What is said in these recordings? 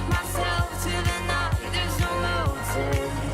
Myself to the night, there's no motive.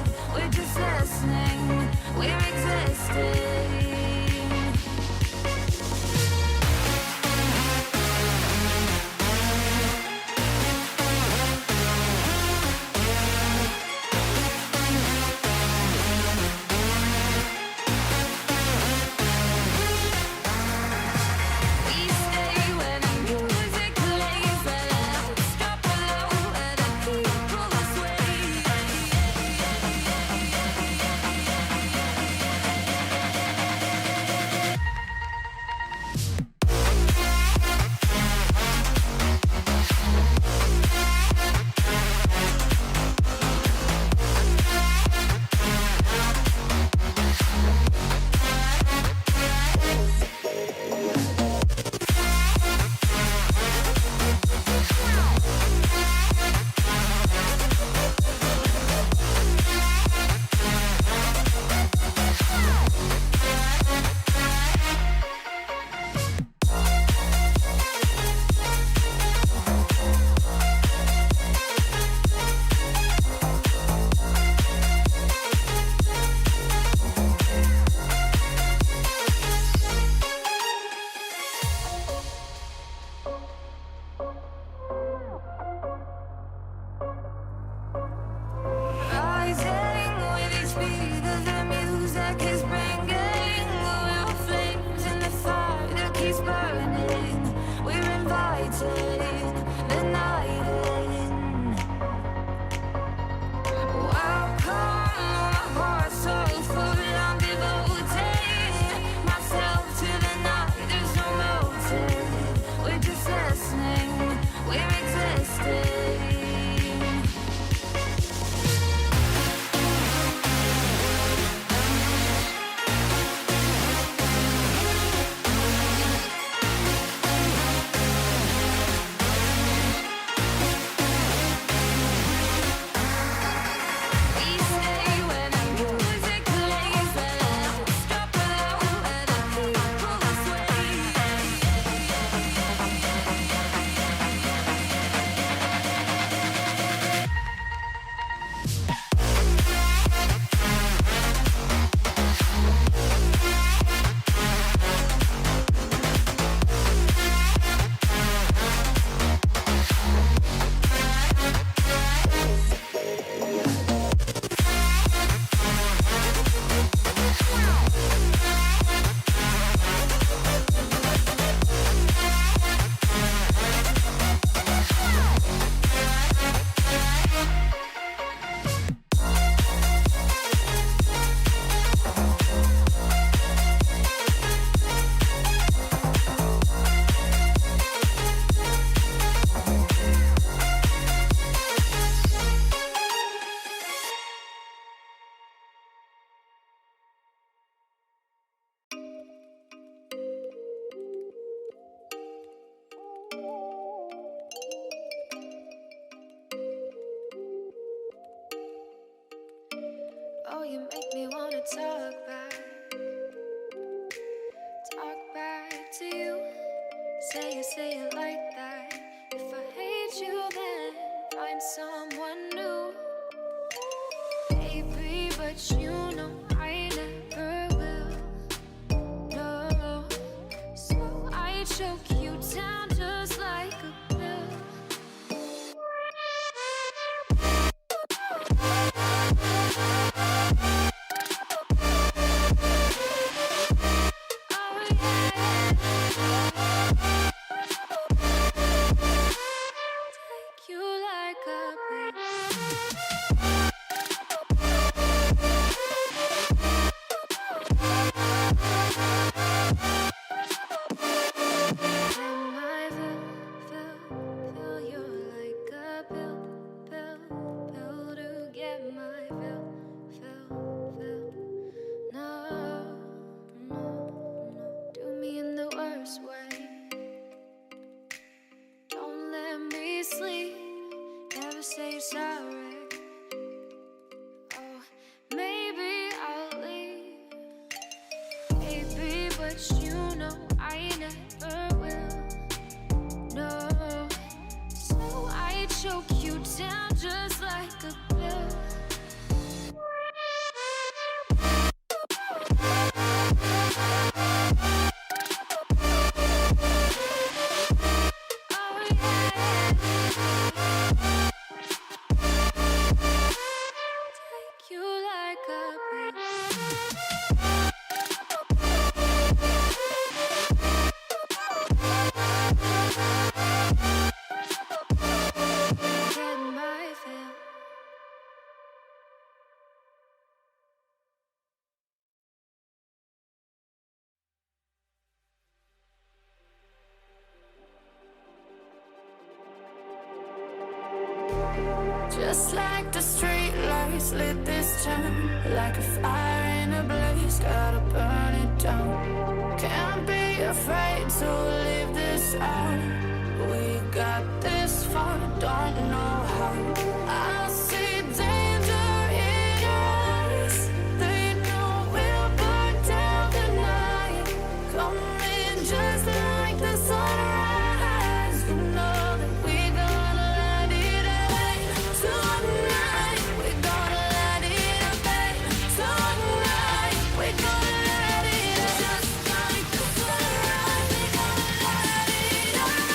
say it like that. If I hate you, then find someone new. Baby, but you know I never will. No, so I choke you down just like a pill. Say sorry. Oh, maybe I'll leave. Baby, but you know I never will. No, so I choke you down just like a pill. Just like the street lights lit this town, like a fire in a blaze, gotta burn it down. Can't be afraid to leave this out. We got this far, don't know how. I see danger in your eyes. They know we'll burn down the night. Coming just like the sunrise. You know that we're gonna let it away. Tonight, we're gonna let it away. Tonight, we're gonna let it away. Just like the sunrise, we're gonna let it away.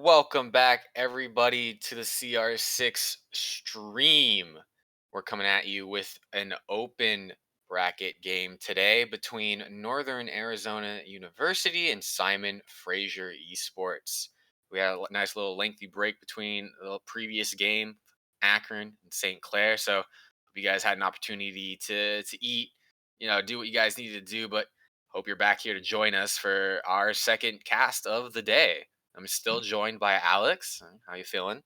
Welcome back, everybody, to the CR6 stream. We're coming at you with an open bracket game today between Northern Arizona University and Simon Fraser Esports. We had a nice little lengthy break between the previous game, Akron and St. Clair. So, hope you guys had an opportunity to eat, do what you guys needed to do. But hope you're back here to join us for our second cast of the day. I'm still joined by Alex. How you feeling?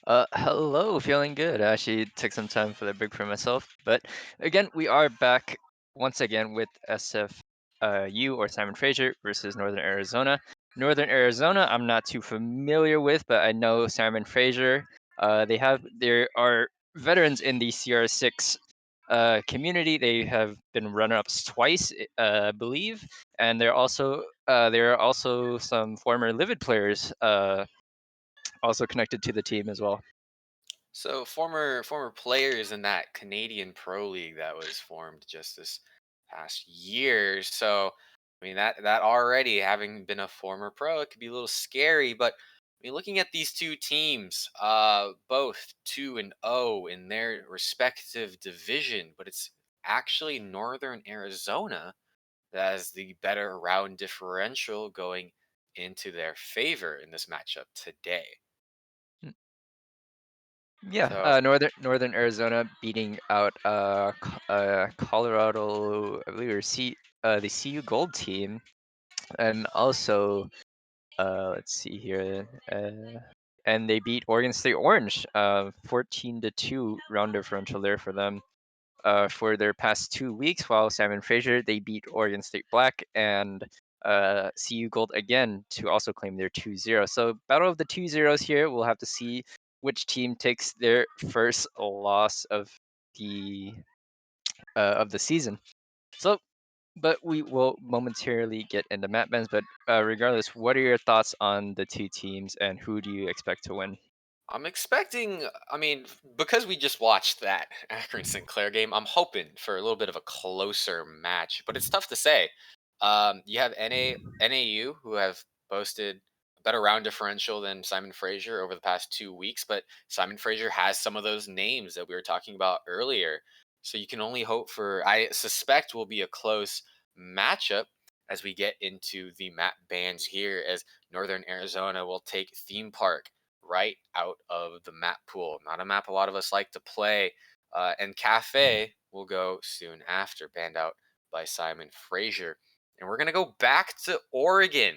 Hello, feeling good. I actually took some time for the break for myself, but again, we are back once again with SFU or Simon Fraser versus Northern Arizona. Northern Arizona, I'm not too familiar with, but I know Simon Fraser. There are veterans in the CR6 community. They have been runner-ups twice, I believe, and there are also some former Livid players also connected to the team as well. So former players in that Canadian Pro League that was formed just this past year. So I mean that already having been a former pro, it could be a little scary. But I mean, looking at these two teams, both 2-0 in their respective division, but it's actually Northern Arizona that has the better round differential going into their favor in this matchup today. Yeah, So Northern Arizona beating out Colorado, I believe, the CU Gold team, and also let's see here, and they beat Oregon State Orange, 14-2 round differential there for them. For their past 2 weeks, while Simon Fraser they beat Oregon State Black and CU Gold again to also claim their 2-0. So battle of the 2-0s here. We'll have to see which team takes their first loss the of the season. So, but we will momentarily get into map bans. But regardless, what are your thoughts on the two teams and who do you expect to win? I'm expecting, I mean, because we just watched that Akron Sinclair game, I'm hoping for a little bit of a closer match, but it's tough to say. You have NAU who have posted a better round differential than Simon Fraser over the past 2 weeks, but Simon Fraser has some of those names that we were talking about earlier. So you can only hope for, I suspect, will be a close matchup as we get into the map bans here, as Northern Arizona will take Theme Park right out of the map pool. Not a map a lot of us like to play. And Cafe will go soon after, banned out by Simon Fraser. And we're going to go back to Oregon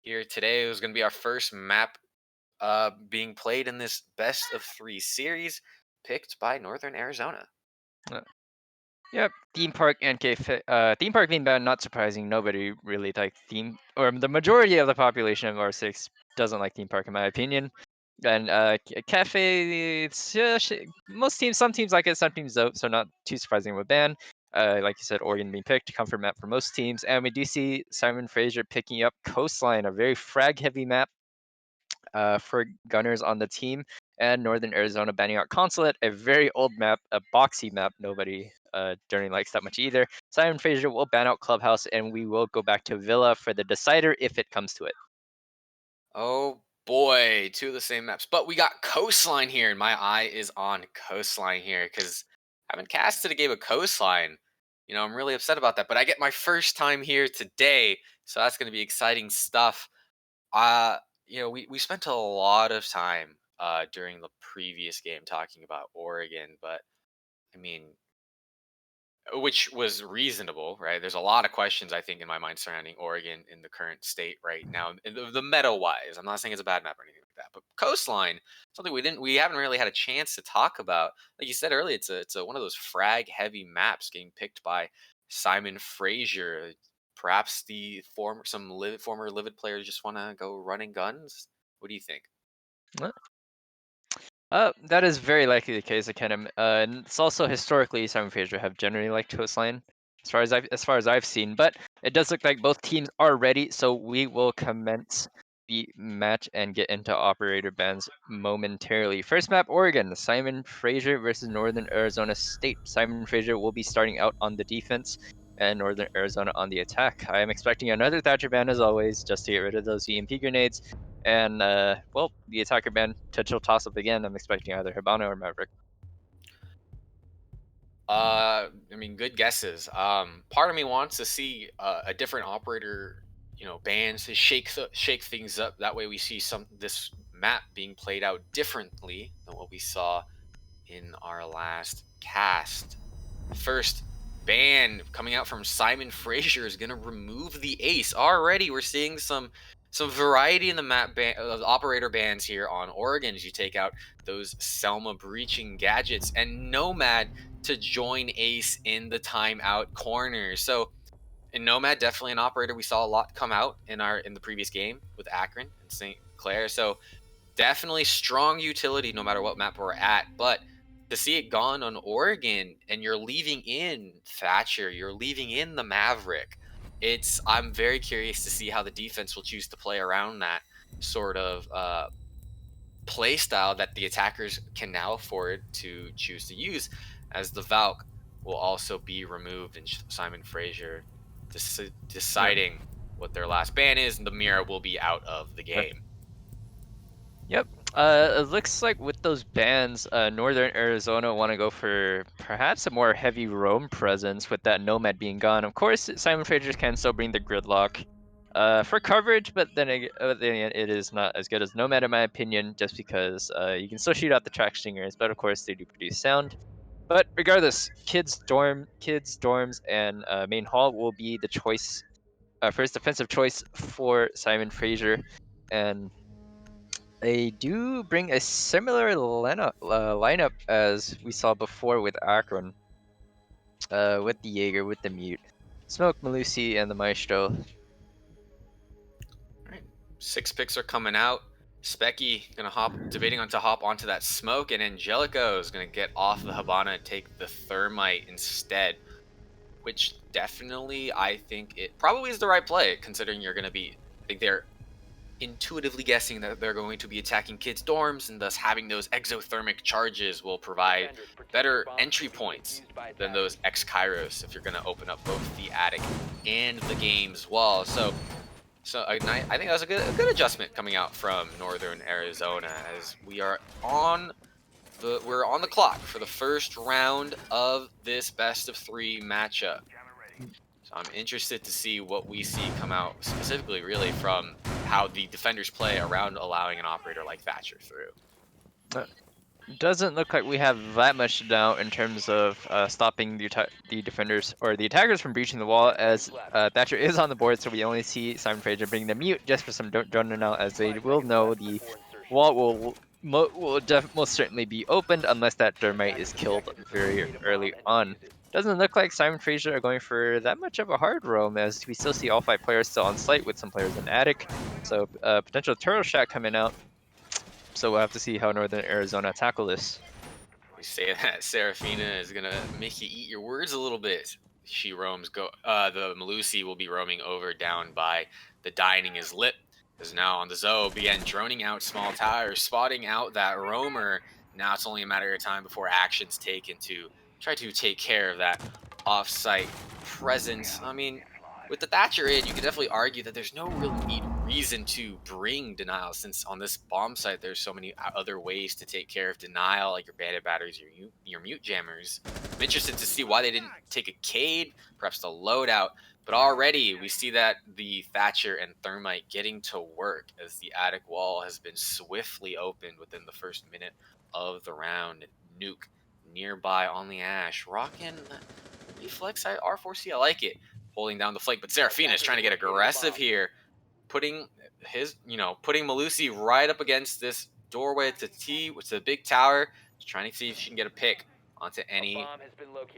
here today. It was going to be our first map being played in this best of three series, picked by Northern Arizona. Uh, Yep, theme park being banned, not surprising. Nobody really likes theme, or the majority of the population of R6 doesn't like theme park, in my opinion. And cafe, most teams, some teams like it, some teams don't, so not too surprising with ban. Like you said, Oregon being picked, comfort map for most teams, and we do see Simon Fraser picking up Coastline, a very frag-heavy map for gunners on the team, and Northern Arizona banning out Consulate, a very old map, a boxy map. Nobody generally likes that much either. Simon Fraser will ban out Clubhouse, and we will go back to Villa for the decider if it comes to it. Oh boy, two of the same maps. But we got Coastline here, and my eye is on Coastline here because I haven't casted a game of Coastline. I'm really upset about that. But I get my first time here today, so that's going to be exciting stuff. We spent a lot of time during the previous game talking about Oregon, but I mean, which was reasonable, right? There's a lot of questions I think in my mind surrounding Oregon in the current state right now, and the meta wise. I'm not saying it's a bad map or anything like that, but Coastline, something we haven't really had a chance to talk about. Like you said earlier, it's a one of those frag heavy maps getting picked by Simon Fraser. Perhaps the former Livid players just want to go running guns. What do you think? That is very likely the case, and it's also historically Simon Fraser have generally liked Coastline, as far as I've seen. But it does look like both teams are ready, so we will commence the match and get into operator bans momentarily. First map, Oregon, Simon Fraser versus Northern Arizona State. Simon Fraser will be starting out on the defense, and Northern Arizona on the attack. I am expecting another Thatcher ban as always, just to get rid of those EMP grenades. And well, the attacker ban potential toss up again. I'm expecting either Hibana or Maverick. I mean, good guesses. Part of me wants to see a different operator, bans to shake things up. That way, we see this map being played out differently than what we saw in our last cast. First ban coming out from Simon Fraser is going to remove the ace. Already, we're seeing some variety in the map of operator bans here on Oregon as you take out those Selma breaching gadgets and Nomad to join ace in the timeout corner. So in Nomad, definitely an operator we saw a lot come out in the previous game with Akron and St. Clair. So definitely strong utility no matter what map we're at. But to see it gone on Oregon and you're leaving in Thatcher, you're leaving in the Maverick. I'm very curious to see how the defense will choose to play around that sort of play style that the attackers can now afford to choose to use, as the Valk will also be removed and Simon Fraser deciding what their last ban is, and the Mirror will be out of the game. Yep. It looks like with those bans, Northern Arizona want to go for perhaps a more heavy roam presence with that Nomad being gone. Of course, Simon Fraser can still bring the gridlock for coverage, but then again, it is not as good as Nomad in my opinion, just because you can still shoot out the track stingers, but of course they do produce sound. But regardless, kids, dorms, and main hall will be the choice, first defensive choice for Simon Fraser, and they do bring a similar lineup as we saw before with Akron, with the Jaeger, with the Mute, Smoke, Malusi, and the Maestro. All right, 6 picks are coming out. Specky debating on to hop onto that Smoke, and Angelico is gonna get off the Hibana and take the Thermite instead, which definitely I think it probably is the right play, considering you're gonna be. I think they're intuitively guessing that they're going to be attacking kids' dorms, and thus having those exothermic charges will provide better entry points than those X-Kairos if you're going to open up both the attic and the game's wall. So I think that's a good adjustment coming out from Northern Arizona, as we're on the clock for the first round of this best of 3 matchup. So I'm interested to see what we see come out specifically, really, from how the defenders play around allowing an operator like Thatcher through. Doesn't look like we have that much doubt in terms of stopping the defenders or the attackers from breaching the wall, as Thatcher is on the board, so we only see Simon Fraser bring the Mute just for some drone out, as they will know the wall will most certainly be opened unless that Thermite is killed very early on. Doesn't look like Simon Fraser are going for that much of a hard roam, as we still see all 5 players still on site with some players in attic. So potential turtle shack coming out. So we'll have to see how Northern Arizona tackle this. We say that Serafina is gonna make you eat your words a little bit. She roams the Malusi will be roaming over down by the Dining is Lit. Is now on the Zoe, began droning out small towers, spotting out that roamer. Now it's only a matter of time before action's taken to try to take care of that off-site presence. I mean, with the Thatcher in, you could definitely argue that there's no real reason to bring denial, since on this bomb site there's so many other ways to take care of denial, like your bandit batteries, your mute jammers. I'm interested to see why they didn't take a Cade, perhaps the loadout. But already we see that the Thatcher and Thermite getting to work, as the attic wall has been swiftly opened within the first minute of the round. Nuke nearby on the Ash, rocking reflex R4C. I like it, holding down the flank. But Serafina is trying to get aggressive here, putting Malusi right up against this doorway to the big tower, just trying to see if she can get a pick onto any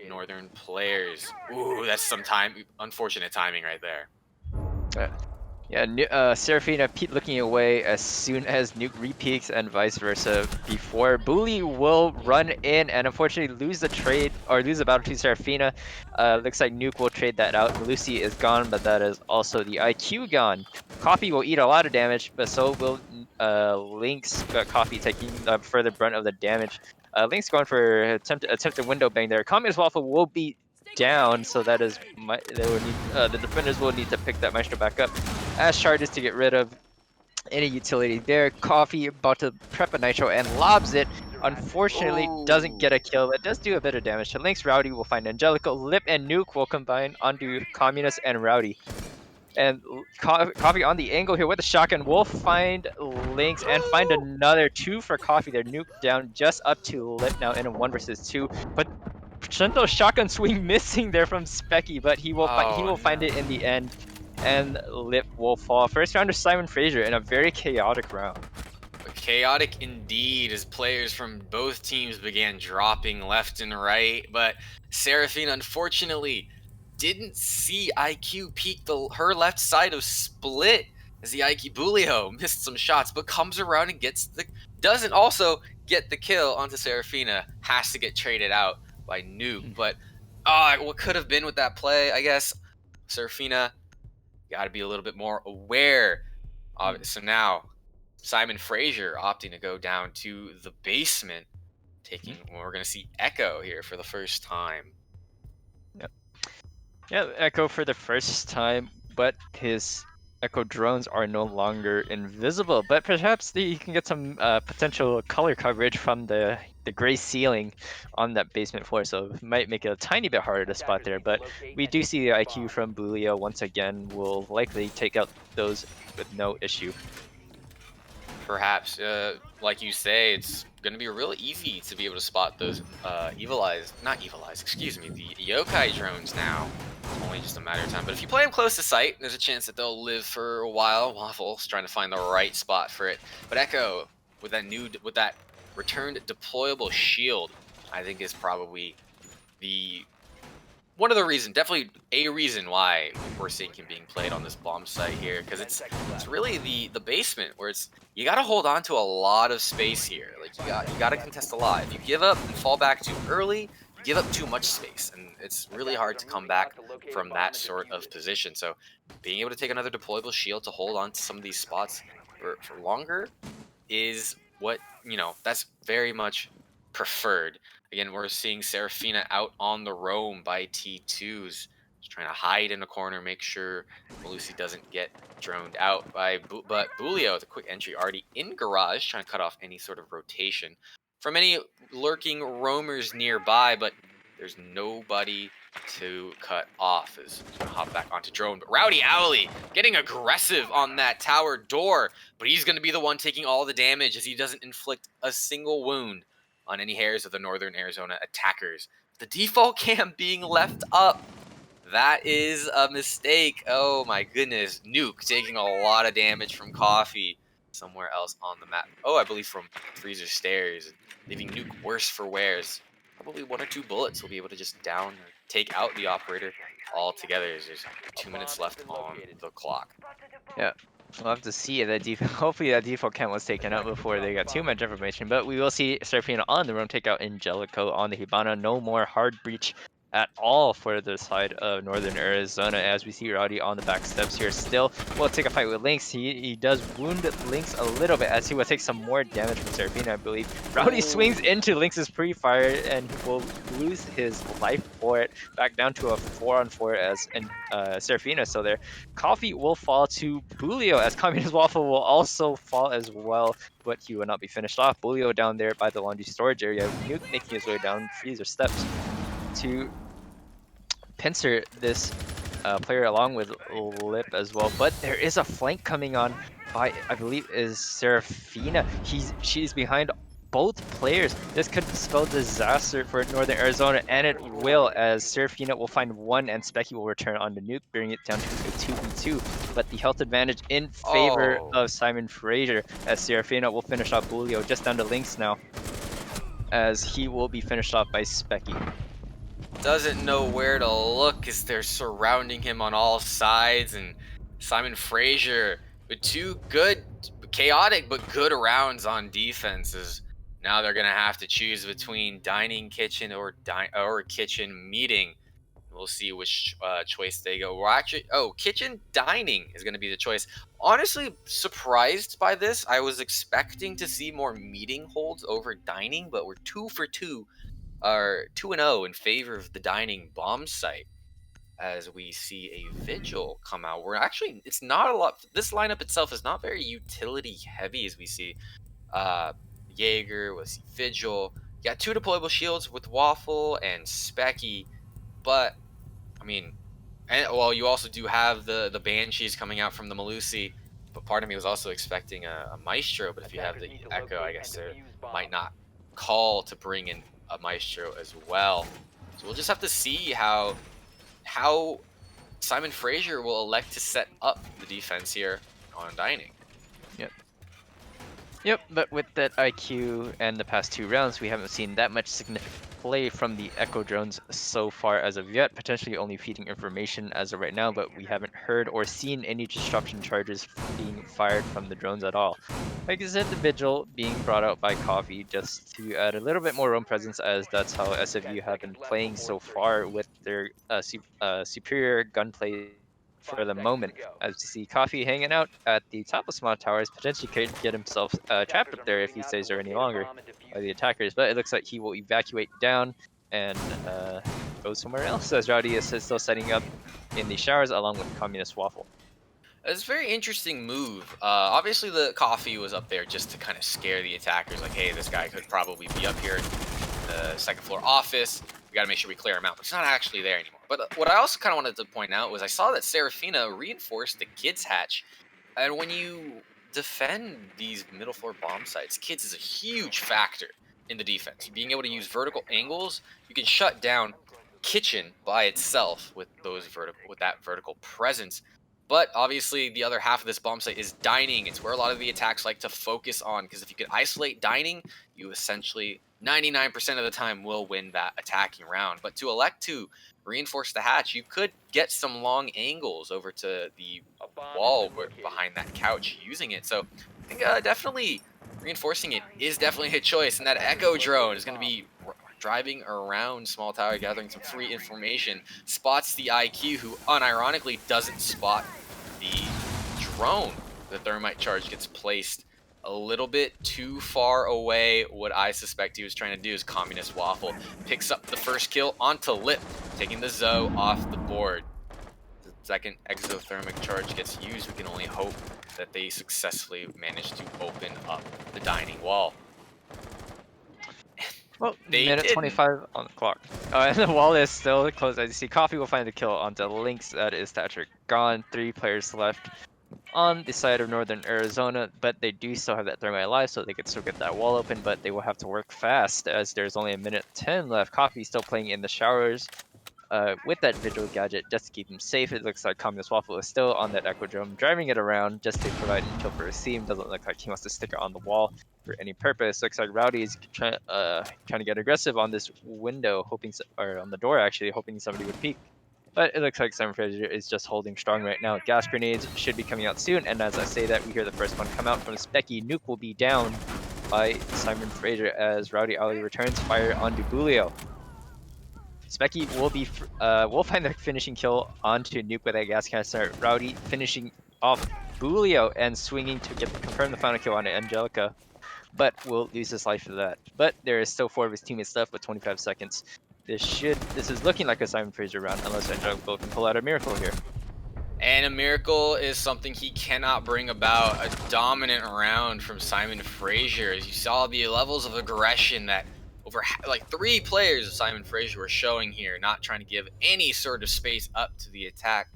Northern players. Ooh, that's some unfortunate timing right there. Yeah, Serafina looking away as soon as Nuke repeaks, and vice versa. Before Bully will run in and unfortunately lose the trade, or lose the battle to Serafina. Looks like Nuke will trade that out. Lucy is gone, but that is also the IQ gone. Coffee will eat a lot of damage, but so will Lynx. Coffee taking the further brunt of the damage. Lynx going for attempted window bang there. Communist Waffle will be down, so that is the defenders will need to pick that Maestro back up. Ash charges to get rid of Any utility there. Coffee about to prep a nitro and lobs it. Unfortunately, doesn't get a kill. It does do a bit of damage to Lynx. Rowdy will find Angelico. Lip and Nuke will combine onto Communist and Rowdy. And Coffee on the angle here with a shotgun will find Lynx and find another 2 for Coffee. They're nuked down just up to Lip now in a 1 versus 2. But Shinto's shotgun swing missing there from Specky, but he will find it in the end. And Lip will fall. First round of Simon Fraser in a very chaotic round. Chaotic indeed, as players from both teams began dropping left and right, but Seraphina unfortunately didn't see IQ peek her left side of split as the IQ Bulio missed some shots, but comes around and doesn't also get the kill onto Seraphina, has to get traded out by Nuke. But what could have been with that play, I guess, Seraphina, got to be a little bit more aware. So now Simon Fraser opting to go down to the basement, we're going to see Echo here for the first time. Yep. Yeah, Echo for the first time, but his Echo drones are no longer invisible. But perhaps he can get some potential color coverage from the gray ceiling on that basement floor, so it might make it a tiny bit harder to spot there. But we do see the IQ from Bulio once again will likely take out those with no issue. Perhaps, like you say, it's going to be real easy to be able to spot those the yokai drones now. Only just a matter of time. But if you play them close to sight, there's a chance that they'll live for a while. Waffle's trying to find the right spot for it. But Echo, with that returned deployable shield, I think is probably one of the reasons, definitely a reason why we're seeing him being played on this bomb site here, because it's really the basement where you got to hold on to a lot of space here. Like you got to contest a lot. If you give up and fall back too early, you give up too much space, and it's really hard to come back from that sort of position. So being able to take another deployable shield to hold on to some of these spots for longer is what, that's very much preferred. Again, we're seeing Seraphina out on the roam by T2s. Just trying to hide in a corner, make sure Malusi doesn't get droned out but Bulio, the quick entry, already in garage, trying to cut off any sort of rotation from any lurking roamers nearby, but there's nobody to cut off. As he's gonna hop back onto drone, but Rowdy Owly getting aggressive on that tower door, but he's gonna be the one taking all the damage as he doesn't inflict a single wound on any hairs of the Northern Arizona attackers. The default cam being left up, that is a mistake. Oh my goodness. Nuke taking a lot of damage from Coffee somewhere else on the map. Oh, I believe from Freezer stairs, leaving Nuke worse for wears. Probably 1 or 2 bullets will be able to just down or take out the operator altogether. There's 2 minutes left on the clock. Yeah. We'll have to see if hopefully that default count was taken out before they got too much information, but we will see Seraphina on the roam take out Angelico on the Hibana. No more hard breach at all for the side of Northern Arizona, as we see Rowdy on the back steps here. Still will take a fight with Lynx. He does wound Lynx a little bit as he will take some more damage from Seraphina, I believe. Rowdy swings into Lynx's pre-fire and he will lose his life for it, back down to a 4-on-4 as Seraphina still there. Coffee will fall to Bulio as Communist Waffle will also fall as well, but he will not be finished off. Bulio down there by the laundry storage area. Nuke making his way down Freezer steps to pincer this player along with Lip as well, but there is a flank coming on by, I believe, is Seraphina. She's behind both players. This could spell disaster for Northern Arizona, and it will, as Seraphina will find 1 and Specky will return on the Nuke, bringing it down to a 2v2. But the health advantage in favor of Simon Fraser, as Seraphina will finish off Bulio just down to Lynx now, as he will be finished off by Specky. Doesn't know where to look as they're surrounding him on all sides, and Simon Fraser with 2 good, chaotic but good rounds on defenses. Now they're gonna have to choose between dining kitchen or kitchen meeting. We'll see which choice they go. Well, actually, kitchen dining is gonna be the choice. Honestly, surprised by this. I was expecting to see more meeting holds over dining, but we're 2 for 2. Are 2-0 in favor of the dining bomb site. as we see a Vigil come out. We're actually, it's not a lot. This lineup itself is not very utility heavy, as we see uh, Jaeger, we see Vigil. You got two deployable shields with Waffle and Specky, but I mean, and well, you also do have the Banshees coming out from the Malusi. But part of me was also expecting a Maestro. But if you have the Echo, I guess there might not call to bring in a Maestro as well. So we'll just have to see how Simon Fraser will elect to set up the defense here on Dining. Yep. Yep, but with that IQ and the past 2 rounds, we haven't seen that much significant play from the Echo drones so far as of yet, potentially only feeding information as of right now, but we haven't heard or seen any disruption charges being fired from the drones at all. Like I said, the Vigil being brought out by Coffee just to add a little bit more roam presence, as that's how SFU have been playing so far with their superior gunplay for the moment. As you see Coffee hanging out at the top of small towers, potentially could get himself trapped up there if he stays there any longer by the attackers. But it looks like he will evacuate down and go somewhere else, as Rowdy is still setting up in the showers along with Communist Waffle. It's a very interesting move. Obviously, the Coffee was up there just to kind of scare the attackers, like, hey, this guy could probably be up here in the second floor office. We got to make sure we clear him out, but he's not actually there anymore. But what I also kind of wanted to point out was I saw that Serafina reinforced the kids hatch, and when you defend these middle floor bomb sites, kids is a huge factor in the defense. Being able to use vertical angles, you can shut down kitchen by itself with that vertical presence. But obviously, the other half of this bomb site is dining. It's where a lot of the attacks like to focus on, because if you could isolate dining, you essentially 99% of the time will win that attacking round. But to elect to reinforce the hatch, you could get some long angles over to the wall behind that couch using it. So I think definitely reinforcing it is definitely a choice. And that Echo drone is going to be driving around small tower, gathering some free information, spots the IQ, who unironically doesn't spot the drone. The thermite charge gets placed a little bit too far away. What I suspect he was trying to do is Communist Waffle picks up the first kill onto Lip, taking the Zoe off the board. The second exothermic charge gets used. We can only hope that they successfully manage to open up the dining wall. Well, They minute didn't. 25 on the clock. And the wall is still closed. As you see, Coffee will find the kill onto Lynx. That is Thatcher gone. 3 players left on the side of Northern Arizona, but they do still have that thermite alive, so they could still get that wall open, but they will have to work fast as there's only a minute 10 left. Coffee still playing in the showers with that Vigil gadget just to keep him safe. It looks like Communist Waffle is still on that Echo Drone, driving it around just to provide intel for his team. Doesn't look like he wants to stick it on the wall for any purpose. Looks like Rowdy is trying to get aggressive on this window, or on the door actually, hoping somebody would peek. But it looks like Simon Fraser is just holding strong right now. Gas grenades should be coming out soon, and as I say that, we hear the first one come out from Specky. Nuke will be down by Simon Fraser as Rowdy Ali returns fire onto Bulio. Specky will find the finishing kill onto Nuke with a gas canister. Rowdy finishing off Bulio and swinging to confirm the final kill on Angelica, but will lose his life for that. But there is still 4 of his teammates left with 25 seconds. This is looking like a Simon Fraser round, unless Angelica can pull out a miracle here. And a miracle is something he cannot bring about. A dominant round from Simon Fraser. As you saw the levels of aggression that over like 3 players of Simon Fraser were showing here, not trying to give any sort of space up to the attack,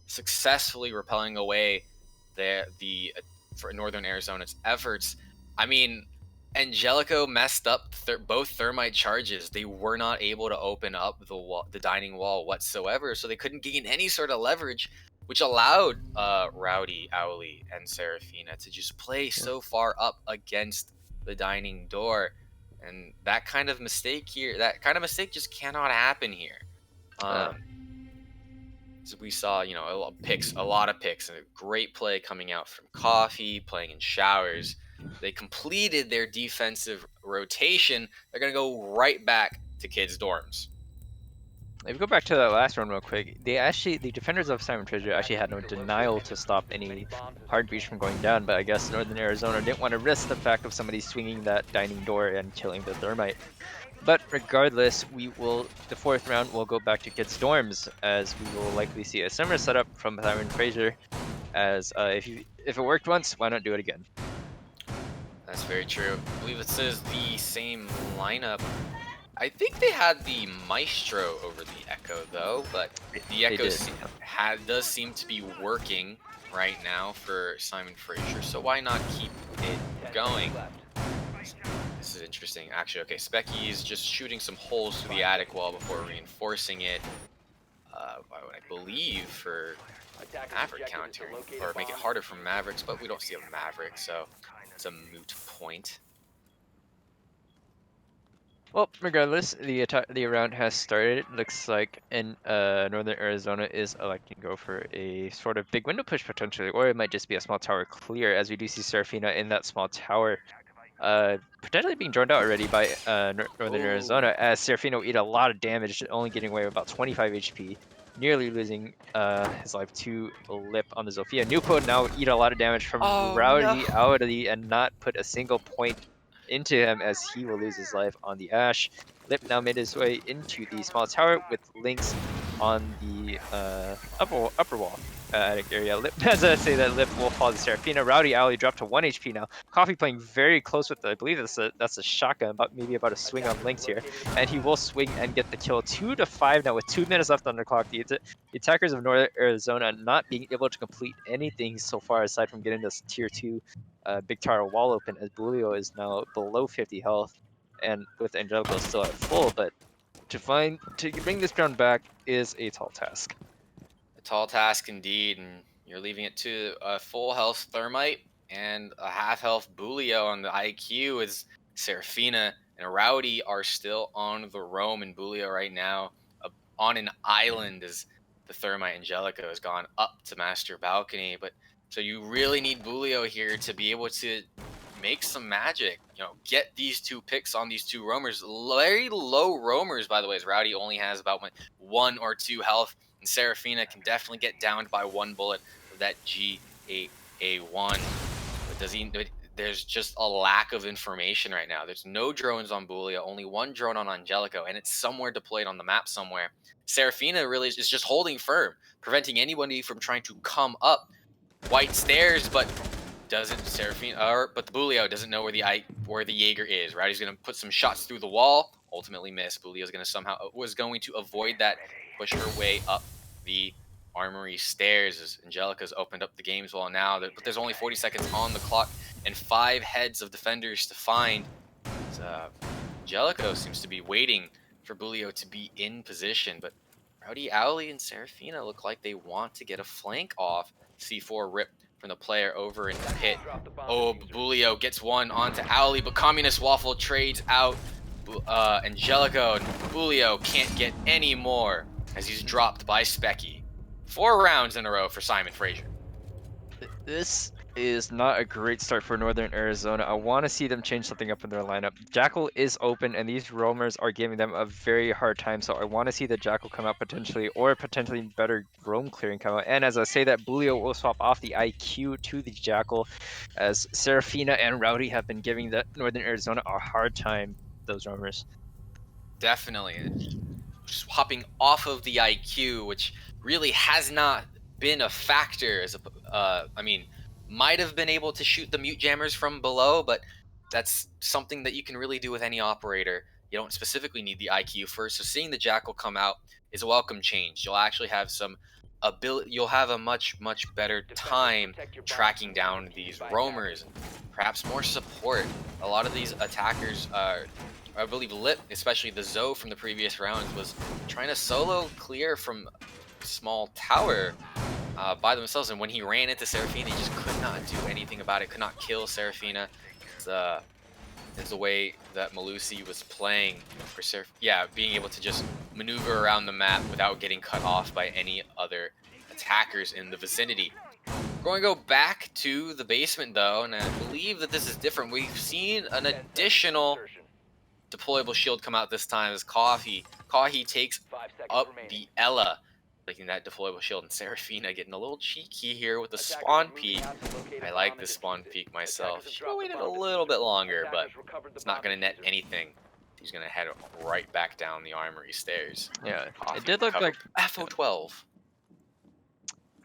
successfully repelling away for Northern Arizona's efforts. I mean, Angelico messed up both thermite charges. They were not able to open up the dining wall whatsoever, so they couldn't gain any sort of leverage, which allowed Rowdy, Owly, and Serafina to just play so far up against the dining door. And that kind of mistake just cannot happen here. So we saw, a lot of picks, and a great play coming out from Coffee, playing in showers. They completed their defensive rotation. They're going to go right back to kids' dorms. If we go back to that last one real quick, the defenders of Simon Fraser actually had no denial to stop any hard breach from going down, but I guess Northern Arizona didn't want to risk the fact of somebody swinging that dining door and killing the thermite. But regardless, the fourth round will go back to kids' dorms, as we will likely see a similar setup from Tyron Fraser. As if it worked once, why not do it again? That's very true. I believe it says the same lineup. I think they had the Maestro over the Echo though, but the They Echo did. does seem to be working right now for Simon Fraser. So why not keep it going? This is interesting. Actually, okay, Specky is just shooting some holes through the attic wall before reinforcing it. I believe for Maverick counter, or make it harder for Mavericks, but we don't see a Maverick, so it's a moot point. Well, regardless, the round has started. It looks like in Northern Arizona is electing to go for a sort of big window push potentially, or it might just be a small tower clear, as we do see Serafina in that small tower. Potentially being drowned out already by Northern Arizona, as Serafino will eat a lot of damage, only getting away with about 25 HP, nearly losing his life to Lip on the Zofia. Nuko now eat a lot of damage from Oh no! Rowdy Audi and not put a single point into him, as he will lose his life on the Ash. Lip now made his way into the small tower with Lynx on the upper wall attic area. Lip, as I say that, Lip will fall to Serafina. Rowdy Alley dropped to 1 HP now. Coffee playing very close with, I believe that's a shotgun, maybe about a swing on Lynx here. And he will swing and get the kill. 2-5 now with 2 minutes left on the clock. The attackers of Northern Arizona not being able to complete anything so far aside from getting this tier 2 big tower wall open, as Bulio is now below 50 health and with Angelico still at full. But to bring this round back is a tall task. A tall task indeed, and you're leaving it to a full health Thermite and a half health Bulio on the IQ, as Serafina and Rowdy are still on the roam, and Bulio right now on an island as the Thermite Angelica has gone up to Master Balcony. But so you really need Bulio here to be able to make some magic. Get these 2 picks on these 2 roamers. Very low roamers, by the way, as Rowdy only has about 1 or 2 health, and Serafina can definitely get downed by 1 bullet with that G8A1. But there's just a lack of information right now. There's no drones on Bulio, only 1 drone on Angelico, and it's somewhere deployed on the map somewhere. Serafina really is just holding firm, preventing anybody from trying to come up White Stairs, but doesn't Serafina, but the Bulio doesn't know where the Jaeger is. Rowdy's gonna put some shots through the wall, ultimately miss. Bulio's was going to avoid that, push her way up the armory stairs, as Angelica's opened up the games wall now. But there's only 40 seconds on the clock and 5 heads of defenders to find. Angelico seems to be waiting for Bulio to be in position, but Rowdy Owly and Serafina look like they want to get a flank off. C4 rip from the player over in the pit. Oh, Bulio gets one onto Owly, but Communist Waffle trades out Angelico, and Bulio can't get any more as he's dropped by Specky. 4 rounds in a row for Simon Fraser. This is not a great start for Northern Arizona. I want to see them change something up in their lineup. Jackal is open, and these roamers are giving them a very hard time. So I want to see the Jackal come out potentially, or potentially better roam clearing come out. And as I say that, Bulio will swap off the IQ to the Jackal, as Serafina and Rowdy have been giving the Northern Arizona a hard time, those roamers. Definitely. Just hopping off of the IQ, which really has not been a factor. Might have been able to shoot the mute jammers from below, but that's something that you can really do with any operator. You don't specifically need the IQ first. So seeing the Jackal come out is a welcome change. You'll actually have some ability. You'll have a much better time tracking down these roamers, and perhaps more support. A lot of these attackers are. I believe Lip, especially the Zoe from the previous rounds, was trying to solo clear from small tower by themselves, and when he ran into Serafina, he just could not do anything about it, could not kill Serafina. It's the way that Malusi was playing for being able to just maneuver around the map without getting cut off by any other attackers in the vicinity. We're going to go back to the basement though, and I believe that this is different. We've seen an additional deployable shield come out this time as Kahi takes up the Ella, taking that deployable shield, and Serafina getting a little cheeky here with the spawn peek. I like the spawn peek myself. Should have waited a little bit longer, but it's not going to net anything. He's gonna head right back down the armory stairs. Yeah, Coffee it did will look cover like FO12.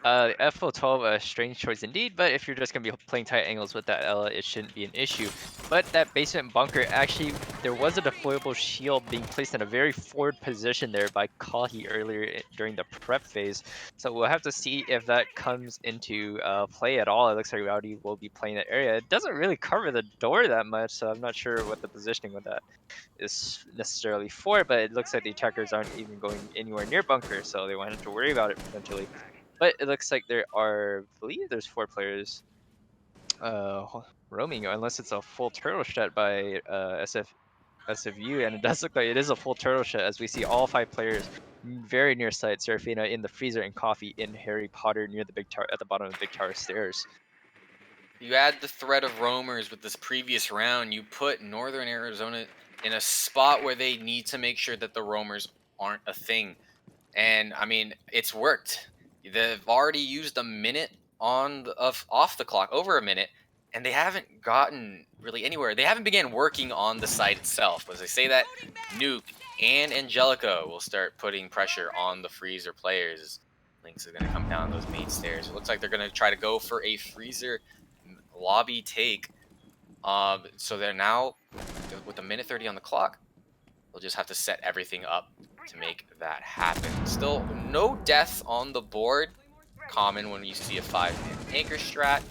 FO12, a strange choice indeed, but if you're just going to be playing tight angles with that Ela, it shouldn't be an issue. But that basement bunker, actually, there was a deployable shield being placed in a very forward position there by Kahi earlier during the prep phase. So we'll have to see if that comes into play at all. It looks like Rowdy will be playing that area. It doesn't really cover the door that much, so I'm not sure what the positioning with that is necessarily for, but it looks like the attackers aren't even going anywhere near bunker, so they won't have to worry about it potentially. But it looks like there are, I believe there's 4 players roaming, unless it's a full turtle shot by SFU, and it does look like it is a full turtle shot as we see all 5 players very near site. Serafina in the freezer and Coffee in Harry Potter near the big tower at the bottom of the big tower stairs. You add the threat of roamers with this previous round, you put Northern Arizona in a spot where they need to make sure that the roamers aren't a thing. And I mean, it's worked. They've already used a minute off the clock, over a minute, and they haven't gotten really anywhere. They haven't began working on the site itself. As I say that, Nuke and Angelica will start putting pressure on the Freezer players. Lynx is going to come down those main stairs. It looks like they're going to try to go for a Freezer lobby take. So they're now, with a minute 30 on the clock, they'll just have to set everything up to make that happen. Still, no deaths on the board. Common when you see a 5-man anchor strat.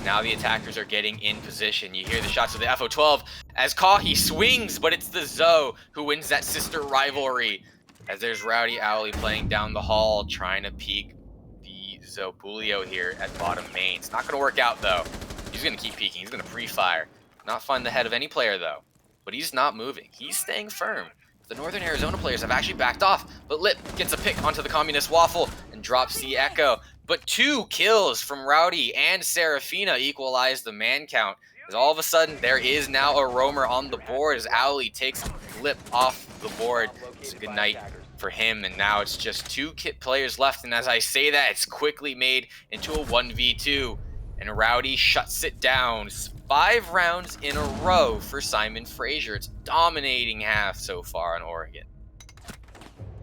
Now the attackers are getting in position. You hear the shots of the FO12 as Kahi swings, but it's the Zoe who wins that sister rivalry. As there's Rowdy Owly playing down the hall, trying to peek the Zobulio here at bottom main. It's not going to work out, though. He's going to keep peeking. He's going to pre-fire. Not find the head of any player, though. But he's not moving. He's staying firm. The Northern Arizona players have actually backed off, but Lip gets a pick onto the Communist Waffle and drops the Echo. But 2 kills from Rowdy and Serafina equalize the man count. As all of a sudden, there is now a roamer on the board as Owly takes Lip off the board. It's a good night for him, and now it's just 2 players left. And as I say that, it's quickly made into a 1v2. And Rowdy shuts it down. 5 rounds in a row for Simon Fraser. It's dominating half so far on Oregon.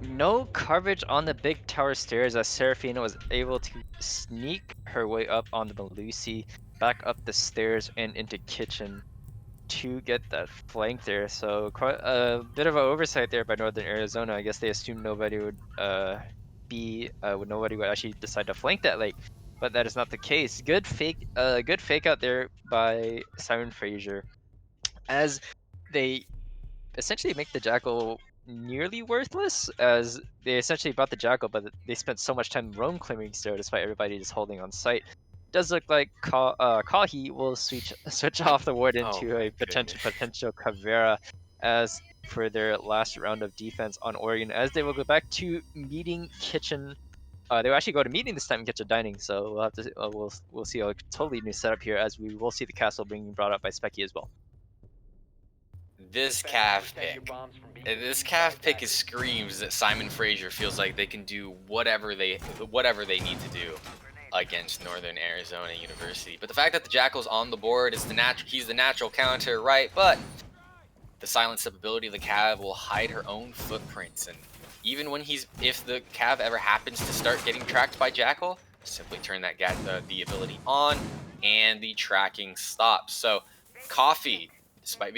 No coverage on the big tower stairs as Serafina was able to sneak her way up on the Melusi, back up the stairs and into kitchen to get that flank there. So quite a bit of an oversight there by Northern Arizona. I guess they assumed nobody would nobody would actually decide to flank that late, but that is not the case. Good fake out there by Simon Fraser as they essentially make the Jackal nearly worthless, as they essentially bought the Jackal, but they spent so much time roam clearing still, despite everybody just holding on site. Does look like Kahi will switch off the ward into a potential Caveira as for their last round of defense on Oregon, as they will go back to meeting kitchen. They will actually go to meeting this time in kitchen dining, so we'll have to we'll see a totally new setup here, as we will see the castle being brought up by Specky as well. This calf pick screams that Simon Fraser feels like they can do whatever they need to do against Northern Arizona University. But the fact that the Jackal's on the board is he's the natural counter, right? But the silent step ability of the Cav will hide her own footprints, and even when if the Cav ever happens to start getting tracked by Jackal, simply turn that the ability on and the tracking stops. So Coffee, despite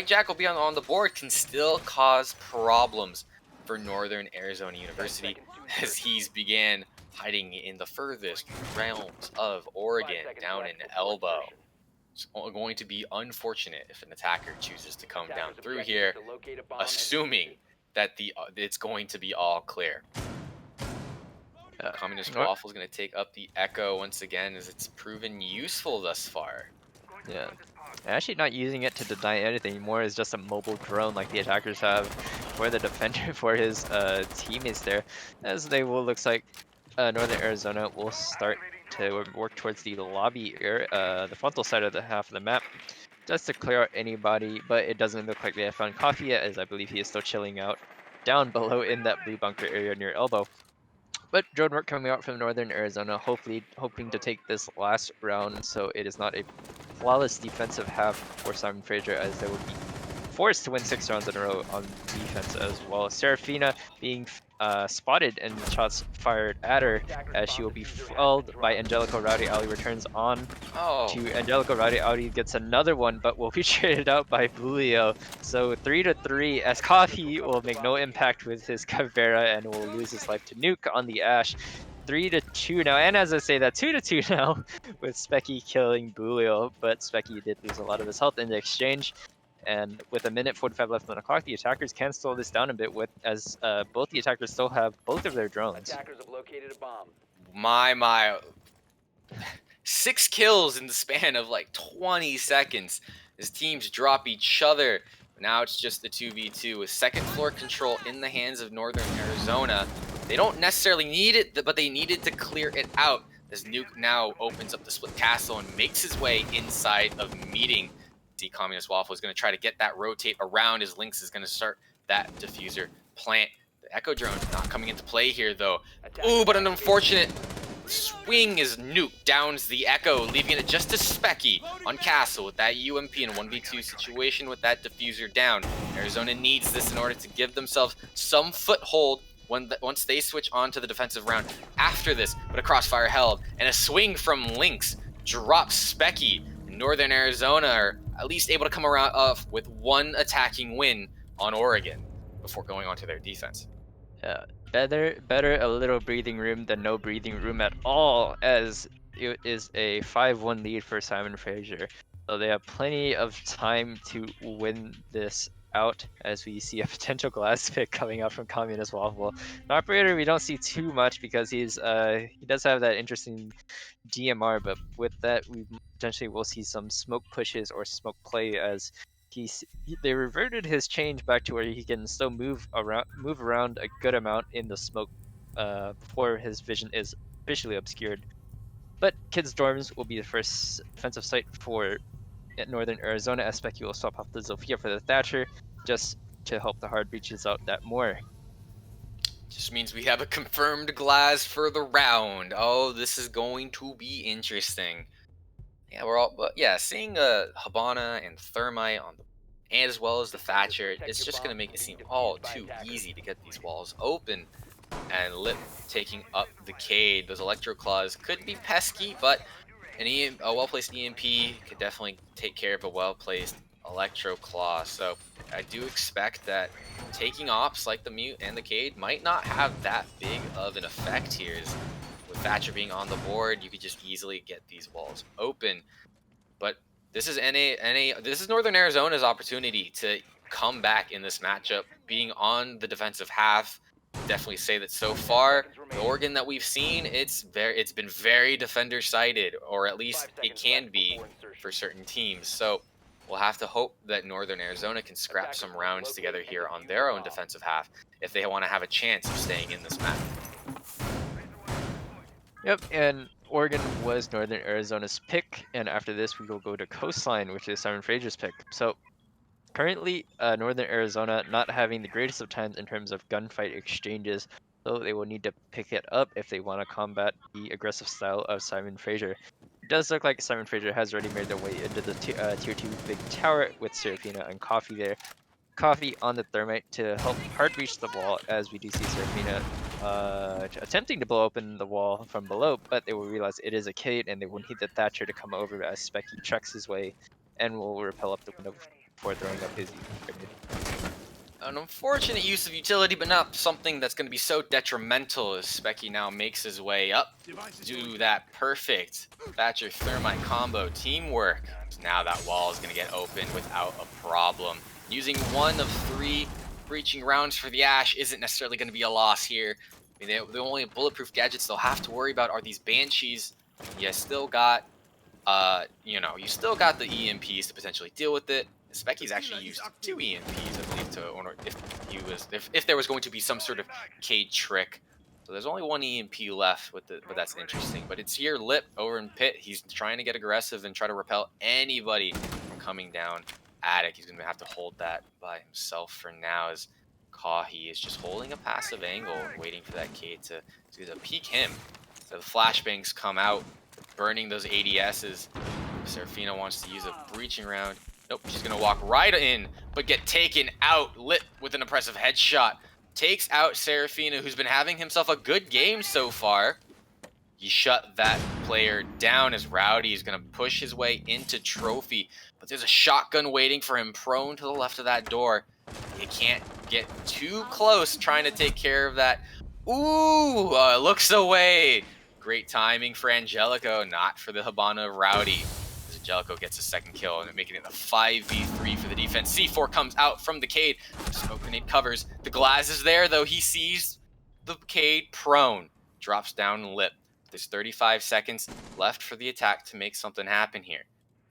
Jackal being on the board, can still cause problems for Northern Arizona University as he's began hiding in the furthest realms of Oregon, down in Elbow. It's going to be unfortunate if an attacker chooses to come down through here, assuming that it's going to be all clear. Communist Waffle is going to take up the Echo once again, as it's proven useful thus far. Yeah. Actually not using it to deny anything, more as just a mobile drone like the attackers have for the defender, for his teammates there, as they will, looks like Northern Arizona will start to work towards the lobby area, the frontal side of the half of the map, just to clear out anybody, but it doesn't look like they have found Coffee yet, as I believe he is still chilling out down below in that blue bunker area near Elbow. But drone work coming out from Northern Arizona, hoping to take this last round so it is not a flawless defensive half for Simon Fraser, as there will be forced to win 6 rounds in a row on defense as well. Seraphina being spotted and shots fired at her as she will be fouled by Angelico. Rowdy Ali returns on Oh, to Angelico. Rowdy Ali gets another one, but will be traded out by Bulio. So 3-3 as Coffee will make no impact with his Caveira and will lose his life to Nuke on the Ash. 3-2 now, and as I say that, 2-2 now with Specky killing Bulio, but Specky did lose a lot of his health in the exchange. And with a minute 45 left on the clock, the attackers can slow this down a bit with as both the attackers still have both of their drones. Attackers have located a bomb. my. 6 kills in the span of like 20 seconds as teams drop each other. Now it's just the 2v2 with second floor control in the hands of Northern Arizona. They don't necessarily need it, but they needed to clear it out as Nuke now opens up the split castle and makes his way inside of meeting. See, Communist Waffle is going to try to get that rotate around as Lynx is going to start that diffuser plant. The Echo drone not coming into play here though. Ooh, but an unfortunate swing as Nuke downs the Echo, leaving it just to Specky on Castle with that UMP in a 1v2 situation with that diffuser down. Arizona needs this in order to give themselves some foothold once they switch on to the defensive round after this. But a crossfire held, and a swing from Lynx drops Specky. Northern Arizona are at least able to come around off with one attacking win on Oregon before going on to their defense. Better a little breathing room than no breathing room at all, as it is a 5-1 lead for Simon Fraser. So they have plenty of time to win this out, as we see a potential glass pick coming out from Communist Waffle. An operator we don't see too much because he does have that interesting DMR, but with that we potentially will see some smoke pushes or smoke play as they reverted his change back to where he can still move around a good amount in the smoke before his vision is officially obscured. But Kids Dorms will be the first defensive site for Northern Arizona, as Specky will swap off the Zofia for the Thatcher just to help the hard breaches out that more. Just means we have a confirmed glass for the round. Oh, this is going to be interesting. Yeah, seeing Habana and Thermite on the, and as well as the Thatcher, it's just gonna make it seem all too easy to get these walls open. And Lip taking up the Cade. Those Electro Claws could be pesky, but a well-placed EMP could definitely take care of a well-placed Electro Claw. So I do expect that taking ops like the Mute and the Cade might not have that big of an effect here. With Thatcher being on the board, you could just easily get these walls open. But this is this is Northern Arizona's opportunity to come back in this matchup, being on the defensive half. Definitely say that so far, the Oregon that we've seen, it's been very defender sided, or at least it can be for certain teams. So we'll have to hope that Northern Arizona can scrap some rounds together here on their own defensive half if they want to have a chance of staying in this map. Yep, and Oregon was Northern Arizona's pick, and after this we will go to Coastline, which is Simon Fraser's pick. So currently, Northern Arizona not having the greatest of times in terms of gunfight exchanges, so they will need to pick it up if they want to combat the aggressive style of Simon Fraser. It does look like Simon Fraser has already made their way into the tier 2 big tower with Seraphina and Coffee there. Coffee on the Thermite to help hard reach the wall, as we do see Seraphina attempting to blow open the wall from below, but they will realize it is a Cade and they will need the Thatcher to come over as Specky treks his way and will repel up the window before throwing up his grenade. An unfortunate use of utility, but not something that's going to be so detrimental as Specky now makes his way up. Do that perfect Thatcher Thermite combo teamwork. Now that wall is going to get open without a problem. Using 1 of 3 breaching rounds for the Ash isn't necessarily going to be a loss here. I mean, the only bulletproof gadgets they'll have to worry about are these Banshees. You still got, you still got the EMPs to potentially deal with it. Specky's actually used 2 EMPs, I believe, if there was going to be some sort of Cade trick. So there's only 1 EMP left, but that's interesting. But it's here, Lip over in Pit. He's trying to get aggressive and try to repel anybody coming down Attic. He's going to have to hold that by himself for now, as Kahi is just holding a passive angle and waiting for that Cade to peek him. So the flashbangs come out, burning those ADSs. Seraphina wants to use a breaching round. Nope, she's going to walk right in, but get taken out. Lit with an impressive headshot. Takes out Serafina, who's been having himself a good game so far. He shut that player down as Rowdy is going to push his way into Trophy. But there's a shotgun waiting for him prone to the left of that door. He can't get too close trying to take care of that. Ooh, looks away. Great timing for Angelico, not for the Habana of Rowdy. As Angelico gets a second kill and making it a 5v3 for the defense. C4 comes out from the Cade. Smoke grenade covers. The Glass is there, though. He sees the Cade prone. Drops down lip. There's 35 seconds left for the attack to make something happen here.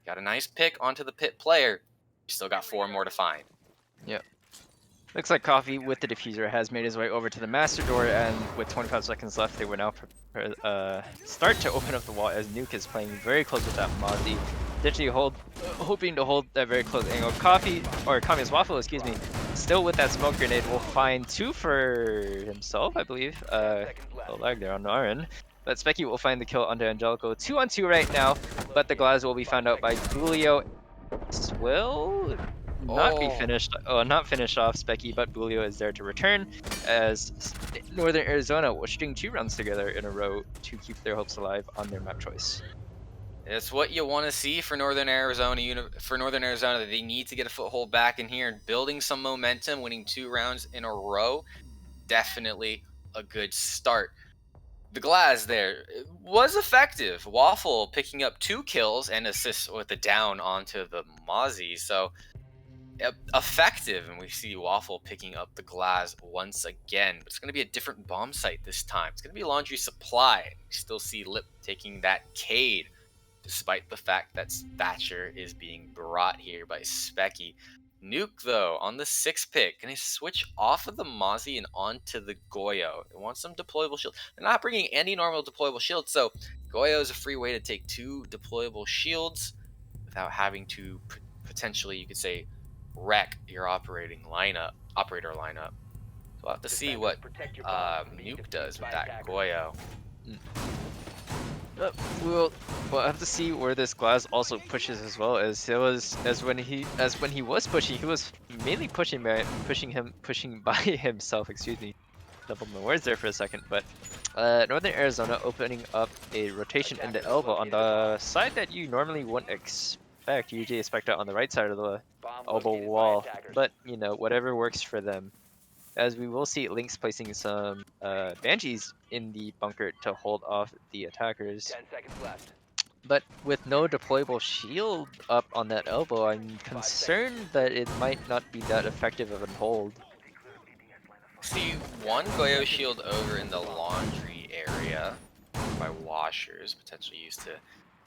Got a nice pick onto the pit player. Still got 4 more to find. Yep. Looks like Coffee with the diffuser has made his way over to the master door, and with 25 seconds left, they will now start to open up the wall as Nuke is playing very close with that Mozzie. Literally hoping to hold that very close angle. Communist Waffle, excuse me, still with that smoke grenade, will find 2 for himself, I believe. A lag there on our end. But Specky will find the kill onto Angelico. 2-on-2 right now, but the Glass will be found out by Julio. Will not finish off Specky, but Bulio is there to return as Northern Arizona was shooting 2 rounds together in a row to keep their hopes alive on their map choice. It's what you want to see for Northern Arizona. That they need to get a foothold back in here and building some momentum, winning 2 rounds in a row. Definitely a good start. The Glass there was effective. Waffle picking up 2 kills and assists with the down onto the Mozzie. So effective, and we see Waffle picking up the Glass once again. But it's going to be a different bomb site this time. It's going to be Laundry Supply. We still see Lip taking that Cade, despite the fact that Thatcher is being brought here by Specky. Nuke, though, on the 6th pick, going to switch off of the Mozzie and onto the Goyo. They want some deployable shield. They're not bringing any normal deployable shields, so Goyo is a free way to take 2 deployable shields without having to potentially, you could say, wreck your operator lineup. So we'll have to see what Nuke does with that Goyo. We'll have to see where this Glass also pushes as well, as when he was pushing, he was mainly pushing by himself. Excuse me, doubled my words there for a second. But Northern Arizona opening up a rotation into elbow on the side that you normally wouldn't expect. You usually expect it on the right side of the elbow wall, but you know, whatever works for them. As we will see Lynx placing some Banshees in the bunker to hold off the attackers. 10 seconds left. But with no deployable shield up on that elbow, I'm concerned that it might not be that effective of a hold. See 1 Goyo shield over in the laundry area by washers, potentially used to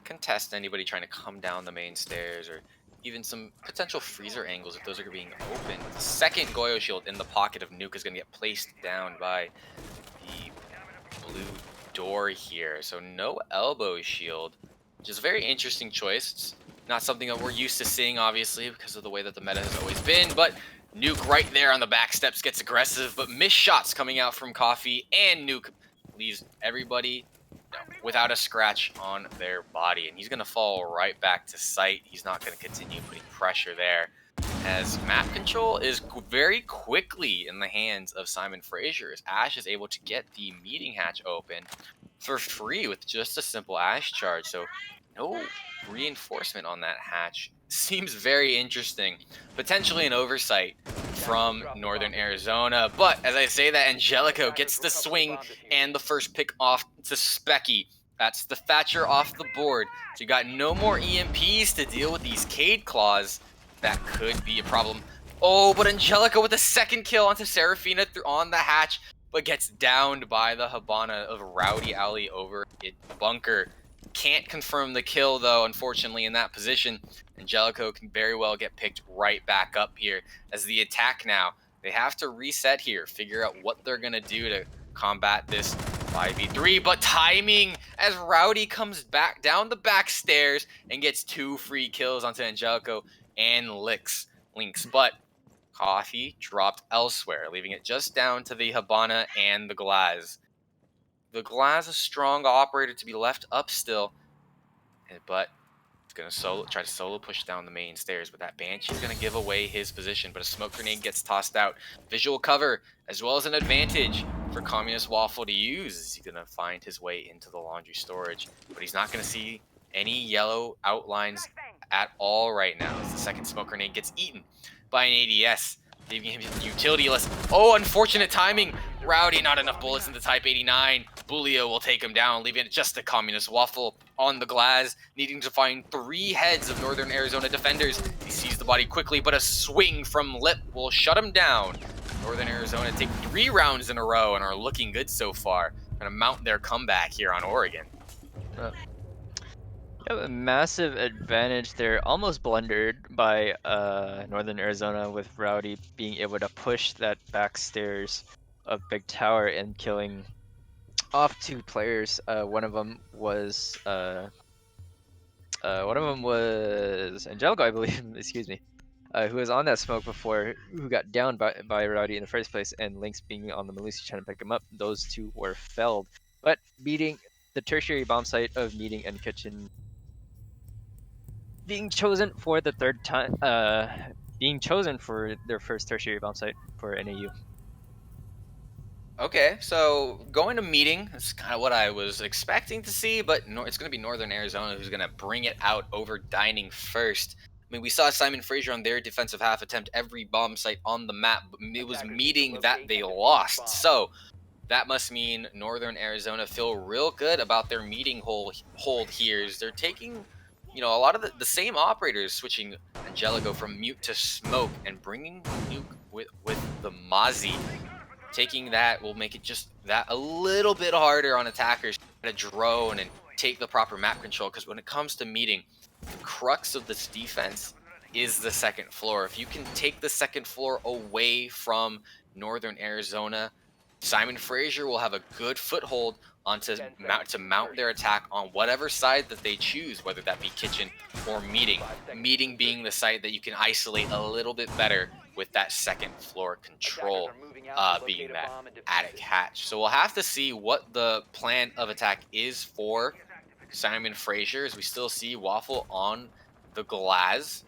contest anybody trying to come down the main stairs, or even some potential freezer angles if those are being opened. The 2nd Goyo shield in the pocket of Nuke is going to get placed down by the blue door here. So no elbow shield, which is a very interesting choice. It's not something that we're used to seeing, obviously, because of the way that the meta has always been, but Nuke right there on the back steps gets aggressive, but missed shots coming out from Coffee, and Nuke leaves everybody without a scratch on their body, and he's going to fall right back to site. He's not going to continue putting pressure there, as map control is very quickly in the hands of Simon Fraser, as Ash is able to get the meeting hatch open for free with just a simple Ash charge. So no reinforcement on that hatch. Seems very interesting. Potentially an oversight from Northern Arizona. But as I say that, Angelico gets the swing and the first pick off to Specky. That's the Thatcher off the board. So you got no more EMPs to deal with these Cade Claws. That could be a problem. Oh, but Angelico with the 2nd kill onto Serafina on the hatch, but gets downed by the Habana of Rowdy Alley over in bunker. Can't confirm the kill, though, unfortunately, in that position. Angelico can very well get picked right back up here as the attack now. They have to reset here, figure out what they're going to do to combat this 5v3, but timing as Rowdy comes back down the back stairs and gets 2 free kills onto Angelico and Lynx. But Coffee dropped elsewhere, leaving it just down to the Habana and the Glass. The Glass, a strong operator to be left up still, but Gonna try to solo push down the main stairs, but that Banshee's gonna give away his position. But a smoke grenade gets tossed out. Visual cover, as well as an advantage for Communist Waffle to use. Is he gonna find his way into the laundry storage? But he's not gonna see any yellow outlines at all right now, as the second smoke grenade gets eaten by an ADS, leaving him utility-less. Oh, unfortunate timing. Rowdy, not enough bullets in the Type 89. Bulio will take him down, leaving it just a Communist Waffle on the glass, needing to find 3 heads of Northern Arizona defenders. He sees the body quickly, but a swing from Lip will shut him down. Northern Arizona take 3 rounds in a row and are looking good so far. Gonna mount their comeback here on Oregon. Have a massive advantage there, almost blundered by Northern Arizona, with Rowdy being able to push that back stairs of Big Tower and killing off 2 players. One of them was Angelico, I believe. Excuse me, who was on that smoke before, who got downed by Rowdy in the first place, and Lynx being on the Malusi trying to pick him up. Those 2 were felled, but beating the tertiary bomb site of Meeting and Kitchen being chosen for the 3rd time, being chosen for their first tertiary bomb site for NAU. Okay, so going to Meeting, that's kind of what I was expecting to see, but it's going to be Northern Arizona who's going to bring it out over Dining first. I mean, we saw Simon Fraser on their defensive half attempt every bomb site on the map, but it was Meeting that they lost. So that must mean Northern Arizona feel real good about their Meeting hold here. As they're taking, a lot of the same operators, switching Angelico from mute to smoke and bringing Nuke with the Mozzie. Taking that will make it just that a little bit harder on attackers to drone and take the proper map control, because when it comes to Meeting, the crux of this defense is the second floor. If you can take the second floor away from Northern Arizona, Simon Fraser will have a good foothold to mount their attack on whatever side that they choose, whether that be Kitchen or Meeting. Meeting being the site that you can isolate a little bit better with that second floor control being that attic hatch. So we'll have to see what the plan of attack is for Simon Fraser, as we still see Waffle on the glass.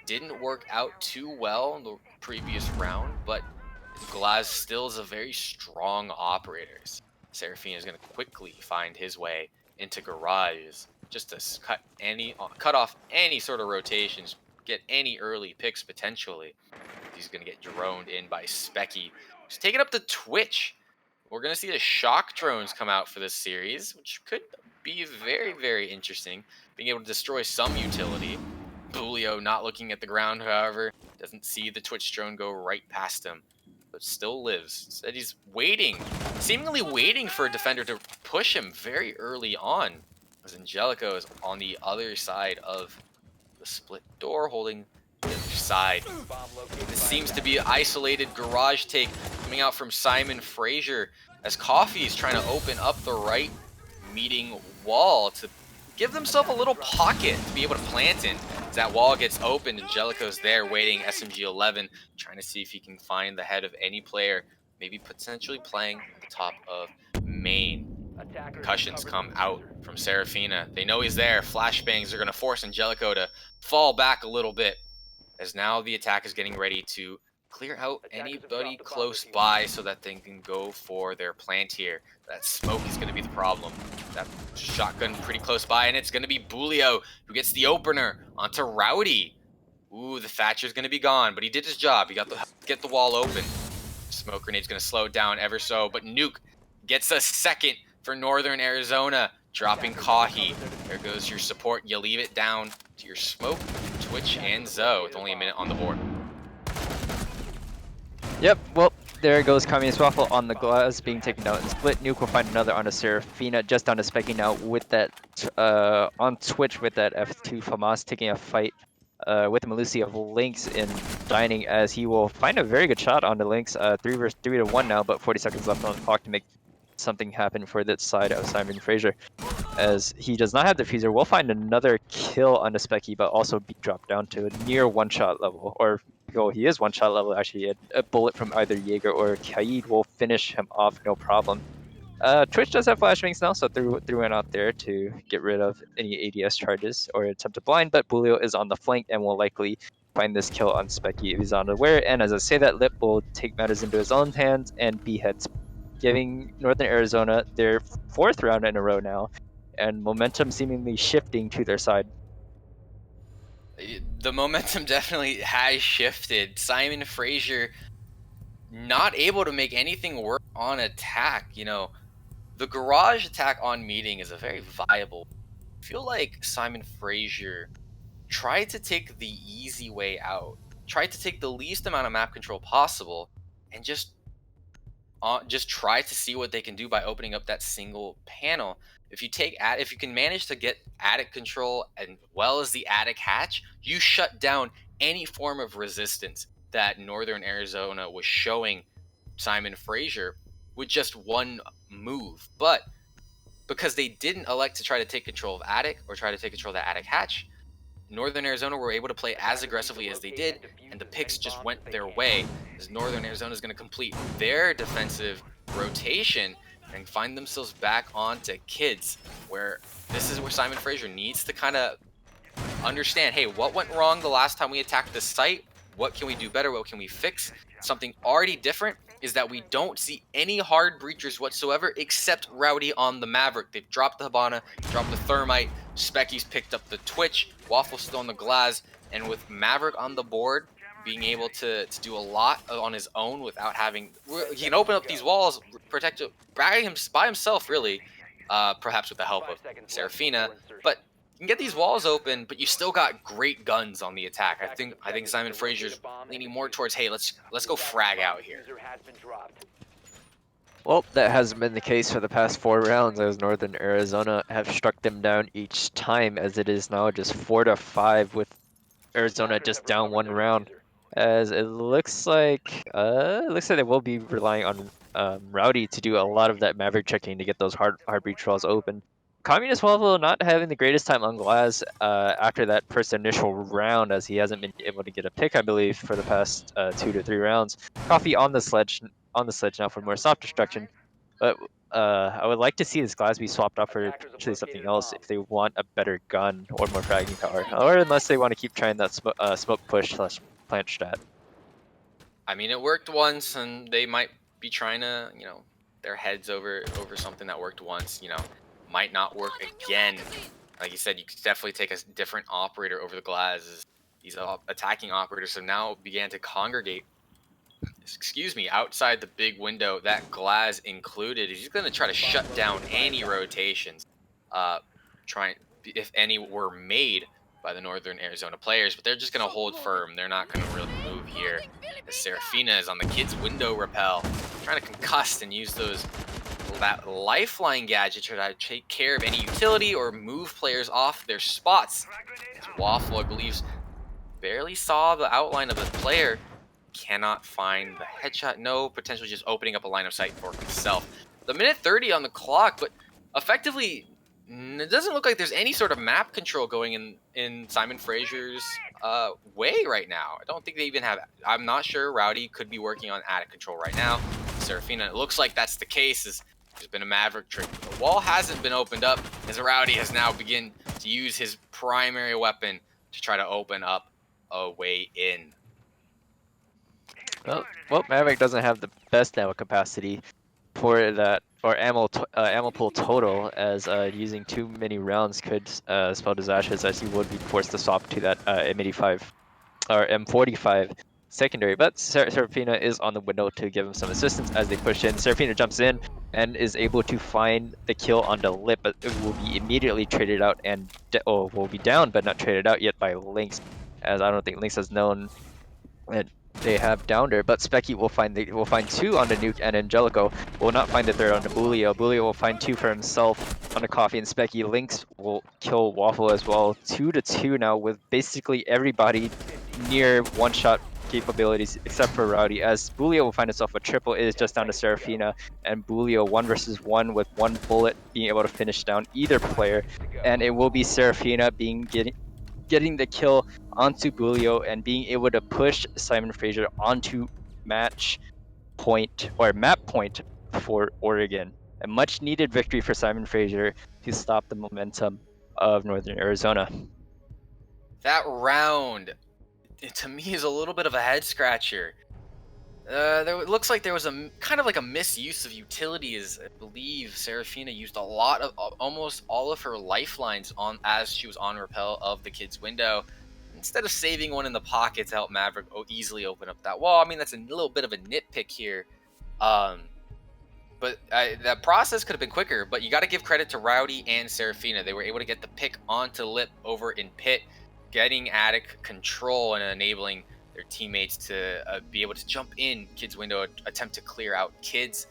Didn't work out too well in the previous round, but Glass still is a very strong operator. Serafina is going to quickly find his way into Garage just to cut off any sort of rotations, get any early picks potentially. He's going to get droned in by Specky. He's taking up the Twitch. We're going to see the shock drones come out for this series, which could be very, very interesting. Being able to destroy some utility. Bulio not looking at the ground, however, doesn't see the Twitch drone go right past him, but still lives. Instead, he's waiting, seemingly waiting for a defender to push him very early on, as Angelico is on the other side of the split door, holding the other side. This seems to be an isolated garage take coming out from Simon Fraser, as Coffee is trying to open up the right Meeting wall to give themselves a little pocket to be able to plant in. As that wall gets opened, Angelico's there waiting, SMG-11, trying to see if he can find the head of any player, maybe potentially playing at the top of main. Concussions come out from Serafina. They know he's there. Flashbangs are going to force Angelico to fall back a little bit, as now the attack is getting ready to clear out anybody close by so that they can go for their plant here. That smoke is going to be the problem. That shotgun pretty close by, and it's going to be Bulio who gets the opener onto Rowdy. Ooh, the Thatcher's going to be gone, but he did his job. He got get the wall open. Smoke grenade's going to slow it down ever so, but Nuke gets a second for Northern Arizona, dropping Kahi. There goes your support. You leave it down to your smoke, Twitch, and Zoe with only a minute on the board. Yep, well, there goes Communist Waffle on the glass, being taken out and split. Nuke will find another onto Serafina, just down to Specky now with that, on Twitch with that F2 Famas, taking a fight with the Malusi of Lynx in Dining, as he will find a very good shot onto Lynx. 3 versus 3 to 1 now, but 40 seconds left on the clock to make something happen for that side of Simon Fraser, as he does not have the Fuser. We'll find another kill on the Specky, but also be dropped down to a near one-shot level, or he is one-shot level actually. A bullet from either Jaeger or Kaid will finish him off, no problem. Twitch does have flashbangs now, so threw one out there to get rid of any ADS charges or attempt to blind, but Bulio is on the flank and will likely find this kill on Specky if he's unaware. And as I say that, Lip will take matters into his own hands and beheads, giving Northern Arizona their 4th round in a row now, and momentum seemingly shifting to their side. The momentum definitely has shifted. Simon Fraser not able to make anything work on attack. You know, the garage attack on meeting is a very viable. I feel like Simon Fraser tried to take the easy way out, tried to take the least amount of map control possible, and just try to see what they can do by opening up that single panel. If you can manage to get attic control as well as the attic hatch, you shut down any form of resistance that Northern Arizona was showing Simon Fraser with just one move. But because they didn't elect to try to take control of attic or try to take control of the attic hatch, Northern Arizona were able to play as aggressively as they did, and the picks just went their way, as Northern Arizona is going to complete their defensive rotation and find themselves back onto kids, where this is where Simon Fraser needs to kind of understand, hey, what went wrong the last time we attacked this site? What can we do better? What can we fix? Something already different is that we don't see any hard breachers whatsoever except Rowdy on the Maverick. They've dropped the Habana, dropped the Thermite, Specky's picked up the Twitch, Waffle's still on the Glass, and with Maverick on the board, being able to do a lot on his own without having... He can open up these walls, protect it by himself, really, perhaps with the help of Serafina, but you can get these walls open, but you still got great guns on the attack. I think Simon Fraser's leaning more towards, hey, let's go frag out here. Well, that hasn't been the case for the past 4 rounds, as Northern Arizona have struck them down each time, as it is now just 4-5 with Arizona just down 1 round. As it looks like they will be relying on Rowdy to do a lot of that Maverick checking to get those hard breach walls open. Communist Waffle not having the greatest time on Glass after that first initial round, as he hasn't been able to get a pick, I believe, for the past 2 to 3 rounds. Coffee on the sledge now for more soft destruction, but I would like to see this Glass be swapped out for potentially something else if they want a better gun or more fragging power, or unless they want to keep trying that smoke push / plant strat. I mean, it worked once, and they might be trying to, their heads over something that worked once, might not work again. Like you said, you could definitely take a different operator over the Glass. These attacking operators have now began to congregate, outside the big window, that Glass included. He's going to try to shut down any rotations, if any were made by the Northern Arizona players, but they're just going to hold firm. They're not going to really move here. As Serafina is on the kid's window rappel, trying to concuss and use that lifeline gadget to try to take care of any utility or move players off their spots. As Waffle, I believe, barely saw the outline of the player, cannot find the headshot. No, potentially just opening up a line of sight for himself. The minute 30 on the clock, but effectively, it doesn't look like there's any sort of map control going in Simon Fraser's way right now. I don't think they even have... I'm not sure. Rowdy could be working on attic control right now. Serafina, it looks like that's the case. There's been a Maverick trick. The wall hasn't been opened up, as Rowdy has now begun to use his primary weapon to try to open up a way in. Well, Maverick doesn't have the best ammo capacity for that, or ammo pool total, as using too many rounds could spell disastrous, as he would be forced to swap to that M85 or M45 secondary. But Serafina is on the window to give him some assistance as they push in. Serafina jumps in and is able to find the kill on the Lip, but it will be immediately traded out and will be down, but not traded out yet by Lynx, as I don't think Lynx has known that they have downed her. But Specky will find 2 on the Nuke, and Angelico will not find the 3rd on the Bulio. Bulio will find 2 for himself on the Coffee and Specky. Lynx will kill Waffle as well. 2-2 now, with basically everybody near one-shot capabilities except for Rowdy, as Bulio will find himself a triple. It is just down to Serafina and Bulio 1 versus 1 with 1 bullet being able to finish down either player, and it will be Serafina getting the kill onto Bulio and being able to push Simon Fraser onto match point or map point for Oregon, A much needed victory for Simon Fraser to stop the momentum of Northern Arizona. That round, to me, is a little bit of a head scratcher. It looks like there was a kind of like a misuse of utilities. I believe Serafina used a lot of almost all of her lifelines on as she was on rappel of the kid's window, instead of saving one in the pocket to help Maverick easily open up that wall. I mean, that's a little bit of a nitpick here. But that process could have been quicker. But you got to give credit to Rowdy and Serafina. They were able to get the pick onto Lip over in pit, getting Attic control and enabling their teammates to be able to jump in Kid's window, attempt to clear out Kids.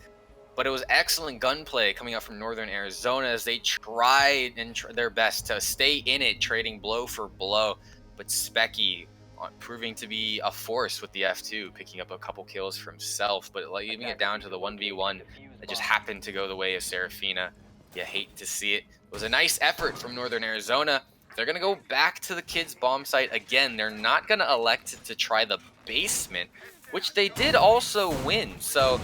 But it was excellent gunplay coming out from Northern Arizona as they tried their best to stay in it, trading blow for blow. But Specky proving to be a force with the F2, picking up a couple kills for himself, but leaving it down to the 1v1 that just happened to go the way of Serafina. You hate to see it. It was a nice effort from Northern Arizona. They're going to go back to the kids' bomb site again. They're not going to elect to try the basement, which they did also win. So,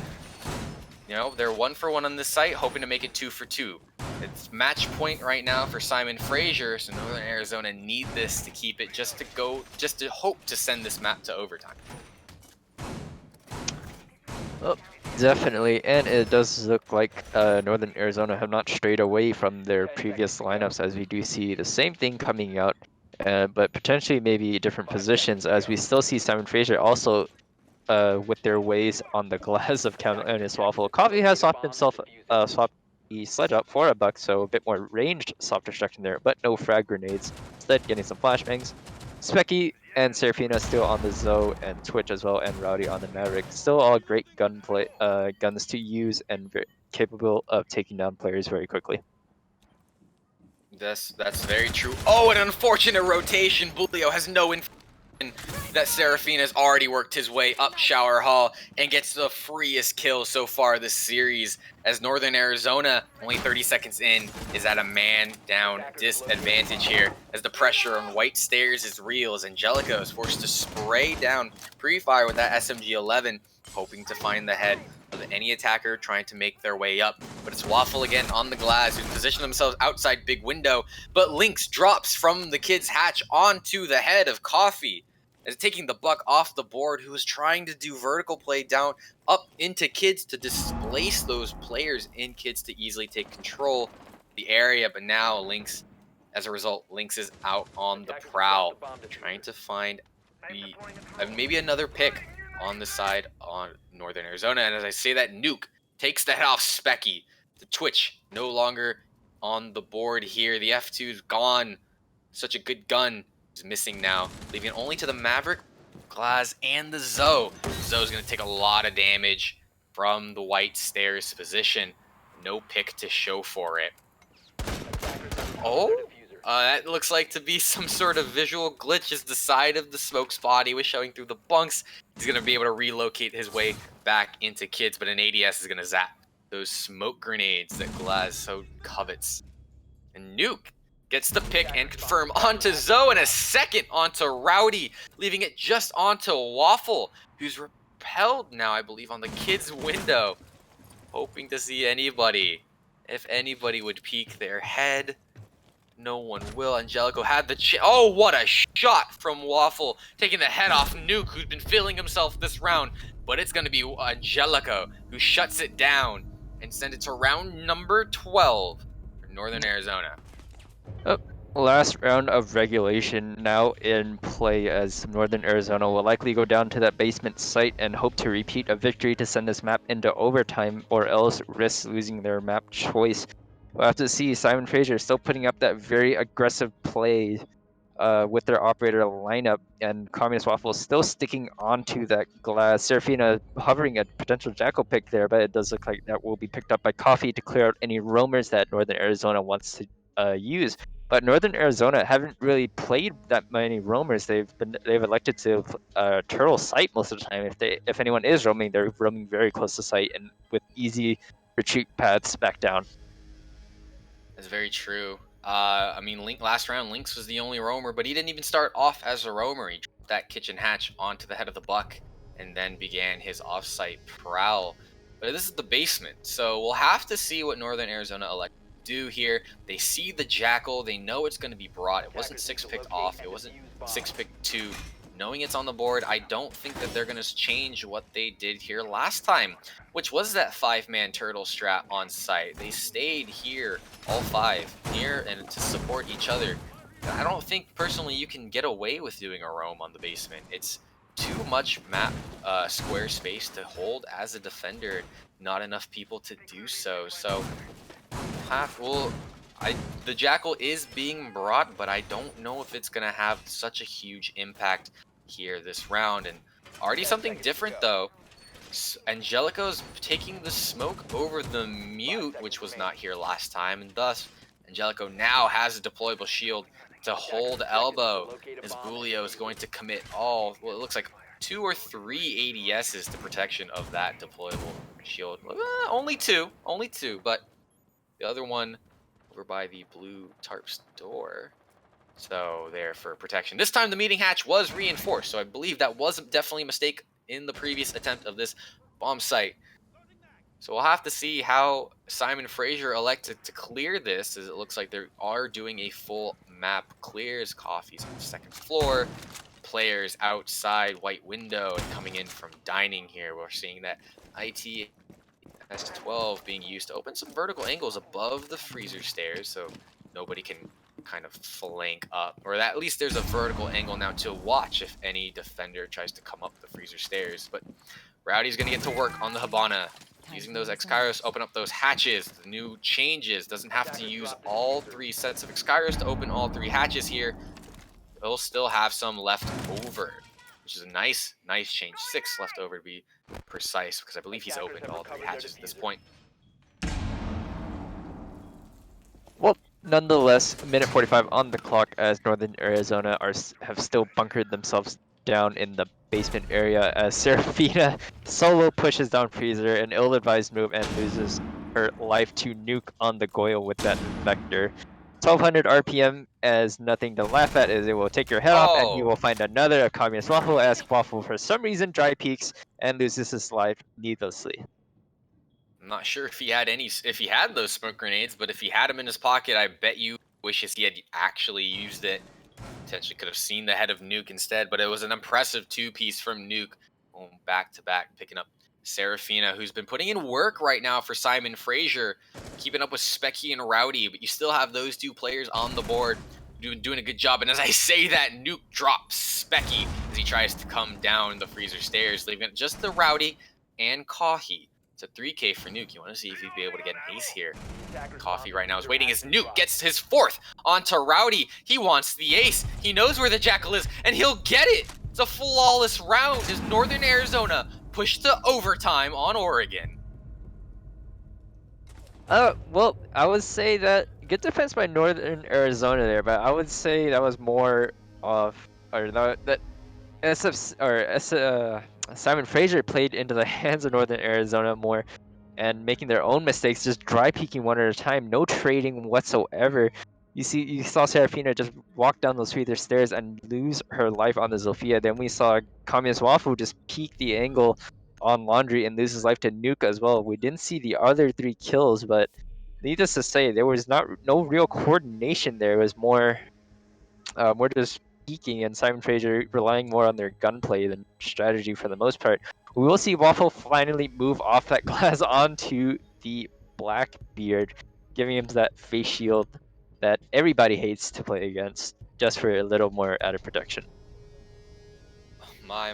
you know, they're 1 for 1 on this site, hoping to make it 2 for 2. It's match point right now for Simon Fraser, so Northern Arizona need this to keep it, just to hope to send this map to overtime. Oh, definitely, and it does look like Northern Arizona have not strayed away from their previous lineups, as we do see the same thing coming out, but potentially maybe different positions, as we still see Simon Fraser also with their ways on the glass of Camel and his waffle. Coffee has swapped the sledge up for a buck, so a bit more ranged soft destruction there, but no frag grenades. Instead, getting some flashbangs. Specky and Serafina still on the Zoe and Twitch as well, and Rowdy on the Maverick. Still all great gunplay, guns to use and capable of taking down players very quickly. That's very true. Oh, an unfortunate rotation. Bulio has no information that Serafina has already worked his way up Shower Hall and gets the freest kill so far this series, as Northern Arizona, only 30 seconds in, is at a man down disadvantage here, as the pressure on White Stairs is real, as Angelica is forced to spray down pre-fire with that SMG-11, hoping to find the head of any attacker trying to make their way up. But it's Waffle again on the glass, who position themselves outside big window, but Lynx drops from the kid's hatch onto the head of Coffee, as taking the buck off the board, who was trying to do vertical play down up into Kids to displace those players in Kids to easily take control of the area. But now Lynx, as a result, Lynx is out on the prowl, trying to find maybe another pick on the side on Northern Arizona. And as I say that, Nuke takes the head off Specky. The Twitch no longer on the board here. The F2's gone. Such a good gun is missing now, leaving it only to the Maverick, Glaz, and the Zoe. Zoe's going to take a lot of damage from the White Stairs position. No pick to show for it. Oh, that looks like to be some sort of visual glitch, as the side of the smoke spot he was showing through the bunks. He's going to be able to relocate his way back into Kids, but an ADS is going to zap those smoke grenades that Glaz so covets. And Nuke gets the pick and confirm onto Zoe, and a second onto Rowdy, leaving it just onto Waffle, who's repelled now, I believe, on the Kids' window, hoping to see anybody. If anybody would peek their head, no one will. Angelico had the oh, what a shot from Waffle, taking the head off Nuke, who's been feeling himself this round. But it's going to be Angelico who shuts it down and sends it to round number 12 for Northern Arizona. Oh, last round of regulation now in play, as Northern Arizona will likely go down to that basement site and hope to repeat a victory to send this map into overtime, or else risk losing their map choice. We'll have to see. Simon Fraser still putting up that very aggressive play with their operator lineup, and Communist Waffle still sticking onto that glass. Serafina hovering a potential Jackal pick there, but it does look like that will be picked up by Coffee to clear out any roamers that Northern Arizona wants to use. But Northern Arizona haven't really played that many roamers. They've elected to turtle site most of the time. If anyone is roaming, they're roaming very close to site and with easy retreat paths back down. That's very true. I mean, last round, Lynx was the only roamer, but he didn't even start off as a roamer. He dropped that kitchen hatch onto the head of the buck and then began his offsite prowl. But this is the basement, so we'll have to see what Northern Arizona elect to do here. They see the Jackal. They know it's going to be brought. It wasn't 6-picked off. It wasn't 6-picked 2. Knowing it's on the board, I don't think that they're going to change what they did here last time, which was that 5-man turtle strat on site. They stayed here, all 5, near and to support each other. I don't think, personally, you can get away with doing a roam on the basement. It's too much map square space to hold as a defender. Not enough people to do so. So, the Jackal is being brought, but I don't know if it's going to have such a huge impact here this round. And already something different, though. Angelico's taking the smoke over the mute, which was not here last time, and thus Angelico now has a deployable shield to hold elbow, as Bulio is going to commit well, it looks like 2 or 3 ADSs to protection of that deployable shield. Only two, but the other one over by the blue tarp's door. So there for protection. This time the meeting hatch was reinforced, so I believe that was definitely a mistake in the previous attempt of this bomb site. So we'll have to see how Simon Fraser elected to clear this, as it looks like they are doing a full map clears. Coffee's on the 2nd floor. Players outside white window and coming in from dining here. We're seeing that IT S12 being used to open some vertical angles above the freezer stairs, so nobody can kind of flank up, or at least there's a vertical angle now to watch if any defender tries to come up the freezer stairs. But Rowdy's gonna get to work on the Hibana, using those X-Kairos, open up those hatches. The new changes, doesn't have to use all 3 sets of X-Kairos to open all 3 hatches here. They'll still have some left over, which is a nice change. 6 left over to be precise, because I believe he's opened all 3 hatches at this point. Well, nonetheless, minute 45 on the clock as Northern Arizona have still bunkered themselves down in the basement area as Serafina solo pushes down Freezer, an ill-advised move, and loses her life to nuke on the Goyle with that Vector. 1200 RPM as nothing to laugh at, as it will take your head off and you will find another Communist Waffle, as Waffle for some reason dry peaks and loses his life needlessly. I'm not sure if he had those smoke grenades, but if he had them in his pocket, I bet you wishes he had actually used it. Potentially could have seen the head of Nuke instead, but it was an impressive 2-piece from Nuke. Going back to back, picking up Serafina, who's been putting in work right now for Simon Fraser, keeping up with Specky and Rowdy, but you still have those 2 players on the board doing a good job. And as I say that, Nuke drops Specky as he tries to come down the freezer stairs, leaving just the Rowdy and Coffee. It's a 3K for Nuke. You want to see if he'd be able to get an ace here. Coffee right now is waiting as Nuke gets his 4th onto Rowdy. He wants the ace. He knows where the Jackal is, and he'll get it. It's a flawless round as Northern Arizona pushed to overtime on Oregon. Well, I would say that good defense by Northern Arizona there, but I would say that was more of, or that Simon Fraser played into the hands of Northern Arizona more and making their own mistakes, just dry peeking one at a time, no trading whatsoever. You saw Serafina just walk down those freezer stairs and lose her life on the Zofia. Then we saw Communist Wafu just peek the angle on Laundry and lose his life to Nuke as well. We didn't see the other 3 kills, but needless to say, there was no real coordination there. It was more just peeking, and Simon Fraser relying more on their gunplay than strategy for the most part. We will see Waffle finally move off that glass onto the Blackbeard, giving him that face shield that everybody hates to play against, just for a little more added protection. My.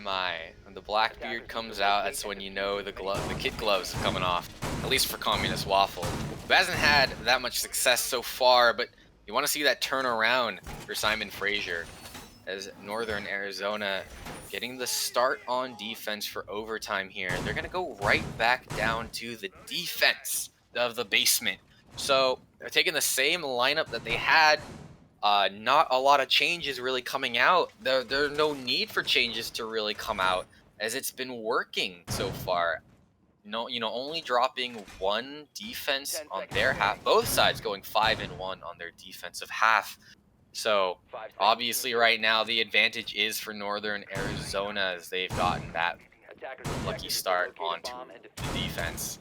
When the Blackbeard comes out, that's when you know the kid gloves are coming off. At least for Communist Waffle, who hasn't had that much success so far, but you want to see that turnaround for Simon Fraser, as Northern Arizona getting the start on defense for overtime here. They're going to go right back down to the defense of the basement. So they're taking the same lineup that they had. Not a lot of changes really coming out. There's no need for changes to really come out, as it's been working so far. No, only dropping 1 defense on their half. Both sides going 5-1 on their defensive half. So obviously right now the advantage is for Northern Arizona, as they've gotten that unlucky start onto the defense.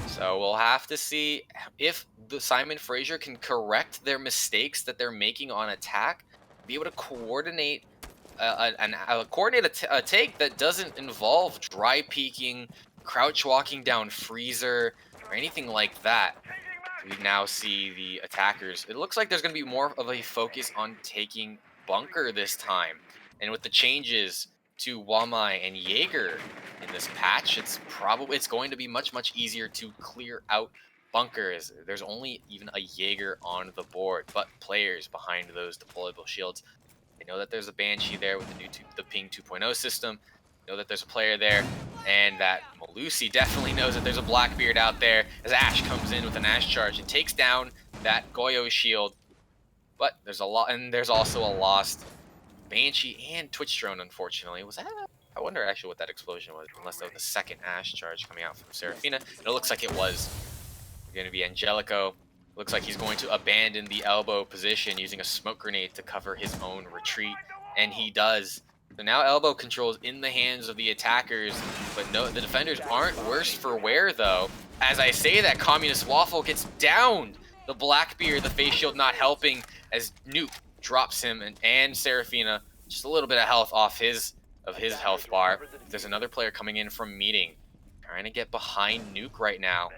So we'll have to see if the Simon Fraser can correct their mistakes that they're making on attack, be able to coordinate a take that doesn't involve dry peeking, crouch walking down Freezer, or anything like that. We now see the attackers. It looks like there's going to be more of a focus on taking bunker this time. And with the changes to Wamai and Jaeger in this patch, it's going to be much easier to clear out bunkers. There's only even a Jaeger on the board, but players behind those deployable shields. They know that there's a Banshee there with the Ping 2.0 system. They know that there's a player there, and that Malusi definitely knows that there's a Blackbeard out there as Ash comes in with an Ash charge and takes down that Goyo shield. But there's also a lost Banshee and Twitch drone, unfortunately. I wonder actually what that explosion was, unless that was the second Ash charge coming out from Seraphina. And it looks like it was. Going to be Angelico. Looks like he's going to abandon the elbow position using a smoke grenade to cover his own retreat, and he does. So now elbow control is in the hands of the attackers, but no, the defenders aren't worse for wear though. As I say that, Communist Waffle gets downed. The Blackbeard, the face shield not helping as Nuke drops him, and Seraphina just a little bit of health off his health bar. There's another player coming in from meeting, trying to get behind Nuke right now.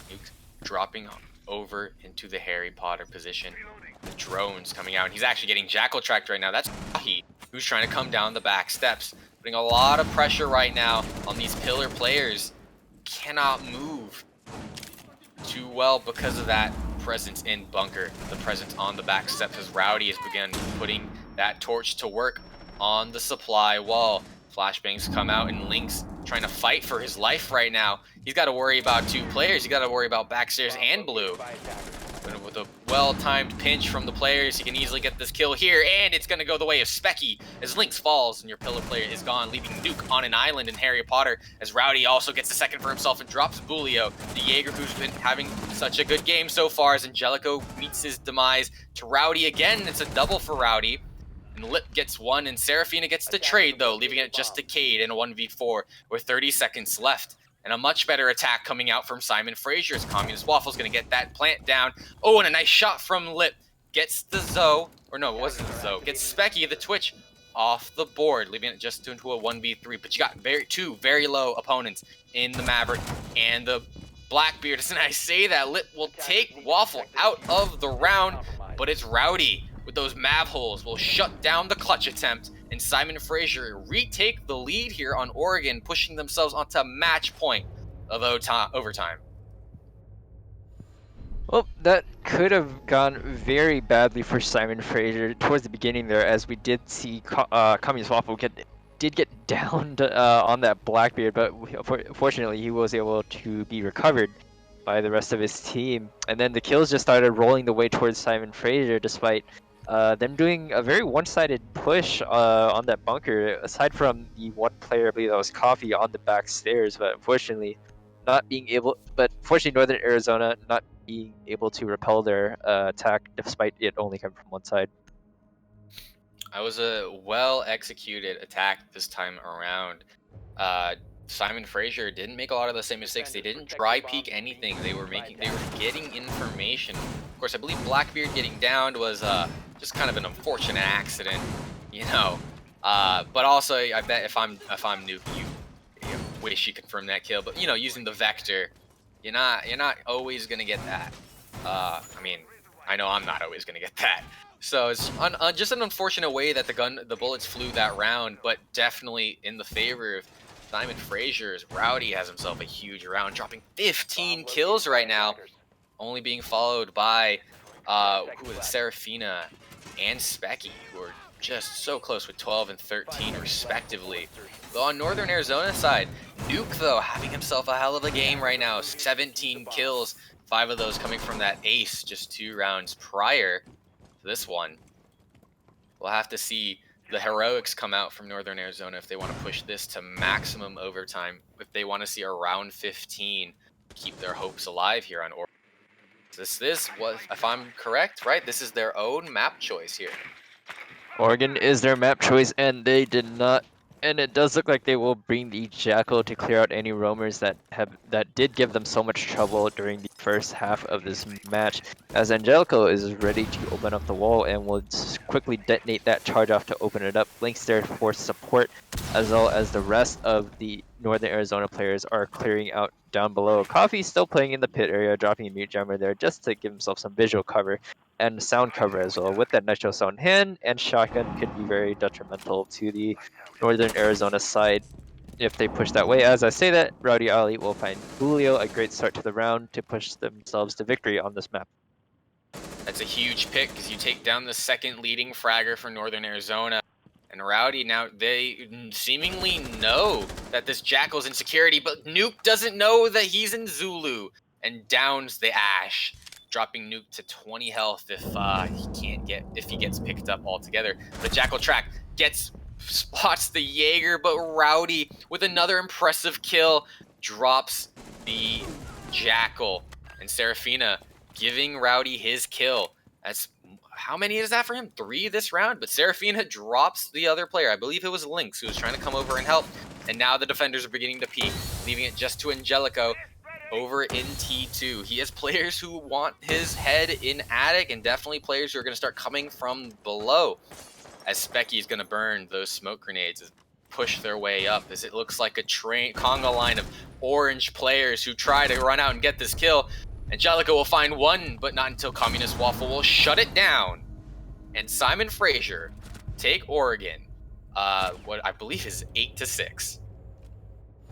Nuke dropping over into the Harry Potter position. The drones coming out, and he's actually getting jackal tracked right now. That's Wahi, who's trying to come down the back steps, putting a lot of pressure right now on these pillar players. Cannot move too well because of that presence in bunker, the presence on the back steps, as Rowdy has begun putting that torch to work on the supply wall. Flashbangs come out, and Link's trying to fight for his life right now. He's got to worry about two players. He's got to worry about backstairs and blue. But with a well-timed pinch from the players, he can easily get this kill here, and it's going to go the way of Specky as Lynx falls, and your pillar player is gone, leaving Nuke on an island in Harry Potter, as Rowdy also gets the second for himself and drops Bulio. The Jaeger, who's been having such a good game so far, as Angelico meets his demise to Rowdy again. It's a double for Rowdy. And Lip gets one, and Seraphina gets the trade, though, leaving it just to Cade in a 1v4 with 30 seconds left. And a much better attack coming out from Simon Fraser, as Communist Waffle's going to get that plant down. Oh, and a nice shot from Lip. Gets the Zoe, or no, it wasn't the Zoe. Gets Specky, the Twitch, off the board, leaving it just into a 1v3. But you got two very low opponents in the Maverick and the Blackbeard. And I say that Lip will take Waffle out of the round, but it's Rowdy with those Mav holes will shut down the clutch attempt, and Simon Fraser retake the lead here on Oregon, pushing themselves onto match point of overtime. Well, that could have gone very badly for Simon Fraser towards the beginning there, as we did see Communist Waffle did get downed on that Blackbeard, but fortunately he was able to be recovered by the rest of his team. And then the kills just started rolling the way towards Simon Fraser, despite them doing a very one-sided push on that bunker, aside from the one player, I believe that was Coffee, on the back stairs, but unfortunately Northern Arizona not being able to repel their attack, despite it only coming from one side. It was a well-executed attack this time around. Simon Fraser didn't make a lot of the same mistakes. They didn't dry peek anything. They were getting information. Of course, I believe Blackbeard getting downed was just kind of an unfortunate accident, you know. But also, I bet if I'm Nuke, you wish you confirmed that kill. But you know, using the vector, you're not always gonna get that. I mean, I know I'm not always gonna get that. So it's just an unfortunate way that the bullets flew that round, but definitely in the favor of Simon Fraser, as Rowdy has himself a huge round, dropping 15 kills right now, only being followed by Seraphina and Specky, who are just so close with 12 and 13 respectively. Though on Northern Arizona side, Nuke though having himself a hell of a game right now, 17 kills, 5 of those coming from that ace just 2 rounds prior to this one. We'll have to see the heroics come out from Northern Arizona if they want to push this to maximum overtime, if they want to see a round 15 keep their hopes alive here on Oregon. This was, if I'm correct, right, this is their own map choice here. Oregon is their map choice, and they did not And it does look like they will bring the Jackal to clear out any roamers that did give them so much trouble during the first half of this match, as Angelico is ready to open up the wall and will quickly detonate that charge off to open it up. Blinks there for support, as well as the rest of the Northern Arizona players are clearing out down below. Coffee still playing in the pit area, dropping a mute jammer there just to give himself some visual cover and sound cover as well. With that Nitro Cell in hand, and Shotgun could be very detrimental to the Northern Arizona side if they push that way. As I say that, Rowdy Ali will find Julio a great start to the round to push themselves to victory on this map. That's a huge pick because you take down the second leading fragger for Northern Arizona. And Rowdy, now they seemingly know that this Jackal's in security, but Nuke doesn't know that he's in Zulu and downs the Ash, dropping Nuke to 20 health if he gets picked up altogether. The Jackal track spots the Jaeger, but Rowdy with another impressive kill drops the Jackal, and Serafina giving Rowdy his kill. That's how many is that for him? 3 this round, but Serafina drops the other player. I believe it was Lynx who was trying to come over and help, and now the defenders are beginning to peek, leaving it just to Angelico over in T2. He has players who want his head in attic, and definitely players who are going to start coming from below, as Specky is going to burn those smoke grenades and push their way up, as it looks like a conga line of orange players who try to run out and get this kill. Angelico will find one, but not until Communist Waffle will shut it down. And Simon Fraser take Oregon, what I believe is 8-6.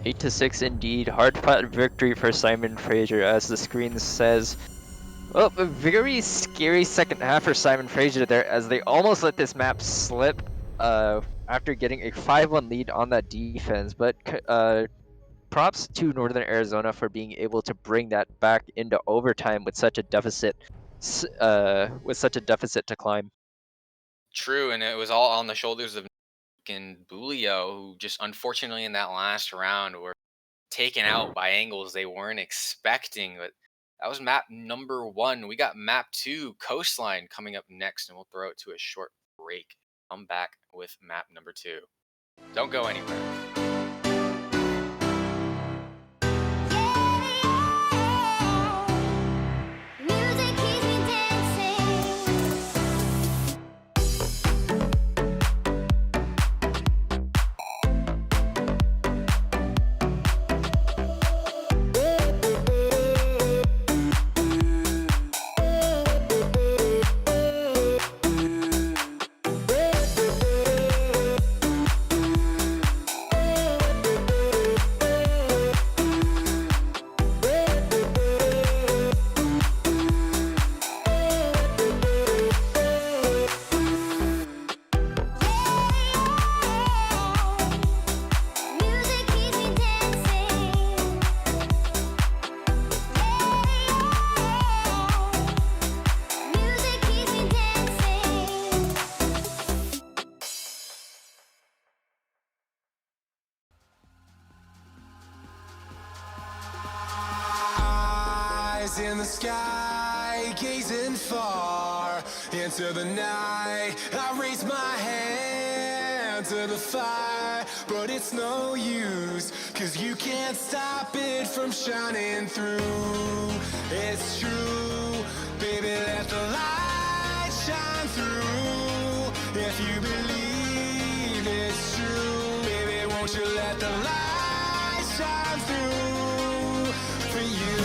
8-6 indeed. Hard-fought victory for Simon Fraser, as the screen says. Well, a very scary second half for Simon Fraser there, as they almost let this map slip after getting a 5-1 lead on that defense. But props to Northern Arizona for being able to bring that back into overtime with such a deficit, to climb. True, and it was all on the shoulders of Nick and Bulio, who just unfortunately in that last round were taken out by angles they weren't expecting. But that was map number 1. We got map 2, Coastline, coming up next, and we'll throw it to a short break. Come back with map number 2. Don't go anywhere. In the sky, gazing far into the night, I raise my hand to the fire, but it's no use, 'cause you can't stop it from shining through. It's true, baby, let the light shine through. If you believe it's true, baby, won't you let the light shine through for you.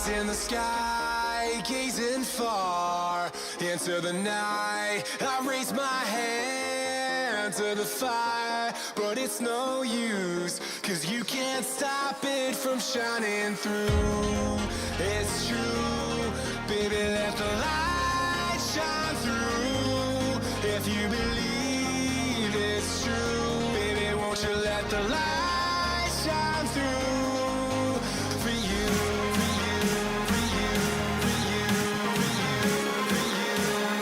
eyes in the sky, gazing far into the night. I raise my hand to the fire, but it's no use, 'cause you can't stop it from shining through. It's true, baby, let the light shine through. If you believe it's true, baby, won't you let the light shine through for you, for you, for you, for you, for you, for you,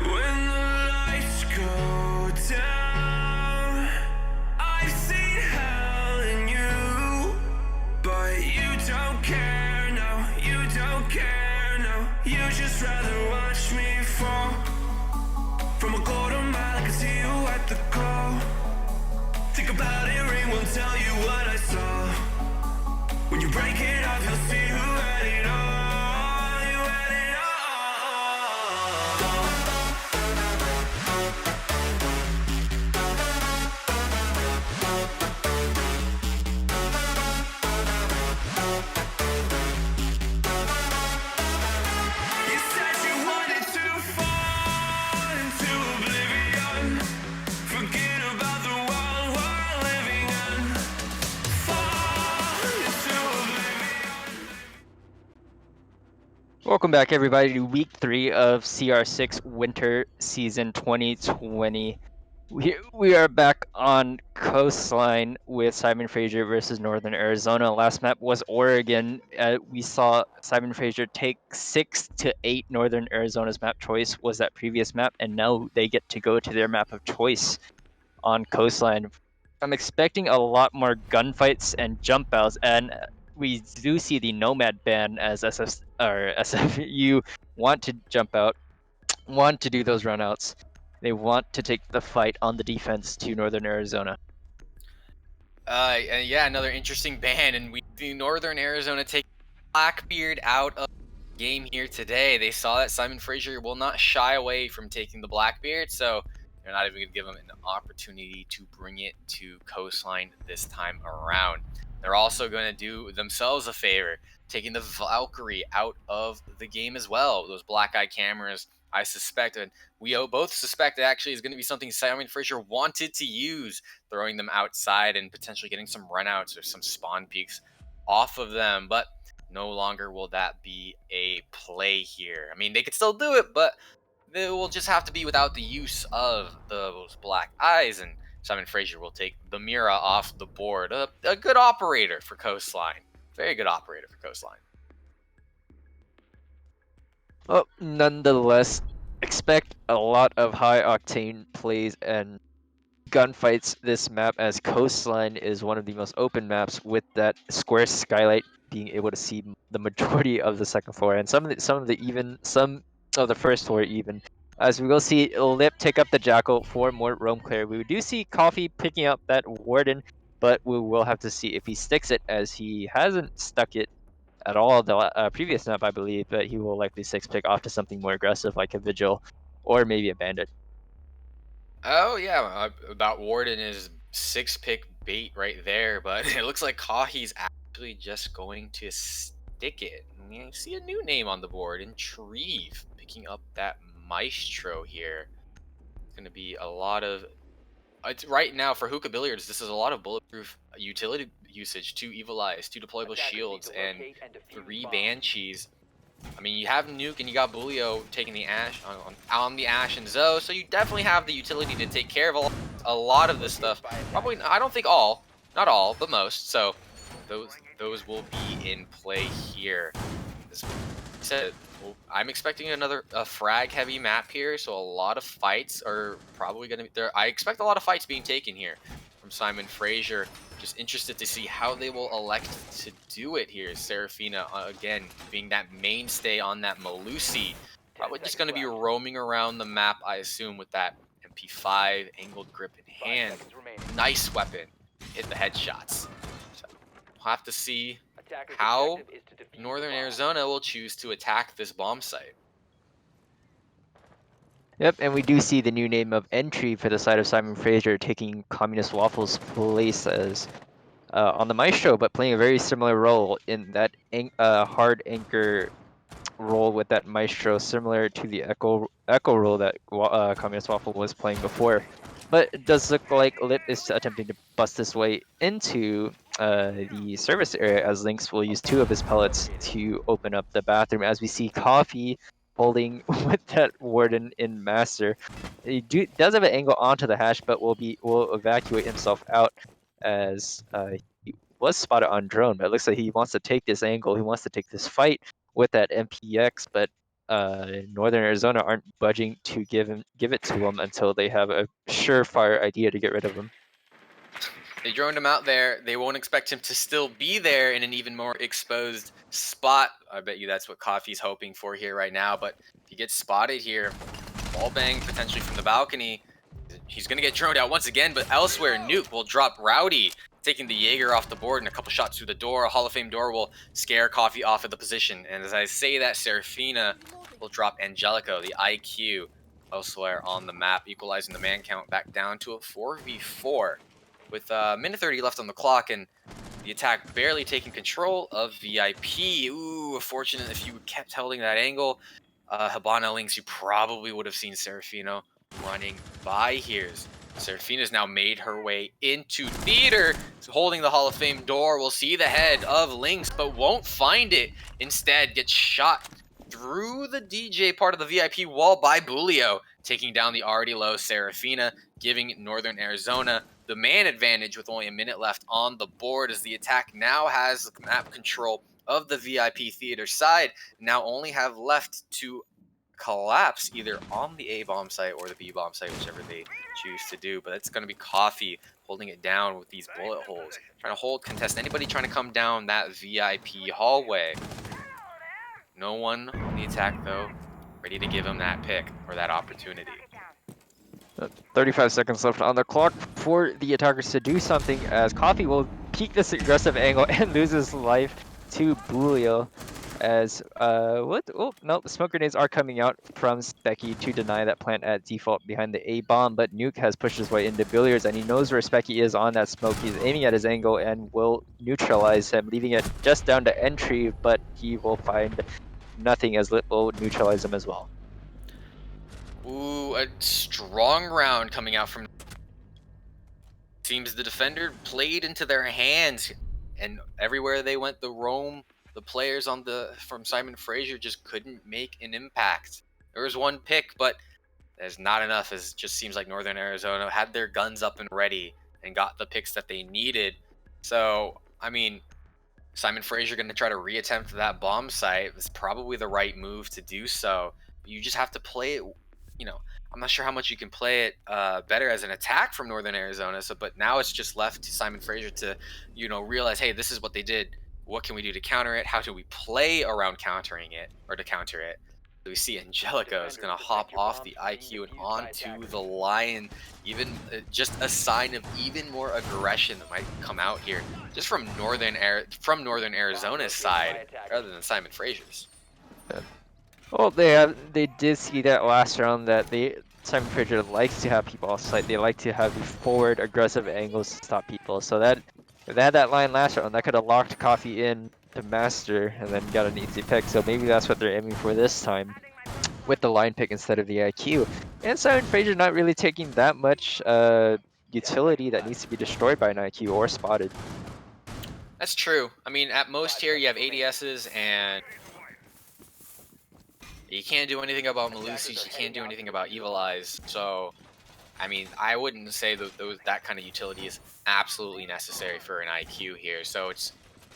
when the lights go down, I've seen hell in you, but you don't care, no, you don't care, no. You just rather watch me fall from a quarter mile. I can see you at the call. Think about it, ring won't tell you what I saw. When you break it off, you'll see who had it all. You had it all. You said you wanted to fall into oblivion, forget about the world we're living in. Fall into oblivion. Welcome back, everybody, to Week 3 of CR6 Winter Season 2020. We are back on Coastline with Simon Fraser versus Northern Arizona. Last map was Oregon. We saw Simon Fraser take 6-8. Northern Arizona's map choice was that previous map, and now they get to go to their map of choice on Coastline. I'm expecting a lot more gunfights and jump outs, and we do see the Nomad ban as SFU want to jump out, want to do those runouts. They want to take the fight on the defense to Northern Arizona. And yeah, another interesting ban, and we see Northern Arizona take Blackbeard out of the game here today. They saw that Simon Fraser will not shy away from taking the Blackbeard, so they're not even going to give him an opportunity to bring it to Coastline this time around. They're also going to do themselves a favor, taking the Valkyrie out of the game as well. Those black eye cameras, I suspect, and we both suspect, actually is going to be something Simon Fraser wanted to use, throwing them outside and potentially getting some runouts or some spawn peaks off of them. But no longer will that be a play here. I mean, they could still do it, but they will just have to be without the use of those black eyes, and Simon Fraser will take the Mira off the board. A good operator for Coastline. Very good operator for Coastline. Well, nonetheless, expect a lot of high octane plays and gunfights this map, as Coastline is one of the most open maps with that square skylight being able to see the majority of the second floor and some of the first floor even. As we will see Lip take up the Jackal for more roam clear. We do see Coffee picking up that Warden, but we will have to see if he sticks it, as he hasn't stuck it at all the previous map, I believe, but he will likely 6-pick off to something more aggressive like a Vigil or maybe a Bandit. Oh yeah, about Warden is 6-pick bait right there, but it looks like Kahi's actually just going to stick it. And you see a new name on the board, Intrieve, picking up that Maestro here. It's going to be a lot of... It's right now for Hookah Billiards, this is a lot of bulletproof utility usage, 2 Evil Eyes, 2 deployable shields, and 3 Banshees. I mean, you have Nuke and you got Bulio taking the Ash on the Ash and Zoe, so you definitely have the utility to take care of a lot of this stuff. Probably, I don't think all, not all, but most. So those will be in play here. As said, I'm expecting another frag heavy map here, so a lot of fights are probably going to be there. I expect a lot of fights being taken here from Simon Fraser. Just interested to see how they will elect to do it here. Seraphina, again, being that mainstay on that Malusi. Probably just going to be roaming around the map, I assume, with that MP5 angled grip in hand. Nice weapon. Hit the headshots. So we'll have to see how Northern Arizona will choose to attack this bomb site. Yep, and we do see the new name of Entry for the side of Simon Fraser taking Communist Waffle's place as on the Maestro, but playing a very similar role in that hard anchor role with that Maestro, similar to the Echo role that Communist Waffle was playing before. But it does look like Lit is attempting to bust his way into the service area, as Lynx will use 2 of his pellets to open up the bathroom, as we see Coffee holding with that Warden in Master. He does have an angle onto the hash, but will evacuate himself out, as he was spotted on drone, but it looks like he wants to take this angle. He wants to take this fight with that MPX, but Northern Arizona aren't budging to give it to him until they have a surefire idea to get rid of him. They droned him out there. They won't expect him to still be there in an even more exposed spot. I bet you that's what Coffee's hoping for here right now. But if he gets spotted here, ball bang potentially from the balcony, he's going to get droned out once again. But elsewhere, Nuke will drop Rowdy, taking the Jaeger off the board, and a couple shots through the door. A Hall of Fame door will scare Coffee off of the position. And as I say that, Seraphina will drop Angelico, the IQ, elsewhere on the map, equalizing the man count back down to a 4v4. With a minute 30 left on the clock and the attack barely taking control of VIP. Ooh, fortunate if you kept holding that angle. Habana Lynx, you probably would have seen Serafino running by here. Serafina's now made her way into theater, holding the Hall of Fame door. We'll see the head of Lynx, but won't find it. Instead, gets shot through the DJ part of the VIP wall by Bulio, taking down the already low Serafina, giving Northern Arizona the man advantage with only a minute left on the board, as the attack now has map control of the VIP theater side. Now only have left to collapse either on the A bomb site or the B bomb site, whichever they choose to do. But it's going to be Coffee holding it down with these bullet holes, trying to hold contest anybody trying to come down that VIP hallway. No one on the attack though ready to give him that pick or that opportunity. 35 seconds left on the clock for the attackers to do something, as Coffee will peek this aggressive angle and loses life to Bulio, as oh no, the smoke grenades are coming out from Specky to deny that plant at default behind the A bomb, but Nuke has pushed his way into Billiards and he knows where Specky is on that smoke. He's aiming at his angle and will neutralize him, leaving it just down to Entry, but he will find nothing, as Lit will neutralize him as well. Ooh, a strong round coming out from... Seems the defender played into their hands, and everywhere they went, the players on from Simon Fraser just couldn't make an impact. There was one pick, but there's not enough. It just seems like Northern Arizona had their guns up and ready and got the picks that they needed. So, I mean, Simon Fraser going to try to reattempt that bomb site. It's probably the right move to do so. But you just have to play it. You know, I'm not sure how much you can play it better as an attack from Northern Arizona. But now it's just left to Simon Fraser to, realize, hey, this is what they did. What can we do to counter it? How do we play around countering it or to counter it? We see Angelica is going to hop off the IQ and onto the Lion. Even just a sign of even more aggression that might come out here, just from Northern Arizona's side, rather than Simon Fraser's. Well, they did see that last round that Simon Fraser likes to have people off site. They like to have the forward aggressive angles to stop people. So that if they had that line last round, that could have locked Coffee in to master and then got an easy pick. So maybe that's what they're aiming for this time with the line pick instead of the IQ. And Simon Fraser not really taking that much utility that needs to be destroyed by an IQ or spotted. That's true. I mean, at most here you have ADSs and you can't do anything about Malusi's, you can't do anything about Evil Eyes. So, I mean, I wouldn't say that kind of utility is absolutely necessary for an IQ here. So it's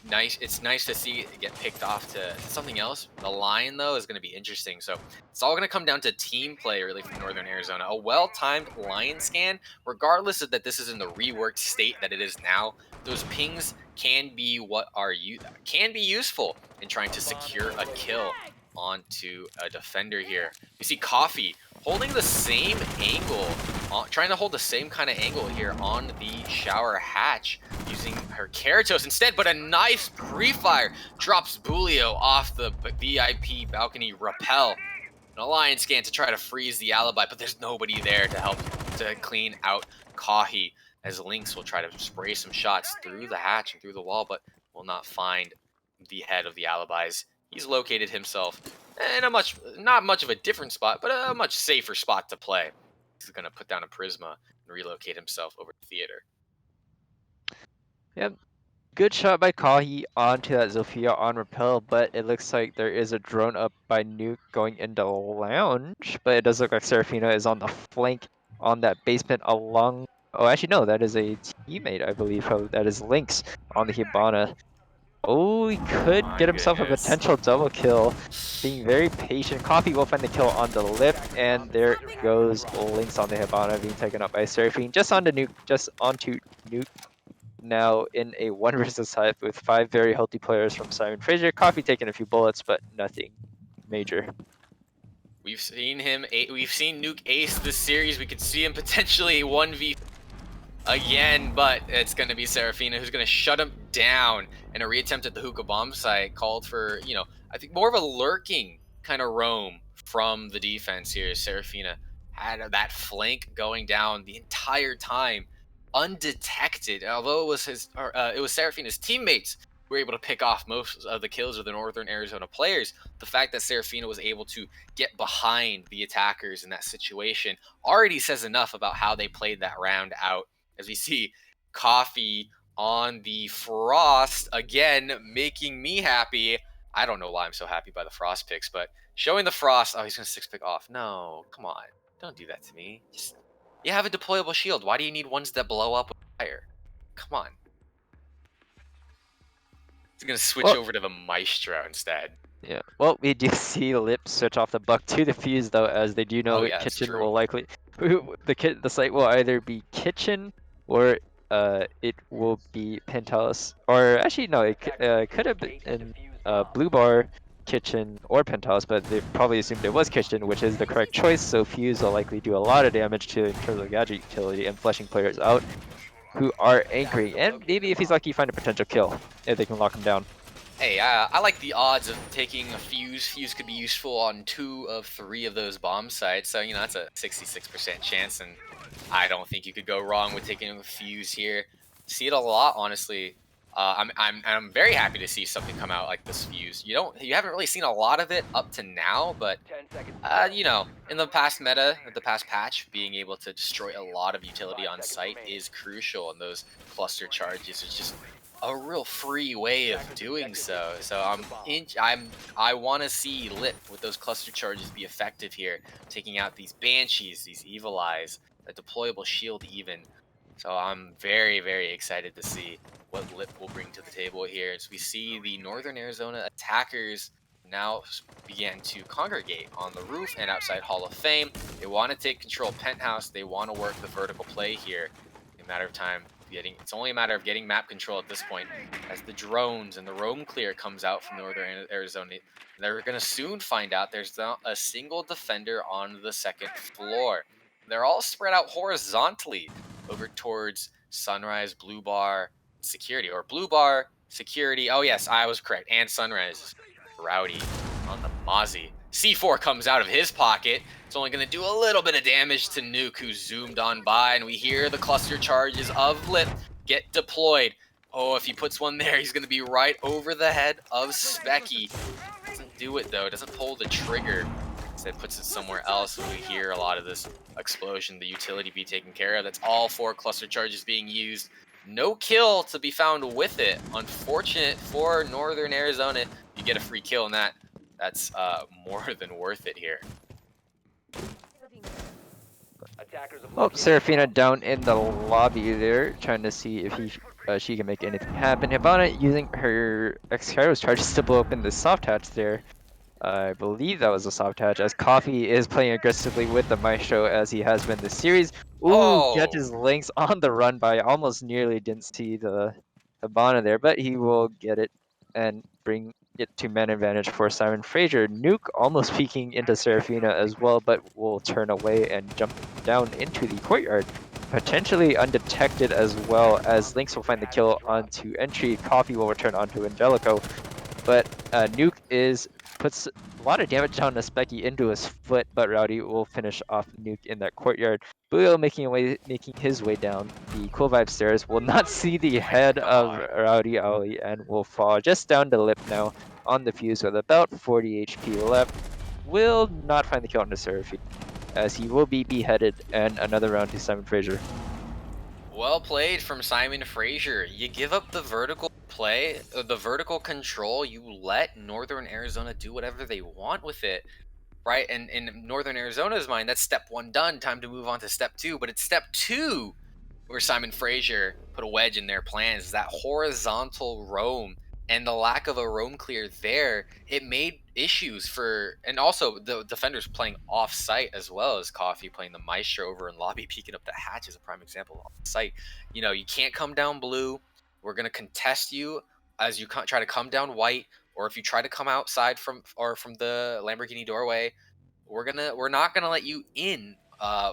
nice to see it get picked off to something else. The line, though, is going to be interesting. So it's all going to come down to team play, really, from Northern Arizona. A well-timed line scan, regardless of that this is in the reworked state that it is now, those pings can be useful in trying to secure a kill onto a defender here. You see Coffee holding the same angle, trying to hold the same kind of angle here on the shower hatch, using her Keratos instead, but a nice pre-fire drops Bulio off the VIP balcony rappel. An alliance scan to try to freeze the alibi, but there's nobody there to help to clean out Kahi, as Lynx will try to spray some shots through the hatch and through the wall, but will not find the head of the alibis. He's located himself in a not much of a different spot, but a much safer spot to play. He's going to put down a Prisma and relocate himself over to Theater. Yep. Good shot by Kahi onto that Zofia on rappel, but it looks like there is a drone up by Nuke going into lounge, but it does look like Serafina is on the flank on that basement along. Oh, actually, no, that is a teammate, I believe. Oh, that is Lynx on the Hibana. Oh, he could get himself a potential double kill. Being very patient. Coffee will find the kill on the lift, and there goes Lynx on the Hibana being taken up by Seraphine. Just onto Nuke. Now in a 1 versus 5 with 5 very healthy players from Simon Fraser. Coffee taking a few bullets, but nothing major. We've seen Nuke ace this series. We could see him potentially 1v again, but it's going to be Serafina who's going to shut him down. And a reattempt at the hookah bomb site called for, I think more of a lurking kind of roam from the defense here. Serafina had that flank going down the entire time, undetected. Although it was Serafina's teammates who were able to pick off most of the kills of the Northern Arizona players. The fact that Serafina was able to get behind the attackers in that situation already says enough about how they played that round out. As we see Coffee on the Frost, again, making me happy. I don't know why I'm so happy by the Frost picks, but showing the Frost. Oh, he's going to 6-pick off. No, come on. Don't do that to me. You have a deployable shield. Why do you need ones that blow up with fire? Come on. He's going to switch over to the Maestro instead. Yeah. Well, we do see Lip switch off the Buck to the Fuse, though, as they do know that Kitchen will likely... The site will either be Kitchen or it will be Penthouse. Or actually, no, it could have been Blue Bar, Kitchen, or Penthouse, but they probably assumed it was Kitchen, which is the correct choice, so Fuse will likely do a lot of damage to in terms of gadget utility and flushing players out who are angry. And maybe if he's lucky, find a potential kill if they can lock him down. Hey, I like the odds of taking a Fuse. Fuse could be useful on 2 of 3 of those bomb sites, so, that's a 66% chance, and I don't think you could go wrong with taking a Fuse here. See it a lot, honestly. I'm very happy to see something come out like this Fuse. You haven't really seen a lot of it up to now, but in the past meta, the past patch, being able to destroy a lot of utility on site is crucial, and those cluster charges is just a real free way of doing so. So I want to see Lip with those cluster charges be effective here, taking out these Banshees, these Evil Eyes, a deployable shield even. So I'm very, very excited to see what Lip will bring to the table here. As we see the Northern Arizona attackers now begin to congregate on the roof and outside Hall of Fame. They want to take control of Penthouse. They want to work the vertical play here. In a matter of time It's only a matter of getting map control at this point, as the drones and the roam clear comes out from northern Arizona. They're gonna soon find out there's not a single defender on the second floor. They're all spread out horizontally over towards Sunrise, Blue Bar, Security, or Blue Bar, Security. Oh yes, I was correct. And Sunrise. Rowdy on the Mozzie. C4 comes out of his pocket. It's only going to do a little bit of damage to Nuke, who zoomed on by, and we hear the cluster charges of Lip get deployed. Oh, if he puts one there, he's going to be right over the head of Specky. Doesn't do it, though. Doesn't pull the trigger. Instead, puts it somewhere else. We hear a lot of this explosion, the utility be taken care of. That's all 4 cluster charges being used. No kill to be found with it. Unfortunate for Northern Arizona. You get a free kill in that. That's more than worth it here. Oh, Serafina down in the lobby there, trying to see if she can make anything happen. Hibana using her X-Kairos charges to blow open the soft hatch there. I believe that was a soft hatch, as Coffee is playing aggressively with the Maestro as he has been this series. Ooh, catches Lynx on the run by. Almost nearly didn't see the Hibana there, but he will get it and bring it to man advantage for Simon Fraser. Nuke almost peeking into Serafina as well, but will turn away and jump down into the courtyard. Potentially undetected as well, as Lynx will find the kill onto entry. Coffee will return onto Angelico, but Nuke puts a lot of damage down to Specky into his foot, but Rowdy will finish off Nuke in that courtyard. Bulio making his way down the Cool Vibe stairs will not see the head of Rowdy Ali and will fall just down to Lip now on the fuse with about 40 HP left. Will not find the kill on the Seraphine, as he will be beheaded, and another round to Simon Fraser. Well played from Simon Fraser. You give up the vertical play, the vertical control, you let Northern Arizona do whatever they want with it, right? And in Northern Arizona's mind, that's step 1 done, time to move on to step 2, but it's step 2 where Simon Fraser put a wedge in their plans, is that horizontal roam. And the lack of a roam clear there, it made issues for, and also the defenders playing off site as well as Coffee playing the Maestro over in lobby, peeking up the hatch is a prime example off site. You know, you can't come down blue. We're gonna contest you as you try to come down white, or if you try to come outside from the Lamborghini doorway, we're not gonna let you in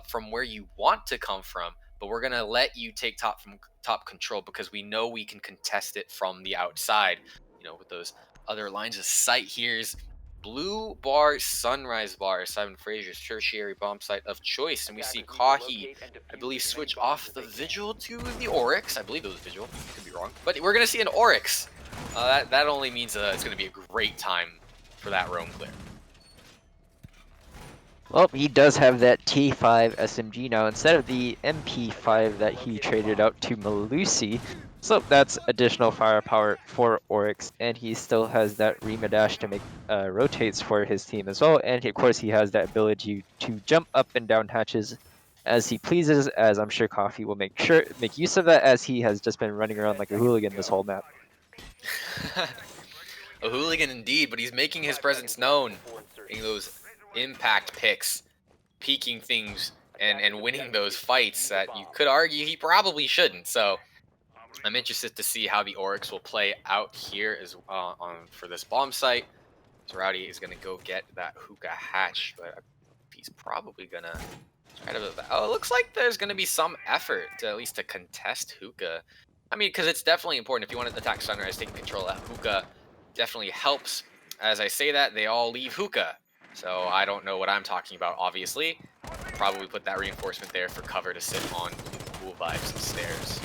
from where you want to come from, but we're gonna let you take top control because we know we can contest it from the outside. You know, with those other lines of sight. Here's Blue Bar, Sunrise Bar, Simon Fraser's tertiary bomb site of choice, and we see Kahi, I believe, switch off the Vigil to the Oryx. I believe it was Vigil. Could be wrong, but we're gonna see an Oryx. That only means it's gonna be a great time for that roam clear. Well, he does have that T5 SMG now instead of the MP5 that he traded out to Malusi. So that's additional firepower for Oryx, and he still has that Rima dash to make rotates for his team as well. And of course, he has that ability to jump up and down hatches as he pleases, as I'm sure Coffee will make use of that, as he has just been running around like a hooligan this whole map. A hooligan indeed, but he's making his presence known, making those impact picks, peaking things, and winning those fights that you could argue he probably shouldn't. So I'm interested to see how the Oryx will play out here as for this bomb site. So Rowdy is going to go get that hookah hatch, but he's probably going to try to... Oh, it looks like there's going to be some effort to at least to contest hookah. I mean, because it's definitely important if you want to attack Sunrise, taking control of that hookah definitely helps. As I say that, they all leave hookah. So I don't know what I'm talking about, obviously. Probably put that reinforcement there for cover to sit on Cool Vibes stairs.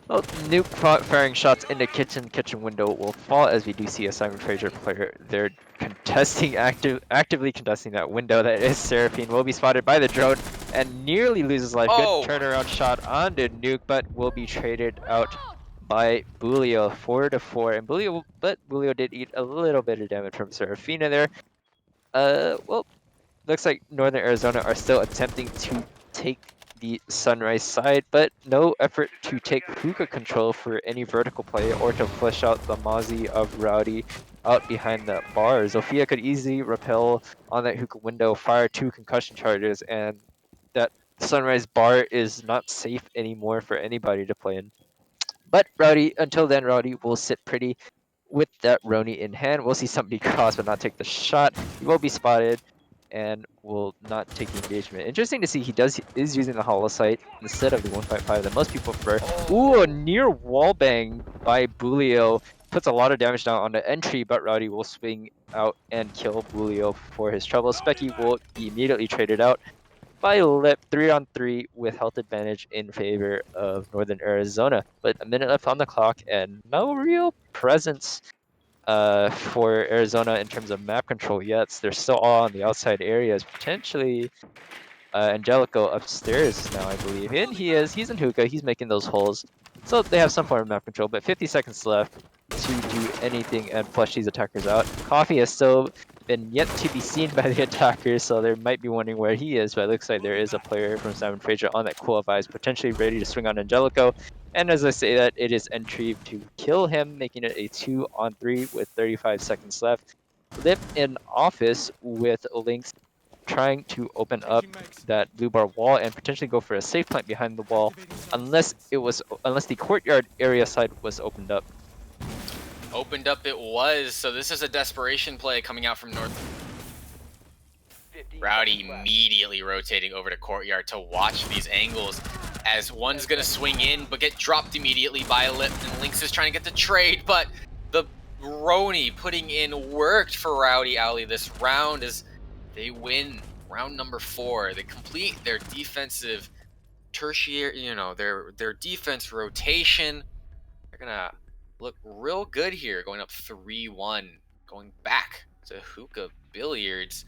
Well, Nuke firing shots into kitchen window will fall, as we do see a Simon Fraser player there contesting, actively contesting that window. That is Seraphine, will be spotted by the drone and nearly loses life. Oh. Good turnaround shot onto Nuke, but will be traded out by Bulio, 4-4. And Bulio did eat a little bit of damage from Serafina there. Well, looks like Northern Arizona are still attempting to take the Sunrise side, but no effort to take hookah control for any vertical play or to flush out the Mozzie of Rowdy out behind the bar. Zofia could easily repel on that hookah window, fire 2 concussion charges, and that Sunrise Bar is not safe anymore for anybody to play in. But Rowdy, until then, Rowdy will sit pretty with that Roni in hand. We'll see somebody cross but not take the shot. He will be spotted and will not take the engagement. Interesting to see he is using the hollow sight instead of the 1.5 that most people prefer. Ooh, a near wall bang by Bulio puts a lot of damage down on the entry, but Rowdy will swing out and kill Bulio for his trouble. Specky will be immediately traded out by Lip 3-on-3 with health advantage in favor of Northern Arizona. But a minute left on the clock and no real presence for Arizona in terms of map control yet. They're still all on the outside areas, potentially Angelico upstairs now, I believe. And he's in hookah, he's making those holes. So they have some form of map control, but 50 seconds left to do anything and flush these attackers out. Coffee has still been yet to be seen by the attackers, so they might be wondering where he is, but it looks like there is a player from Simon Fraser on that cool advice, potentially ready to swing on Angelico. And as I say that, it is entry to kill him, making it a 2-on-3 with 35 seconds left. Lip in office with Lynx trying to open up that blue bar wall and potentially go for a safe plant behind the wall, unless the courtyard area side was opened up. Opened up it was, so this is a desperation play coming out from North. Rowdy immediately rotating over to courtyard to watch these angles as one's gonna swing in but get dropped immediately by Lip, and Lynx is trying to get the trade, but the Roni putting in worked for Rowdy Owly this round as they win round number 4. They complete their defensive tertiary, their defense rotation. They're gonna look real good here, going up 3-1, going back to hookah billiards.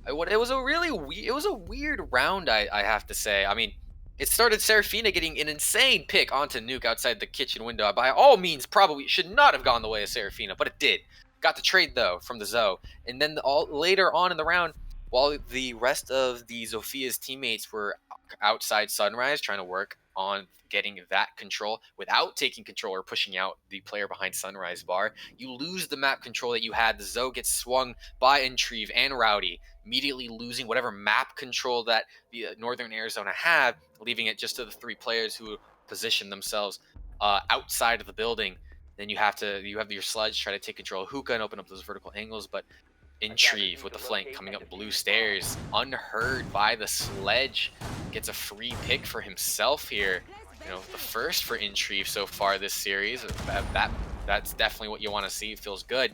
It was a weird round, I have to say. I mean, it started Serafina getting an insane pick onto Nuke outside the kitchen window. By all means, probably should not have gone the way of Serafina, but it did. Got the trade though from the Zoe, and then later on in the round, while the rest of the Zophia's teammates were outside Sunrise trying to work on getting that control without taking control or pushing out the player behind Sunrise Bar, you lose the map control that you had. The Zoe gets swung by Intrieve and Rowdy, immediately losing whatever map control that the Northern Arizona had, leaving it just to the 3 players who position themselves outside of the building. Then you have your sludge try to take control of hookah and open up those vertical angles, but Intrieve with the flank coming up blue stairs, unheard by the sledge, gets a free pick for himself here. The first for Intrieve so far this series. That's definitely what you want to see. It feels good.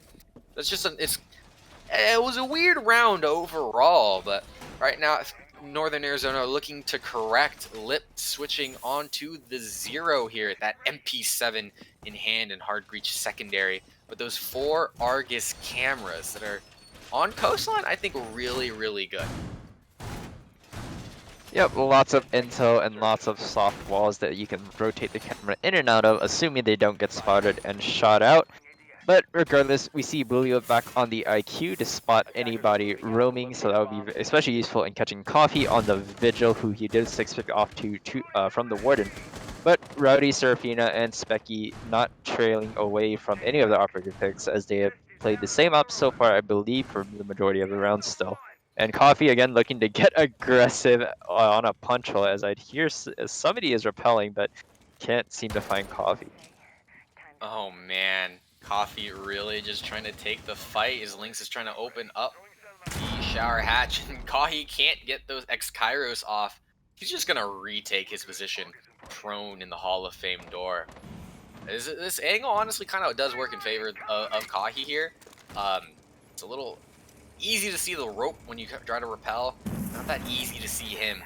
It was a weird round overall, but right now Northern Arizona are looking to correct. Lip switching onto the 0 here, that MP7 in hand and hard breach secondary. But those 4 Argus cameras that are on coastline, I think really, really good. Yep, lots of intel and lots of soft walls that you can rotate the camera in and out of, assuming they don't get spotted and shot out. But regardless, we see Bulio back on the IQ to spot anybody roaming, so that would be especially useful in catching Coffee on the Vigil, who he did 6-pick off from the Warden. But Rowdy, Serafina, and Specky not trailing away from any of the operator picks, as they have played the same up so far, I believe, for the majority of the rounds still. And Coffee again looking to get aggressive on a punch hole, as I'd hear somebody is repelling, but can't seem to find Coffee. Oh man, Coffee really just trying to take the fight as Lynx is trying to open up the shower hatch, and Coffee can't get those X-Kairos off. He's just gonna retake his position prone in the Hall of Fame door. This angle honestly kind of does work in favor of Kahi here. It's a little easy to see the rope when you try to repel. Not that easy to see him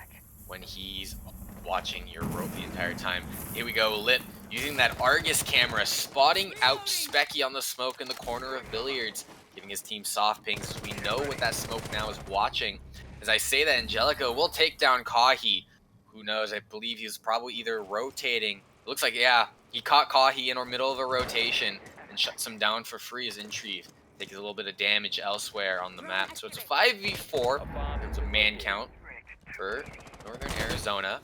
when he's watching your rope the entire time. Here we go, Lip using that Argus camera, spotting out Specky on the smoke in the corner of billiards, giving his team soft pings. We know what that smoke now is watching. As I say that, Angelico will take down Kahi. Who knows? I believe he was probably either rotating. It looks like, yeah, he caught Kahi in the middle of a rotation and shuts him down for free as Intrieve takes a little bit of damage elsewhere on the map. So it's a 5v4. It's a man count for Northern Arizona.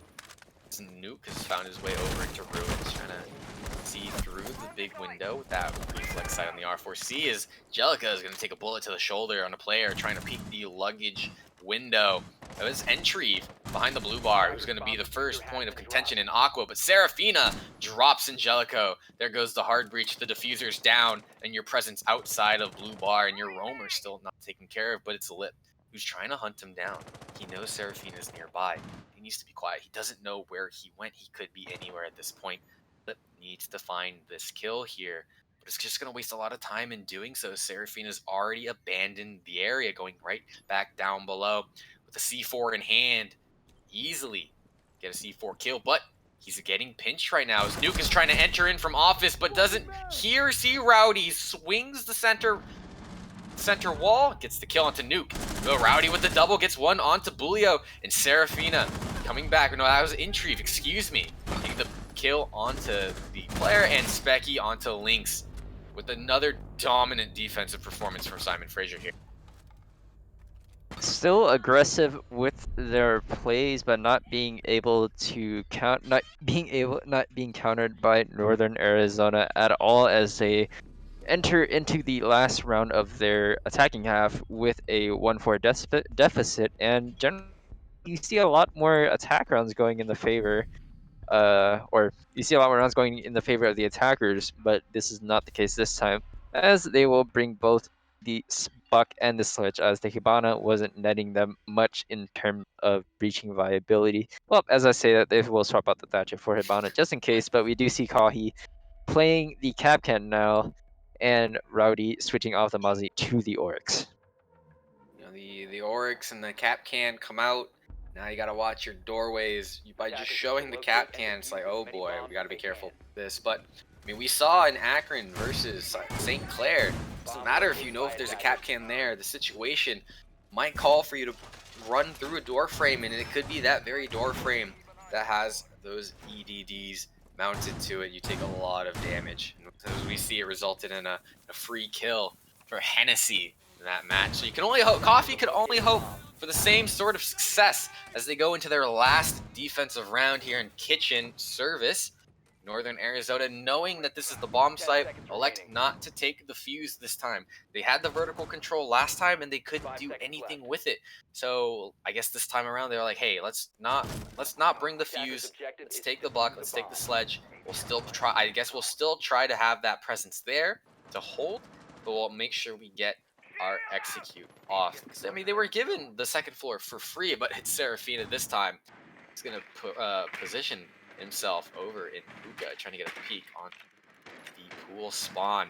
Nuke has found his way over into Ruins, trying to see through the big window with that reflex sight on the R4C, as Jellica is going to take a bullet to the shoulder on a player trying to peek the luggage window. That was Intrieve behind the blue bar, who's going to be the first point of contention in Aqua, but Seraphina drops Angelico. There goes the hard breach, the diffuser's down, and your presence outside of blue bar, and your roamer still not taken care of, but it's Lip, who's trying to hunt him down. He knows Seraphina's nearby. He needs to be quiet. He doesn't know where he went. He could be anywhere at this point. Lip needs to find this kill here, but it's just going to waste a lot of time in doing so. Seraphina's already abandoned the area, going right back down below with a C4 in hand. Easily get a C4 kill, but he's getting pinched right now as Nuke is trying to enter in from office, but doesn't see Rowdy, swings the center wall, gets the kill onto Nuke. No, Rowdy with the double gets one onto Bulio, and Seraphina coming back. No, that was Intrieve, excuse me. Getting the kill onto the player, and Specky onto Lynx with another dominant defensive performance from Simon Fraser here. Still aggressive with their plays, but not being able to not being countered by Northern Arizona at all as they enter into the last round of their attacking half with a 1-4 deficit, and generally you see a lot more attack rounds going in the favor, or you see a lot more rounds going in the favor of the attackers, but this is not the case this time, as they will bring both the Buck and the Sledge, as the Hibana wasn't netting them much in terms of breaching viability. Well, as I say that, they will swap out the Thatcher for Hibana just in case, but we do see Kahi playing the Capcan now, and Rowdy switching off the Mozzie to the Oryx. You know, the Oryx and the Capcan come out. Now you gotta watch your doorways. By just showing the Capcan, it's like, oh boy, we gotta be careful with this. But I mean, we saw in Akron versus St. Clair. Doesn't matter if you know if there's a Capcan there. The situation might call for you to run through a door frame, and it could be that very door frame that has those EDDs mounted to it. You take a lot of damage. And as we see, it resulted in a free kill for Hennessy in that match. So you can only hope, Coffee could only hope for the same sort of success as they go into their last defensive round here in Kitchen Service. Northern Arizona, knowing that this is the bomb site, elect not to take the fuse this time. They had the vertical control last time and they couldn't do anything with it. So I guess this time around they were like, hey, let's not bring the fuse. Let's take the Buck, let's take the Sledge. We'll still try, I guess we'll still try to have that presence there to hold, but we'll make sure we get our execute off. I mean, they were given the second floor for free, but it's Seraphina this time. He's gonna position himself over in Hookah, trying to get a peek on the pool spawn.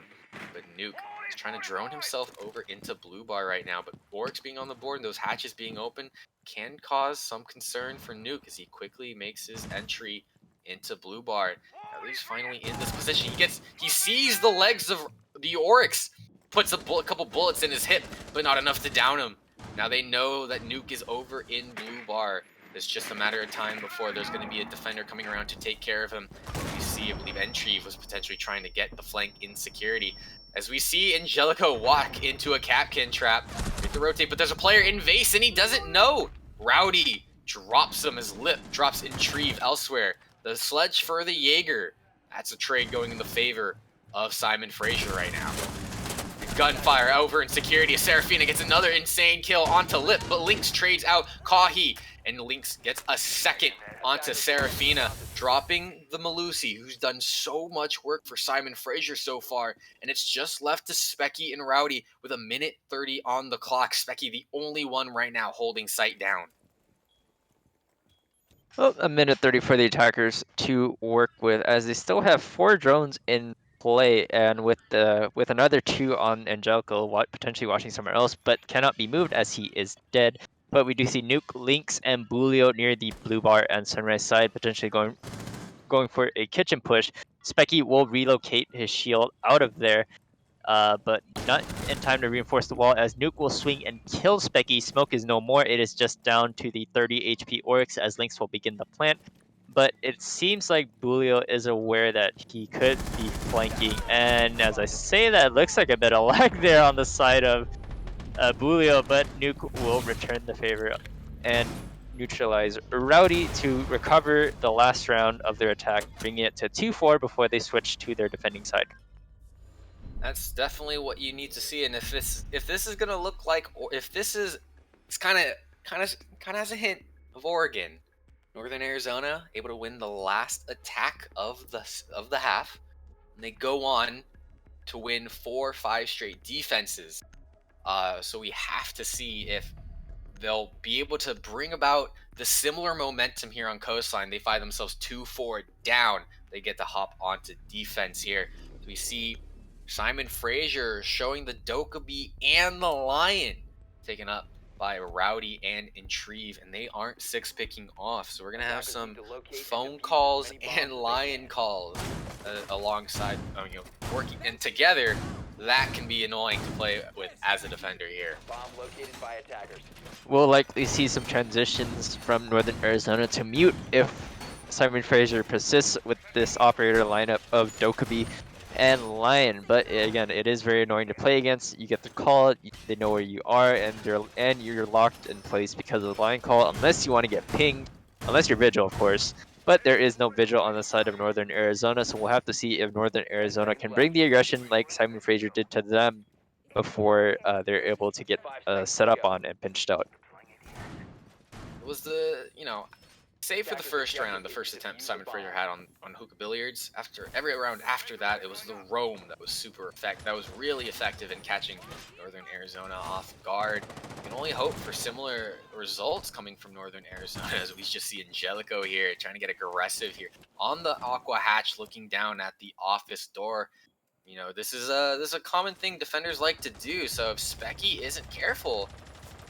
But Nuke is trying to drone himself over into Blue Bar right now. But Oryx being on the board and those hatches being open can cause some concern for Nuke as he quickly makes his entry into Blue Bar. Now he's finally in this position. He sees the legs of the Oryx, puts a couple bullets in his hip, but not enough to down him. Now they know that Nuke is over in Blue Bar. It's just a matter of time before there's going to be a defender coming around to take care of him. You see, I believe Entrieve was potentially trying to get the flank in security. As we see Angelico walk into a Capcan trap, get the rotate, but there's a player in Vase and he doesn't know. Rowdy drops him as Lip drops Intrieve elsewhere. The Sledge for the Jaeger. That's a trade going in the favor of Simon Fraser right now. Gunfire over in security. Seraphina gets another insane kill onto Lip, but Lynx trades out Kahi, and Lynx gets a second onto Seraphina, dropping the Malusi, who's done so much work for Simon Fraser so far, and it's just left to Specky and Rowdy with a minute 30 on the clock. Specky, the only one right now holding sight down. Well, a minute 30 for the attackers to work with, as they still have 4 drones in play, and with another 2 on Angelico, potentially watching somewhere else, but cannot be moved as he is dead. But we do see Nuke, Lynx, and Bulio near the Blue Bar and Sunrise side, potentially going for a kitchen push. Specky will relocate his shield out of there, but not in time to reinforce the wall, as Nuke will swing and kill Specky. Smoke is no more. It is just down to the 30 HP Oryx as Lynx will begin the plant. But it seems like Bulio is aware that he could be flanking, and as I say that, it looks like a bit of lag there on the side of Bulio, but Nuke will return the favor and neutralize Rowdy to recover the last round of their attack, bringing it to 2-4 before they switch to their defending side. That's definitely what you need to see, and if this is gonna look like, or if this is, it's kind of has a hint of Oregon. Northern Arizona able to win the last attack of the half, and they go on to win 4-5 straight defenses. So we have to see if they'll be able to bring about the similar momentum here on Coastline. They find themselves 2-4 down. They get to hop onto defense here. So we see Simon Fraser showing the Dokkaebi and the Lion taken up by Rowdy and Intrieve, and they aren't six-picking off. So we're going to have some phone calls and Lion calls alongside, working. And together, that can be annoying to play with as a defender here. Bomb located by attackers. We'll likely see some transitions from Northern Arizona to mute if Simon Fraser persists with this operator lineup of Dokkaebi and Lion. But again, it is very annoying to play against. You get the call, they know where you are, and you're locked in place because of the Lion call, unless you want to get pinged, unless you're Vigil, of course. But there is no Vigil on the side of Northern Arizona, so we'll have to see if Northern Arizona can bring the aggression like Simon Fraser did to them before they're able to get set up on and pinched out. It was save for the first round, the first attempt Simon Fraser had on hookah billiards. After every round after that, it was the roam that was really effective in catching Northern Arizona off guard. You can only hope for similar results coming from Northern Arizona, as we just see Angelico here trying to get aggressive here on the aqua hatch, looking down at the office door. This is a common thing defenders like to do. So if Specky isn't careful,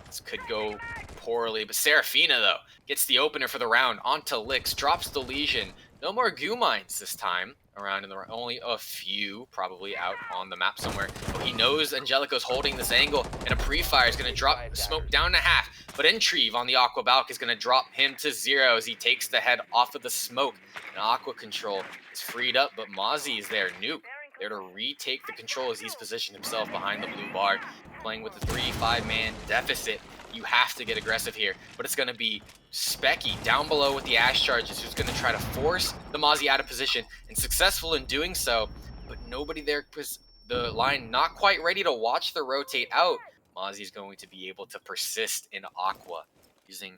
this could go poorly. But Serafina, though, gets the opener for the round onto Licks, drops the Legion. No more goo mines this time around, and there are only a few probably out on the map somewhere. But he knows Angelico's holding this angle, and a pre-fire is going to drop Smoke down to half. But Intrieve on the Aqua Balk is going to drop him to 0 as he takes the head off of the Smoke. And Aqua control is freed up, but Mozzie is there. Nuke there to retake the control as he's positioned himself behind the blue bar, playing with a 3-5 man deficit. You have to get aggressive here, but it's going to be Specky down below with the Ash charges, who's going to try to force the Mozzie out of position, and successful in doing so, but nobody there because the line not quite ready to watch the rotate out. Mozzie's going to be able to persist in Aqua using,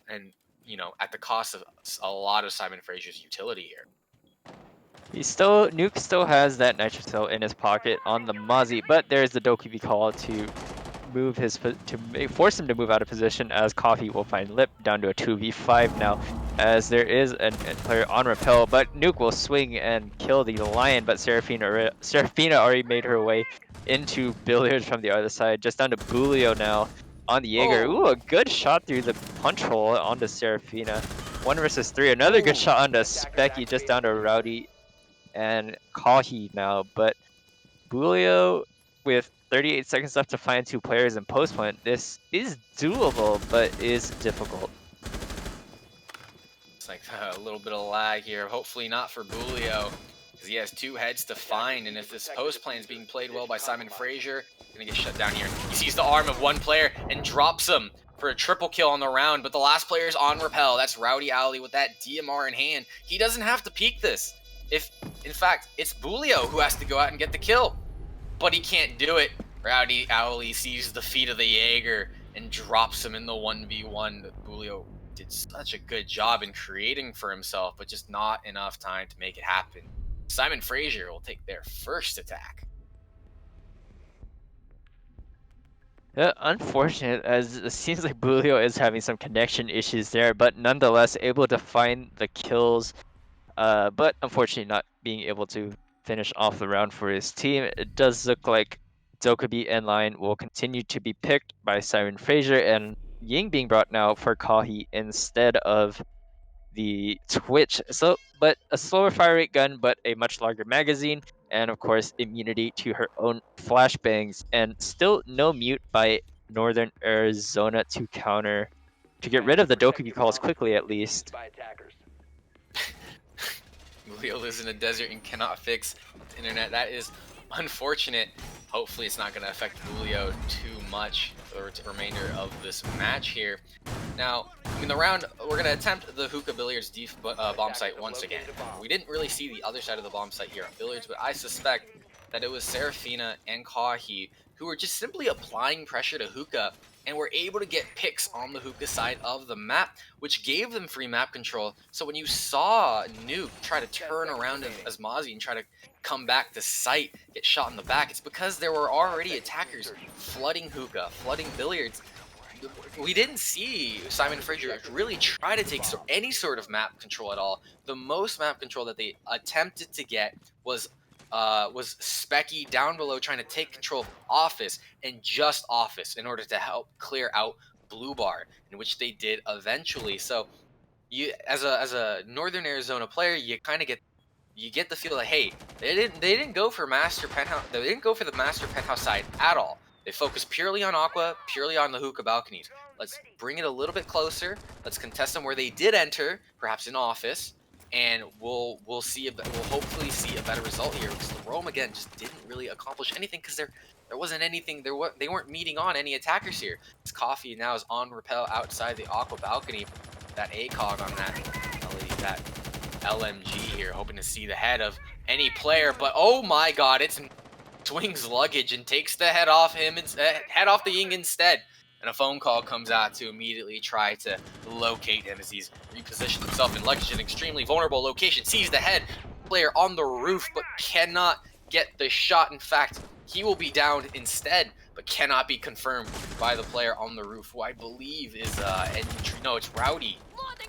and at the cost of a lot of Simon Fraser's utility here. Nuke still has that Nitrocell in his pocket on the Mozzie, but there's the Dokkaebi call to force him to move out of position, as Coffee will find Lip down to a 2v5 now, as there is a player on repel, but Nuke will swing and kill the Lion, but Serafina already made her way into Billiards from the other side, just down to Bulio now on the Jaeger. Oh. Ooh, a good shot through the punch hole onto Serafina. 1 versus 3, another good shot onto Specky, just down to Rowdy and Kahi now, but Bulio with 38 seconds left to find 2 players in post point. This is doable, but is difficult. It's like a little bit of lag here. Hopefully not for Bulio, because he has 2 heads to find, and if this post plan is being played well by Simon Fraser, gonna get shut down here. He sees the arm of one player and drops him for a triple kill on the round, but the last player is on repel. That's Rowdy Alley with that DMR in hand. He doesn't have to peek this. In fact, it's Bulio who has to go out and get the kill, but he can't do it. Rowdy Owly sees the feet of the Jaeger and drops him in the 1v1. Bulio did such a good job in creating for himself, but just not enough time to make it happen. Simon Fraser will take their first attack. Unfortunate, as it seems like Bulio is having some connection issues there, but nonetheless able to find the kills. But unfortunately not being able to finish off the round for his team. It does look like Dokkaebi and Lion will continue to be picked by Simon Fraser, and Ying being brought now for Kahi instead of the Twitch. But a slower fire rate gun, but a much larger magazine, and of course immunity to her own flashbangs, and still no mute by Northern Arizona to get rid of the Dokkaebi calls quickly at least. Bulio lives in a desert and cannot fix the internet. That is unfortunate. Hopefully it's not going to affect Bulio too much for the remainder of this match here. Now, in the round, we're going to attempt the Hookah Billiards bomb site once again. We didn't really see the other side of the bomb site here on Billiards, but I suspect that it was Serafina and Kahi who were just simply applying pressure to Hookah and were able to get picks on the hookah side of the map, which gave them free map control. So when you saw Nuke try to turn around as Mozzie and try to come back to site, get shot in the back, it's because there were already attackers flooding hookah, flooding billiards. We didn't see Simon Fraser really try to take any sort of map control at all. The most map control that they attempted to get was Specky down below trying to take control of Office and just Office in order to help clear out Blue Bar, in which they did eventually. So you, as a Northern Arizona player, you kind of get the feel like, hey, they didn't go for Master Penthouse. They didn't go for the Master Penthouse side at all. They focused purely on Aqua, purely on the hookah balconies. Let's bring it a little bit closer. Let's contest them where they did enter, perhaps in Office, and we'll see. We'll hopefully see a better result here, because the Rome again just didn't really accomplish anything, because there wasn't anything. They weren't meeting on any attackers here. This Coffee now is on rappel outside the Aqua balcony. That ACOG on that LMG here, hoping to see the head of any player, but oh my god, it's swings luggage and takes the head off him, head off the Ying instead. And a phone call comes out to immediately try to locate him as he's repositioned himself in luggage in an extremely vulnerable location. Sees the head player on the roof, but cannot get the shot. In fact, he will be downed instead, but cannot be confirmed by the player on the roof, who I believe is no, it's Rowdy,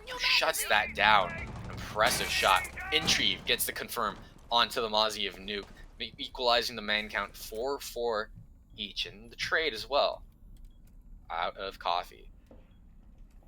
who shuts that down. Impressive shot. Intrigue gets the confirm onto the Mozzie of Nuke, equalizing the man count 4-4 each, and the trade as well out of Coffee.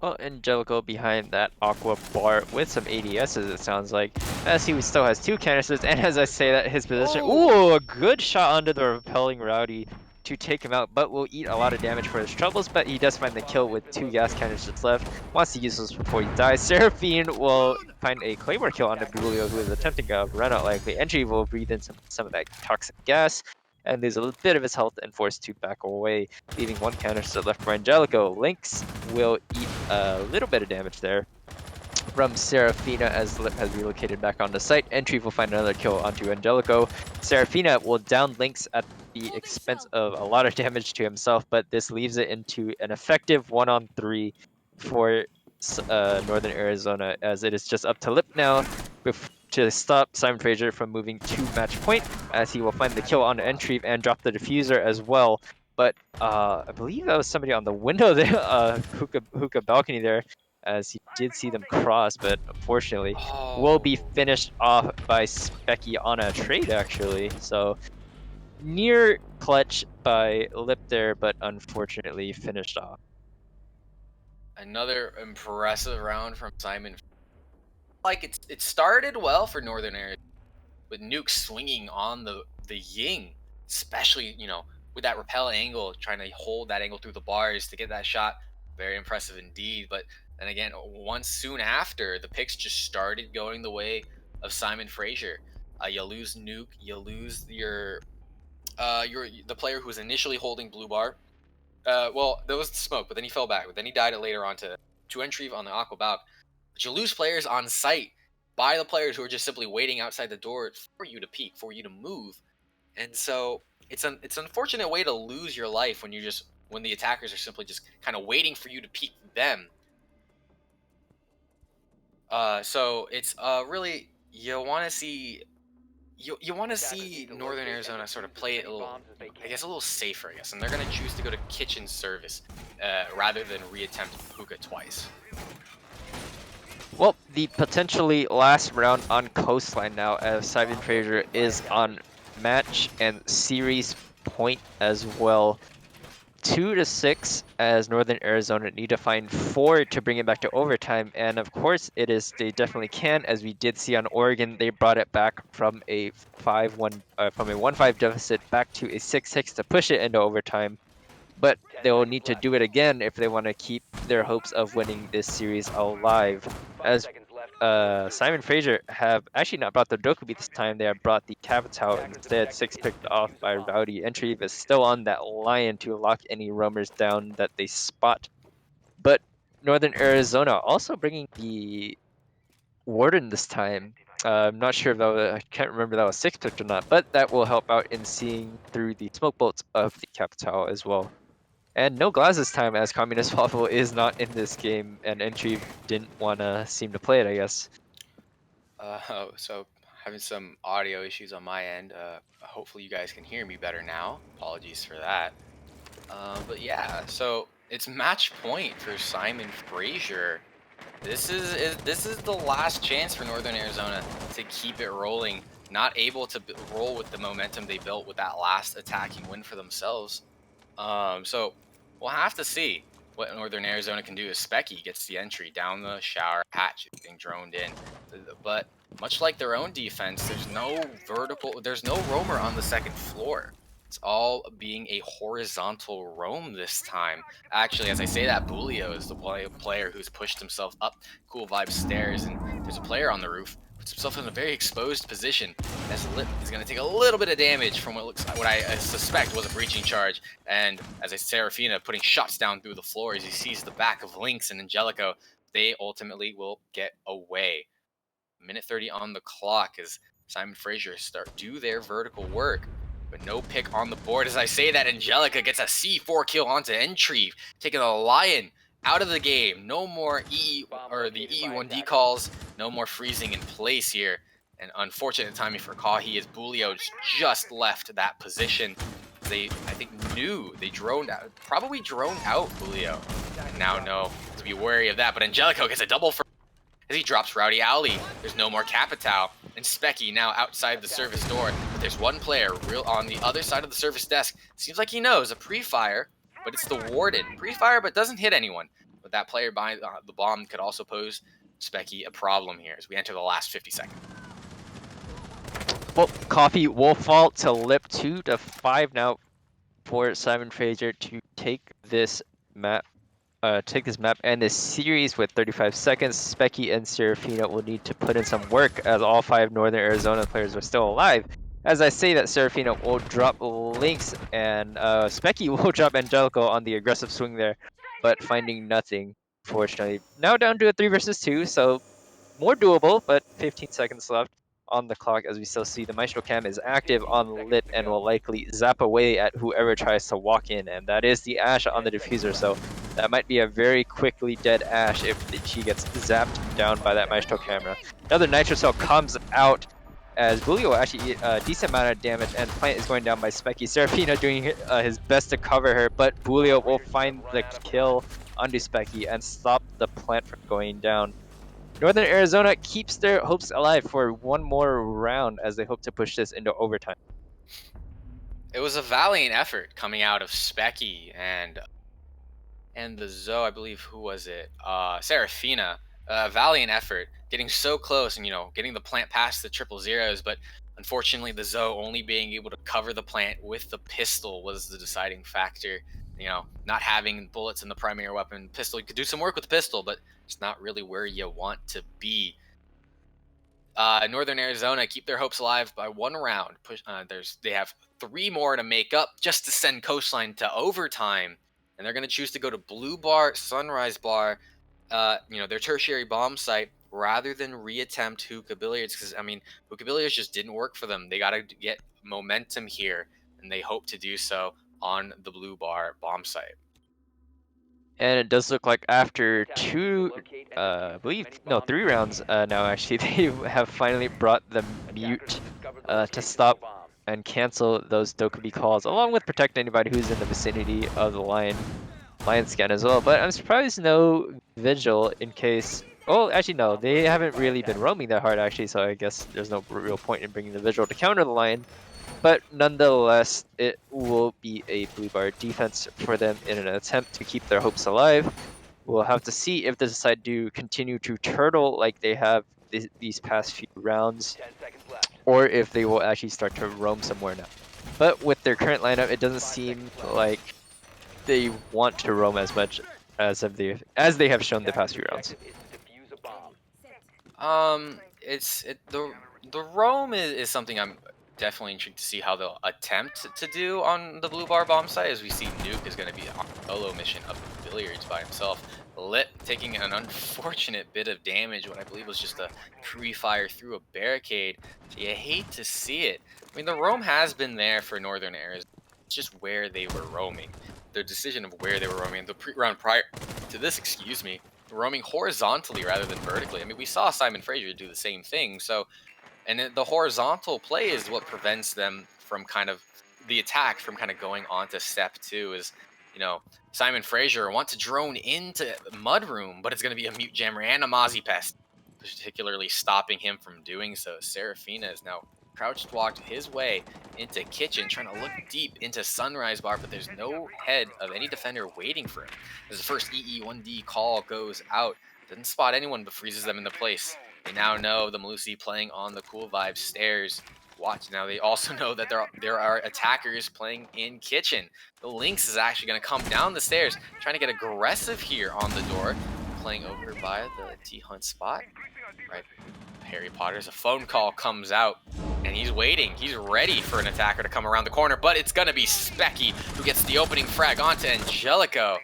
Well, Angelico behind that Aqua bar with some ADSs, it sounds like, as he still has 2 canisters, and as I say that, his position, ooh, a good shot under the repelling Rowdy to take him out, but will eat a lot of damage for his troubles, but he does find the kill with 2 gas canisters left, wants to use those before he dies. Seraphine will find a Claymore kill on Nebulio, who is attempting a run out likely. Entry will breathe in some of that toxic gas, and lose a bit of his health and forced to back away, leaving 1 canister left for Angelico. Lynx will eat a little bit of damage there from Seraphina as Lip has relocated back on the site. Entry will find another kill onto Angelico. Seraphina will down Lynx at the expense of a lot of damage to himself, but this leaves it into an effective 1-on-3 for Northern Arizona, as it is just up to Lip now to stop Simon Fraser from moving to match point, as he will find the kill on Entry and drop the diffuser as well. But I believe that was somebody on the window there, hookah balcony there, as he did see them cross, but unfortunately will be finished off by Specky on a trade, actually. So near clutch by Lip there, but unfortunately finished off. Another impressive round from Simon. Like it started well for Northern Arizona, with Nuke swinging on the Ying, especially with that rappel angle, trying to hold that angle through the bars to get that shot. Very impressive indeed. But then again, once soon after, the picks just started going the way of Simon Fraser. You lose Nuke, you lose your the player who was initially holding blue bar. Well, there was the smoke, but then he fell back. But then he died later on to entry on the Aqua Balc. But you lose players on site by the players who are just simply waiting outside the door for you to peek, for you to move. And so it's an unfortunate way to lose your life when when the attackers are simply just kind of waiting for you to peek them. So it's really you want to see Northern Arizona sort of play it a little safer, I guess, and they're going to choose to go to kitchen service rather than reattempt hookah twice. Well, the potentially last round on Coastline now, as Simon Fraser is on match and series point as well. 2-6 as Northern Arizona need to find 4 to bring it back to overtime, and of course they definitely can, as we did see on Oregon. They brought it back from a 1-5 deficit back to a 6-6 to push it into overtime, but they'll need to do it again if they want to keep their hopes of winning this series alive, as Simon Fraser have actually not brought the Dokubi this time. They have brought the Capitao instead. 6 picked off by Rowdy. Entry is still on that lion to lock any roamers down that they spot. But Northern Arizona also bringing the Warden this time. I'm not sure if I can't remember if that was 6 picked or not, but that will help out in seeing through the smoke bolts of the Capitao as well. And no glass this time, as Communist Waffle is not in this game, and Entry didn't want to seem to play it, I guess. So having some audio issues on my end. Hopefully you guys can hear me better now. Apologies for that. But yeah, so it's match point for Simon Fraser. This is the last chance for Northern Arizona to keep it rolling. Not able to roll with the momentum they built with that last attacking win for themselves. So we'll have to see what Northern Arizona can do as Specky gets the entry down the shower hatch being droned in. But much like their own defense, there's no roamer on the second floor. It's all being a horizontal roam this time. Actually, as I say that, Bulio is the player who's pushed himself up Cool Vibes stairs, and there's a player on the roof, puts himself in a very exposed position. As Lip is going to take a little bit of damage from what I suspect was a breaching charge. And as I Serafina putting shots down through the floor as he sees the back of Lynx and Angelico, they ultimately will get away. Minute 30 on the clock as Simon Fraser do their vertical work, but no pick on the board. As I say that, Angelica gets a C4 kill onto Entry, taking the Lion out of the game. No more the EE1D calls, no more freezing in place here. And unfortunate timing for Kahi as Bulio just left that position. They, I think, knew they probably droned out Bulio, and now know to be wary of that. But Angelico gets a double for as he drops Rowdy Alley. There's no more Capitao, and Specky now outside the service door, but there's one player real on the other side of the service desk. Seems like he knows a pre-fire, but it's the Warden. Pre-fire, but doesn't hit anyone. But that player behind the bomb could also pose Specky a problem here as we enter the last 50 seconds. Well, Coffee will fall to Lip 2-5 now for Simon Fraser to take this map. And this series with 35 seconds. Specky and Serafina will need to put in some work as all 5 Northern Arizona players are still alive. As I say that, Serafina will drop Lynx and Specky will drop Angelico on the aggressive swing there, but finding nothing, fortunately. Now down to a 3 versus 2, so more doable, but 15 seconds left on the clock as we still see the Maestro Cam is active on Lip and will likely zap away at whoever tries to walk in, and that is the Ashe on the diffuser, so that might be a very quickly dead Ashe if she gets zapped down by that Maestro camera. Another Nitro Cell comes out as Bulio actually a decent amount of damage, and Plant is going down by Specky. Serafina doing his best to cover her, but Bulio will find the kill onto Specky and stop the Plant from going down. Northern Arizona keeps their hopes alive for one more round as they hope to push this into overtime. It was a valiant effort coming out of Specky and the Zoe, I believe, who was it? Serafina. Valiant effort, getting so close and, getting the Plant past the 000s, but unfortunately the Zoe only being able to cover the Plant with the pistol was the deciding factor. Not having bullets in the primary weapon. Pistol, you could do some work with the pistol, but it's not really where you want to be. Northern Arizona keep their hopes alive by one round. They have 3 more to make up just to send Coastline to overtime, and they're going to choose to go to Blue Bar, Sunrise Bar, their tertiary bomb site, rather than reattempt Hookah Billiards, because Hookah Billiards just didn't work for them. They got to get momentum here, and they hope to do so on the Blue Bar bomb site. And it does look like after 3 rounds now, actually, they have finally brought the mute to stop and cancel those Dokubi calls, along with protect anybody who's in the vicinity of the lion scan as well. But I'm surprised no Vigil in case... Oh, actually, no. They haven't really been roaming that hard, actually, so I guess there's no real point in bringing the Vigil to counter the lion. But nonetheless, it will be a Blue Bar defense for them in an attempt to keep their hopes alive. We'll have to see if they decide to continue to turtle like they have these past few rounds, or if they will actually start to roam somewhere now. But with their current lineup, it doesn't seem like they want to roam as much as they have shown the past few rounds. The roam is something I'm definitely intrigued to see how they'll attempt to do on the Blue Bar bomb site, as we see Nuke is going to be on a solo mission of Billiards by himself. Lit taking an unfortunate bit of damage, what I believe was just a pre-fire through a barricade. So you hate to see it. The roam has been there for Northern Arizona. It's just where they were roaming. their decision of where they were roaming. The round prior to this, excuse me, roaming horizontally rather than vertically. I mean, we saw Simon Fraser do the same thing. So, and the horizontal play is what prevents them from kind of the attack from kind of going on to step two. Is Simon Fraser wants to drone into Mudroom, but it's going to be a Mute Jammer and a Mozzie Pest, particularly stopping him from doing so. Serafina is now crouched walked his way into kitchen, trying to look deep into Sunrise Bar, but there's no head of any defender waiting for him. As the first EE1D call goes out, doesn't spot anyone but freezes them into place. They now know the Malusi playing on the Cool Vibes stairs. Watch now. They also know that there are attackers playing in kitchen. The Lynx is actually going to come down the stairs, trying to get aggressive here on the door, playing over by the T-Hunt spot. Right, Harry Potter's a phone call comes out, and he's waiting. He's ready for an attacker to come around the corner, but it's going to be Specky who gets the opening frag onto Angelico.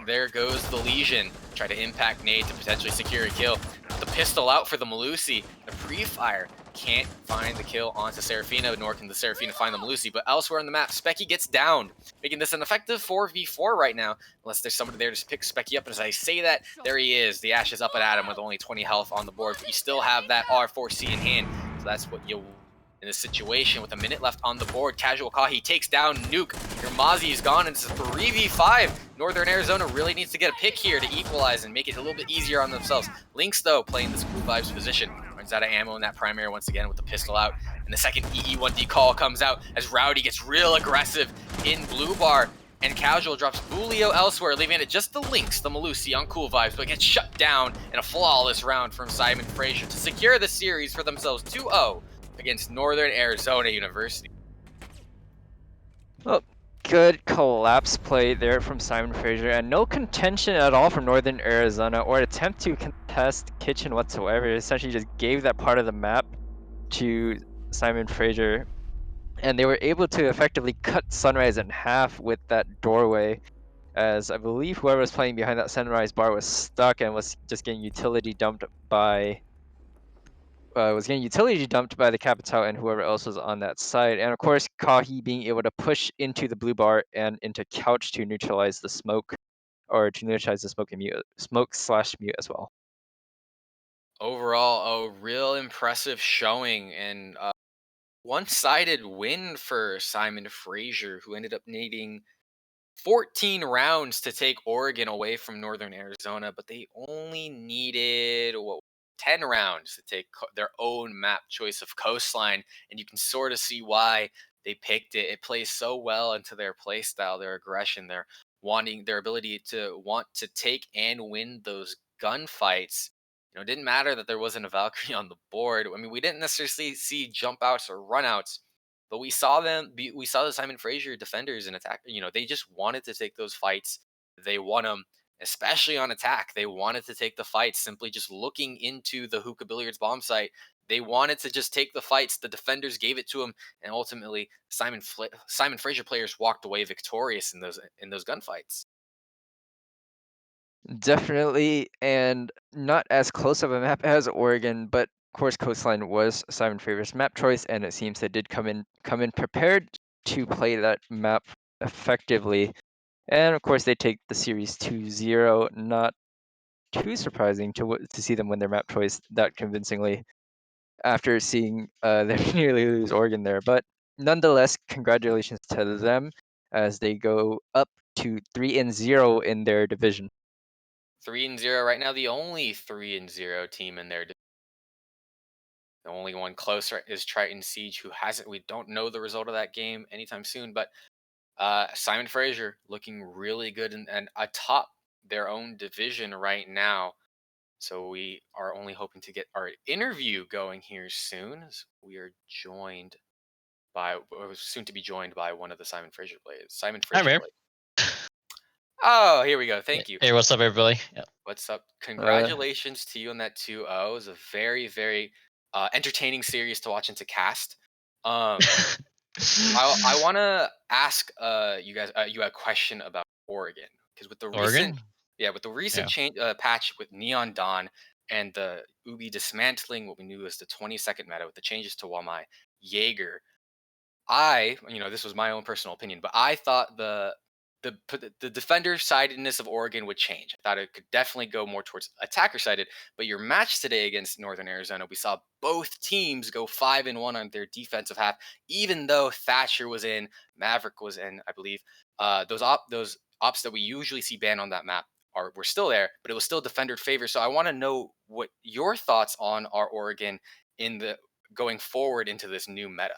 There goes the Legion. Try to impact nade to potentially secure a kill. The pistol out for the Malusi. The pre-fire can't find the kill onto Serafina, nor can the Serafina find the Malusi. But elsewhere on the map, Specky gets downed, making this an effective 4v4 right now, unless there's somebody there to pick Specky up. And as I say that, there he is. The Ash is up and at him with only 20 health on the board, but you still have that R4C in hand. So that's what you in this situation with a minute left on the board. Casual Kahi takes down Nuke. Your Mozzie is gone, and it's a 3v5. Northern Arizona really needs to get a pick here to equalize and make it a little bit easier on themselves. Lynx, though, playing this Cool Vibes position. Runs out of ammo in that primary once again with the pistol out. And the second EE1D call comes out as Rowdy gets real aggressive in Blue Bar. And Casual drops Bulio elsewhere, leaving it just the Lynx, the Malusi on Cool Vibes, but gets shut down in a flawless round from Simon Fraser to secure the series for themselves 2-0 against Northern Arizona University. Well, good collapse play there from Simon Fraser, and no contention at all from Northern Arizona or attempt to contest kitchen whatsoever. It essentially just gave that part of the map to Simon Fraser, and they were able to effectively cut Sunrise in half with that doorway, as I believe whoever was playing behind that Sunrise bar was stuck and was just getting utility dumped by the Capital and whoever else was on that side. And of course, Kahi being able to push into the blue bar and into Couch to neutralize the smoke, or to neutralize the smoke/mute as well. Overall, a real impressive showing and one-sided win for Simon Fraser, who ended up needing 14 rounds to take Oregon away from Northern Arizona, but they only needed 10 rounds to take their own map choice of Coastline, and you can sort of see why they picked it. It plays so well into their play style, their aggression, their ability to want to take and win those gunfights. It didn't matter that there wasn't a Valkyrie on the board. I mean, we didn't necessarily see jump outs or run outs, but we saw we saw the Simon Fraser defenders and attack. They just wanted to take those fights. They won them, especially on attack. They wanted to take the fights. Simply just looking into the Hookah Billiards bomb site, they wanted to just take the fights. The defenders gave it to them, and ultimately, Simon Fraser players walked away victorious in those gunfights. Definitely, and not as close of a map as Oregon, but of course Coastline was Simon Fraser's map choice, and it seems they did come in prepared to play that map effectively. And of course they take the series 2-0. Not too surprising to see them win their map choice that convincingly after seeing them nearly lose Oregon there. But nonetheless, congratulations to them as they go up to 3-0 in their division. 3-0 right now. The only 3-0 team in there. The only one closer is Triton Siege, who hasn't. We don't know the result of that game anytime soon, but Simon Fraser looking really good and atop their own division right now. So we are only hoping to get our interview going here soon. As we are joined by, soon to be joined by one of the Simon Fraser players. Simon I'm Fraser here. players. Oh, here we go. Thank you. Hey, what's up, everybody? Yeah. What's up? Congratulations to you on that 2-0. It was a very, very entertaining series to watch and to cast. I want to ask you guys you a question about Oregon, because with the Oregon? recent change patch with Neon Dawn and the Ubi dismantling what we knew as the 22nd meta with the changes to Wamai Jaeger, this was my own personal opinion, but I thought the the defender sidedness of Oregon would change. I thought it could definitely go more towards attacker sided. But your match today against Northern Arizona, we saw both teams go 5-1 on their defensive half, even though Thatcher was in, Maverick was in, I believe. Those ops that we usually see banned on that map were still there, but it was still defender favor. So I want to know what your thoughts on our Oregon in the going forward into this new meta.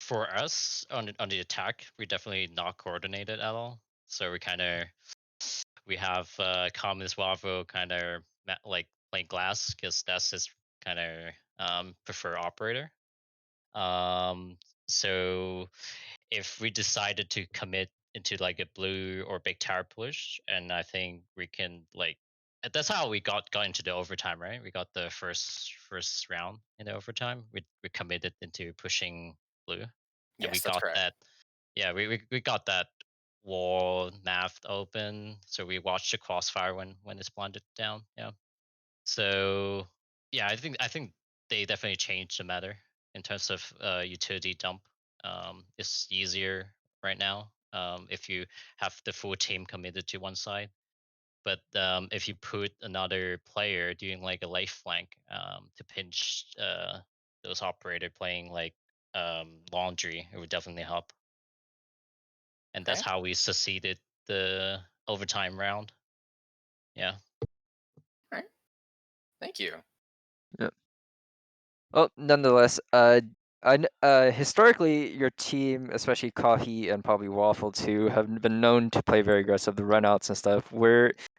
For us on the attack, we definitely not coordinated at all. So we have Common Swavo kind of like playing glass because that's his kind of preferred operator. So if we decided to commit into like a blue or big tower push, and I think we can like that's how we got into the overtime, right? We got the first round in the overtime. We committed into pushing blue, and Yes, we that's got correct. that. Yeah, we got that wall naft open, so we watched the crossfire when it's blinded down. Yeah, so yeah, I think they definitely changed the matter in terms of utility dump. It's easier right now if you have the full team committed to one side. But if you put another player doing like a left flank to pinch those operator playing like laundry, it would definitely help. And that's Okay. how we succeeded the overtime round. Yeah. All right. Thank you. Yeah. Well, nonetheless, historically, your team, especially Coffee and probably Waffle too, have been known to play very aggressive, the runouts and stuff.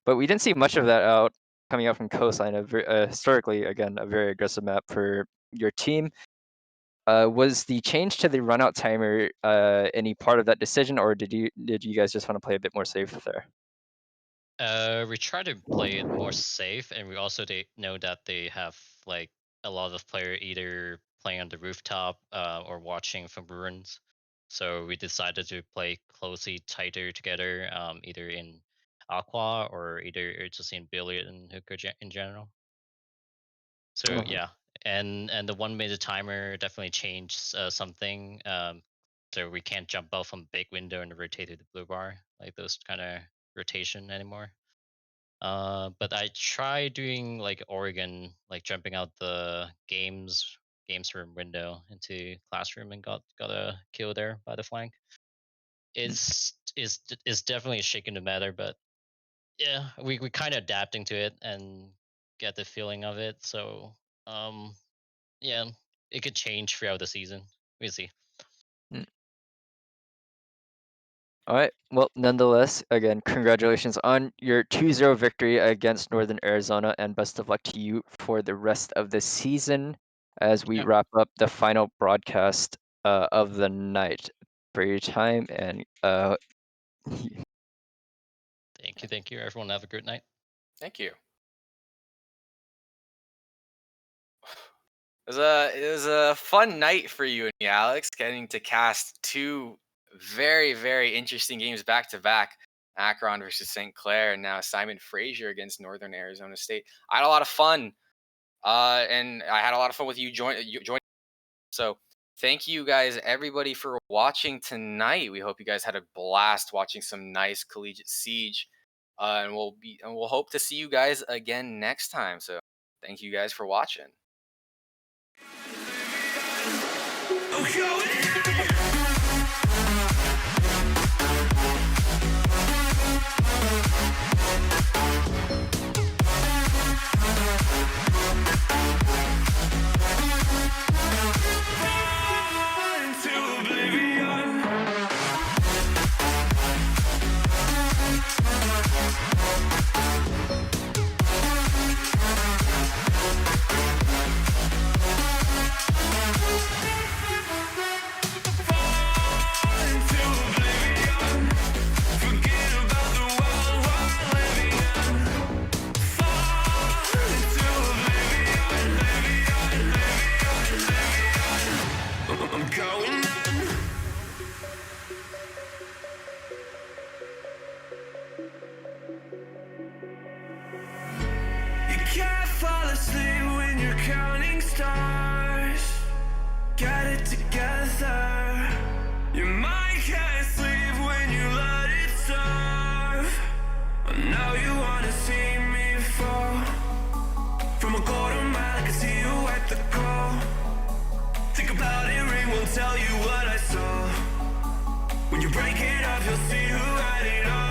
But we didn't see much of that coming out from Coastline. Historically, again, a very aggressive map for your team. Was the change to the runout timer any part of that decision, or did you guys just want to play a bit more safe there? We try to play it more safe, and we also know that they have like a lot of player either playing on the rooftop or watching from ruins. So we decided to play closely tighter together, either in Aqua or either just in Billiard and Hooker in general. So Oh. yeah, and the 1 minute timer definitely changed something. So we can't jump out from big window and rotate to the blue bar like those kind of rotation anymore. But I tried doing like Oregon, like jumping out the games room window into classroom and got a kill there by the flank. Is definitely shaking the matter, but yeah, we kind of adapting to it and get the feeling of it. So yeah, it could change throughout the season. We'll see. All right. Well, nonetheless, again, congratulations on your 2-0 victory against Northern Arizona, and best of luck to you for the rest of the season as we Yep. wrap up the final broadcast of the night. For your time, and Thank you. Everyone have a good night. Thank you. It was a fun night for you and me, Alex, getting to cast two very, very interesting games back to back. Akron versus St. Clair, and now Simon Fraser against Northern Arizona State. I had a lot of fun, and I had a lot of fun with you joining. So thank you guys, everybody, for watching tonight. We hope you guys had a blast watching some nice collegiate siege, and we'll hope to see you guys again next time. So thank you guys for watching. can't sleep when you let it serve. Now you wanna see me fall. From a quarter mile, I can see you at the call. Think about it, ring won't tell you what I saw. When you break it off, you'll see who had it all.